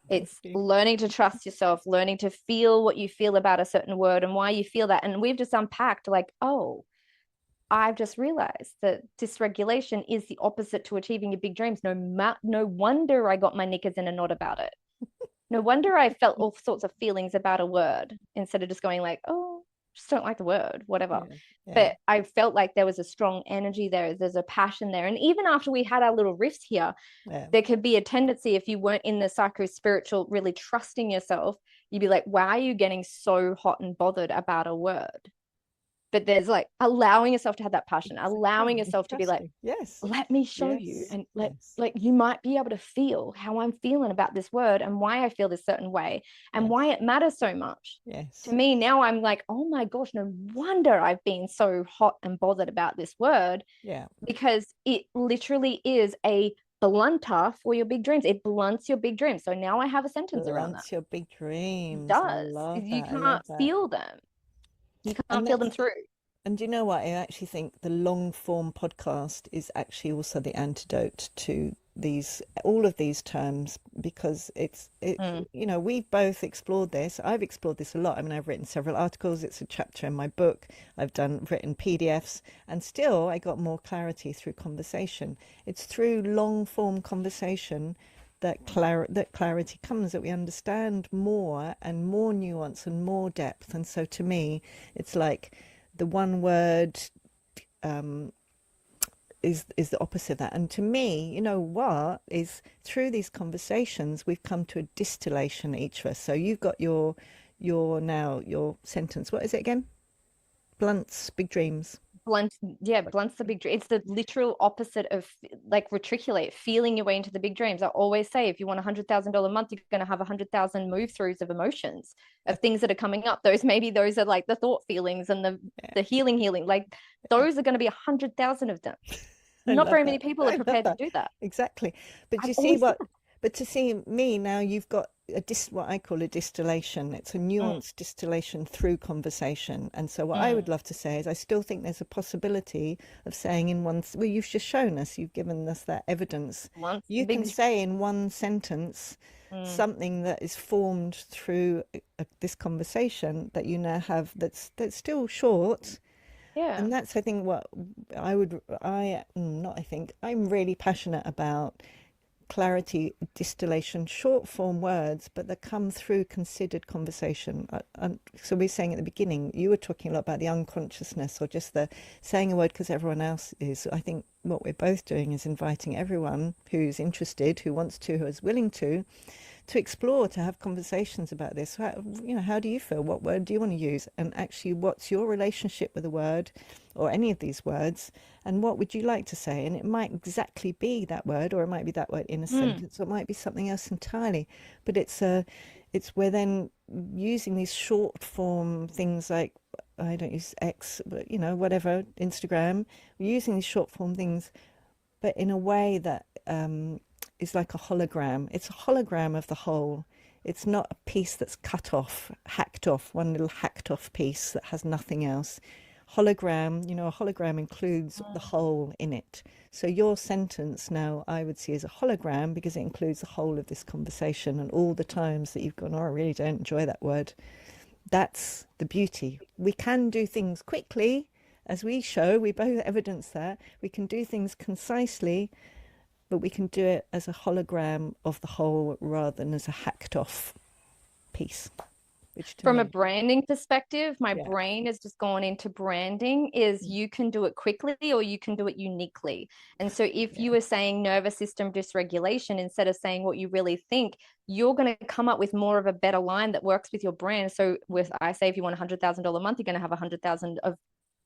It's you. learning to trust yourself, learning to feel what you feel about a certain word and why you feel that. And we've just unpacked like, oh, I've just realized that dysregulation is the opposite to achieving your big dreams. No wonder I got my knickers in a knot about it. No wonder I felt all sorts of feelings about a word instead of just going like, oh, just don't like the word, whatever. Yeah. Yeah. But I felt like there was a strong energy there. There's a passion there. And even after we had our little riffs here, Yeah. there could be a tendency, if you weren't in the psycho-spiritual, really trusting yourself, you'd be like, why are you getting so hot and bothered about a word? But there's like allowing yourself to have that passion, allowing yourself to be like, yes, let me show you. And like you might be able to feel how I'm feeling about this word and why I feel this certain way and why it matters so much. Yes. To me now, I'm like, oh my gosh, no wonder I've been so hot and bothered about this word. Yeah. Because it literally is a blunter for your big dreams. It blunts your big dreams. So now I have a sentence around that. Blunts your big dreams. It does. I love You that. can't feel them. You can't feel them through. And do you know what? I actually think the long form podcast is actually also the antidote to all of these terms, because you know, we've both explored this. I've explored this a lot. I mean, I've written several articles. It's a chapter in my book. I've written PDFs, and still I got more clarity through conversation. It's through long form conversation that clarity comes, that we understand more and more nuance and more depth. And so to me, it's like the one word is the opposite of that. And to me, you know what, is through these conversations we've come to a distillation, each of us. So you've got your sentence. What is it again? Blunts big dreams. blunts the big dream. It's the literal opposite of like retriculate, feeling your way into the big dreams. I always say, if you want $100,000 a month, you're going to have 100,000 move throughs of emotions, of things that are coming up. Those are like the thought feelings and the healing. Like those are going to be 100,000 of them. Not very many people are prepared to do that. Exactly. But you I've see always what? But to see me now, you've got what I call a distillation. It's a nuanced distillation through conversation. And so what I would love to say is I still think there's a possibility of saying in one, well, you've just shown us, you've given us that evidence. You can say in one sentence something that is formed through this conversation that you now have that's still short. Yeah. And that's, I think, what I'm really passionate about clarity, distillation, short form words, but that come through considered conversation. So we're saying at the beginning, you were talking a lot about the unconsciousness or just the saying a word because everyone else is. I think what we're both doing is inviting everyone who's interested, who wants to, who is willing to explore, to have conversations about this. How do you feel? What word do you want to use? And actually, what's your relationship with a word or any of these words? And what would you like to say? And it might exactly be that word, or it might be that word in a sentence, or it might be something else entirely. But we're then using these short form things like, I don't use X, but whatever, Instagram. We're using these short form things, but in a way that is like a hologram. It's a hologram of the whole. It's not a piece that's cut off, hacked off, one little hacked off piece that has nothing else. Hologram, a hologram includes the whole in it. So your sentence now, I would see as a hologram because it includes the whole of this conversation and all the times that you've gone, oh, I really don't enjoy that word. That's the beauty. We can do things quickly, as we show, we both evidence that. We can do things concisely, but we can do it as a hologram of the whole rather than as a hacked off piece. From a branding perspective, my brain has just gone into branding is you can do it quickly or you can do it uniquely. And so if you were saying nervous system dysregulation instead of saying what you really think, you're going to come up with more of a better line that works with your brand. So I say if you want $100,000 a month, you're going to have 100,000 of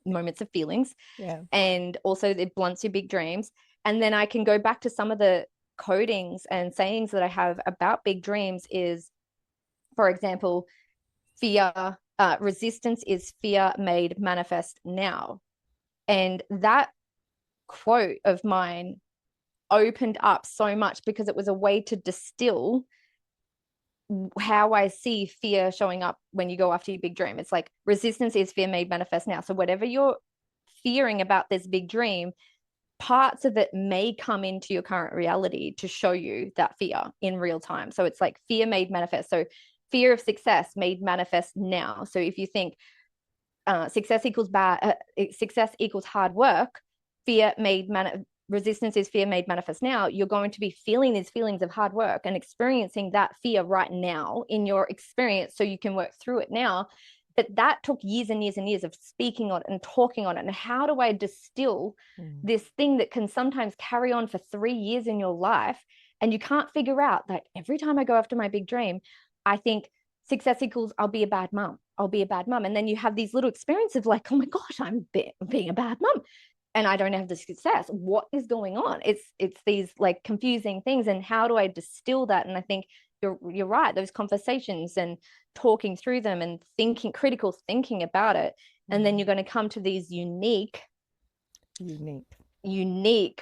moments of feelings. Yeah. And also it blunts your big dreams. And then I can go back to some of the codings and sayings that I have about big dreams is, for example, fear, resistance is fear made manifest now. And that quote of mine opened up so much because it was a way to distill how I see fear showing up when you go after your big dream. It's like resistance is fear made manifest now. So whatever you're fearing about this big dream, parts of it may come into your current reality to show you that fear in real time. So it's like fear made manifest. So fear of success made manifest now. So if you think success equals hard work, resistance is fear made manifest now, you're going to be feeling these feelings of hard work and experiencing that fear right now in your experience so you can work through it now. But that took years and years and years of speaking on it and talking on it. And how do I distill this thing that can sometimes carry on for 3 years in your life? And you can't figure out that every time I go after my big dream, I think success equals I'll be a bad mom. I'll be a bad mom. And then you have these little experiences of like, oh my gosh, I'm being a bad mom and I don't have the success. What is going on? It's these like confusing things. And how do I distill that? And I think you're right. Those conversations and talking through them and critical thinking about it. And then you're going to come to these unique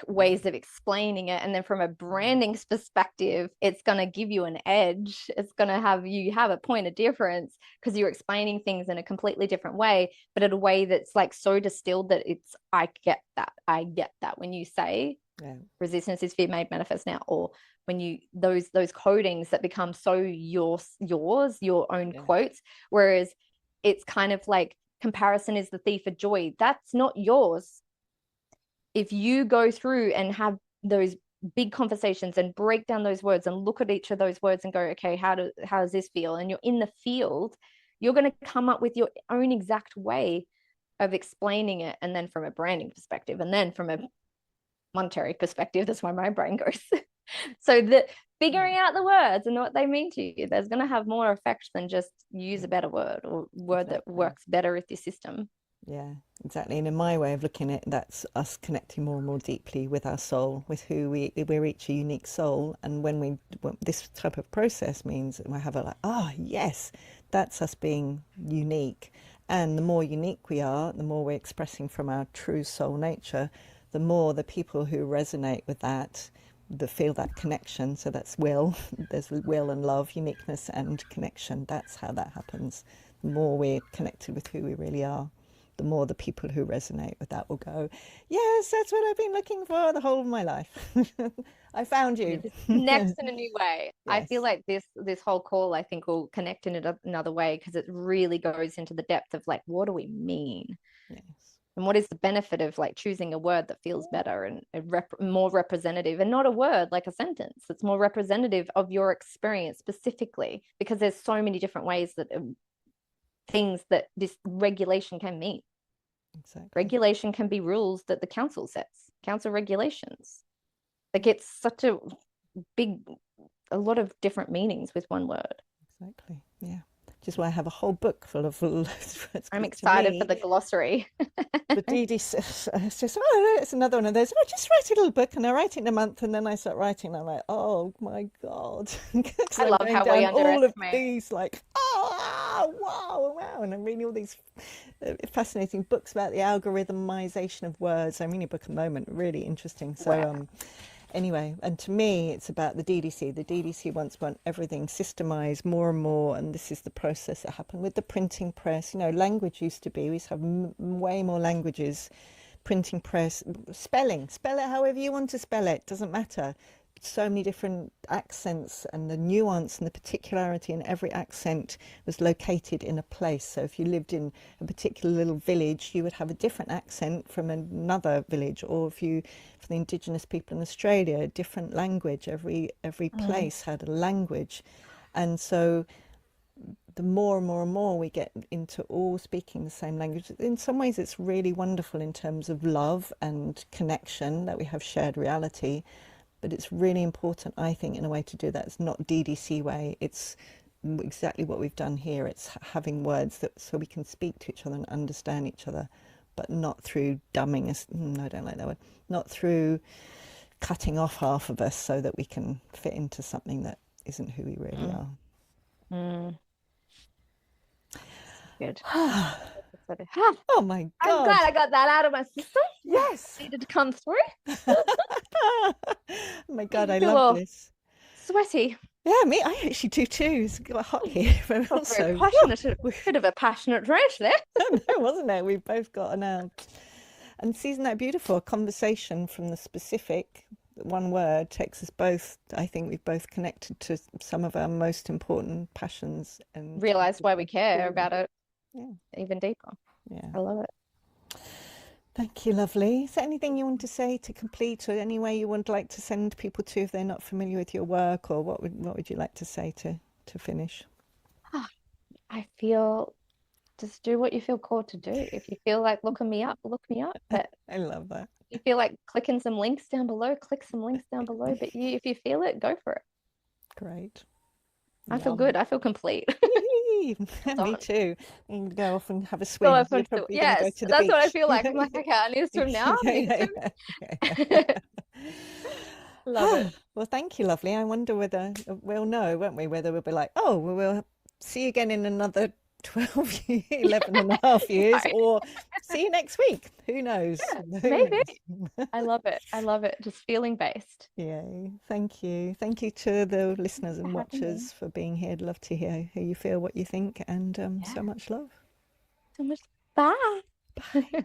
ways of explaining it. And then from a branding perspective, it's going to give you an edge. It's going to have a point of difference because you're explaining things in a completely different way, but in a way that's like so distilled that I get that when you say resistance is fear made manifest now, or when you those codings that become so yours, your own quotes, whereas it's kind of like comparison is the thief of joy. That's not yours. If you go through and have those big conversations and break down those words and look at each of those words and go, okay, how does this feel? And you're in the field, you're going to come up with your own exact way of explaining it. And then from a branding perspective, and then from a monetary perspective, that's where my brain goes. So that figuring out the words and what they mean to you, there's going to have more effect than just use a better word or word that works better with your system. Yeah, exactly. And in my way of looking at it, that's us connecting more and more deeply with our soul, with who we're each a unique soul. And when this type of process means we have a like, oh yes, that's us being unique. And the more unique we are, the more we're expressing from our true soul nature, the more the people who resonate with that, the feel that connection. So that's will. There's will and love, uniqueness and connection. That's how that happens. The more we're connected with who we really are, the more the people who resonate with that will go, yes, that's what I've been looking for the whole of my life. I found Yeah, you. just connects in a new way. I feel Yes. like this whole call, I think, will connect in another way because it really goes into the depth of like, what do we mean? Yes. And what is the benefit of like choosing a word that feels better and more representative, and not a word like a sentence that's more representative of your experience specifically, because there's so many different ways that things that this regulation can mean. Exactly. Regulation can be rules that the council sets, council regulations. Like it's such a big, a lot of different meanings with one word. Exactly. Yeah. Which is why I have a whole book full of words. I'm Because to excited for me, the glossary. but Dee Dee says, oh, it's another one of those. Oh, just write a little book, and I write it in a month, and then I start writing. And I'm like, oh my god, because I I'm love going how we down all of underestimate. these, like, oh, wow, wow, and I'm reading all these fascinating books about the algorithmization of words. I'm reading a book at the moment, really interesting. So, Wow. anyway, and to me, it's about the DDC. The DDC want everything systemized more and more, and this is the process that happened with the printing press. You know, language used to be, we used to have way more languages, printing press, spell it however you want to spell it, doesn't matter. So many different accents, and the nuance and the particularity in every accent was located in a place. So if you lived in a particular little village, you would have a different accent from another village, or if you, for the Indigenous people in Australia, a different language. Every Mm. place had a language. And so the more and more and more we get into all speaking the same language, in some ways it's really wonderful in terms of love and connection, that we have shared reality. But it's really important, I think, in a way to do that. It's not DDC way. It's exactly what we've done here. It's having words that so we can speak to each other and understand each other, but not through dumbing us. No, I don't like that word. Not through cutting off half of us so that we can fit into something that isn't who we really Mm. are. Mm. Good. Oh my I'm God. glad I got that out of my system. Yes. Needed to come through. Oh my God, I I feel love all this. sweaty. Yeah, me, I actually do too. It's got hot here, but Felt very also, passionate. A bit of a passionate race there. no, wasn't it? We've both got an and isn't that beautiful? A conversation from the specific, one word takes us both. I think we've both connected to some of our most important passions and Realize why we care about it yeah, even deeper. yeah. I love it. Thank you, lovely. Is there anything you want to say to complete, or any way you would like to send people to if they're not familiar with your work, or what would you like to say to finish? I feel just do what you feel called to do. If you feel like looking me up, look me up. But I love that. if you feel like clicking some links down below, click some links down below. But if you feel it, go for it. Great. I feel Yum. good. I feel complete. Me Done. too. You can go off and have a So swim. I You're feel probably going to go yes, to the that's what I beach. feel like. I'm like, okay, I need to swim now. I need to Yeah, swim. yeah, yeah. Love it. Well, thank you, lovely. I wonder whether we'll know, won't we? Whether we'll be like, oh, well, we'll see you again in another 12 years, 11 and a half years, No. or see you next week. Who knows? Yeah, Who maybe. knows? I love it. I love it. Just feeling based. Yay. Thank you. Thank you to the listeners For and having me. watchers for being here. I'd love to hear how you feel, what you think, and Yeah. so much love. So much. Bye. Bye.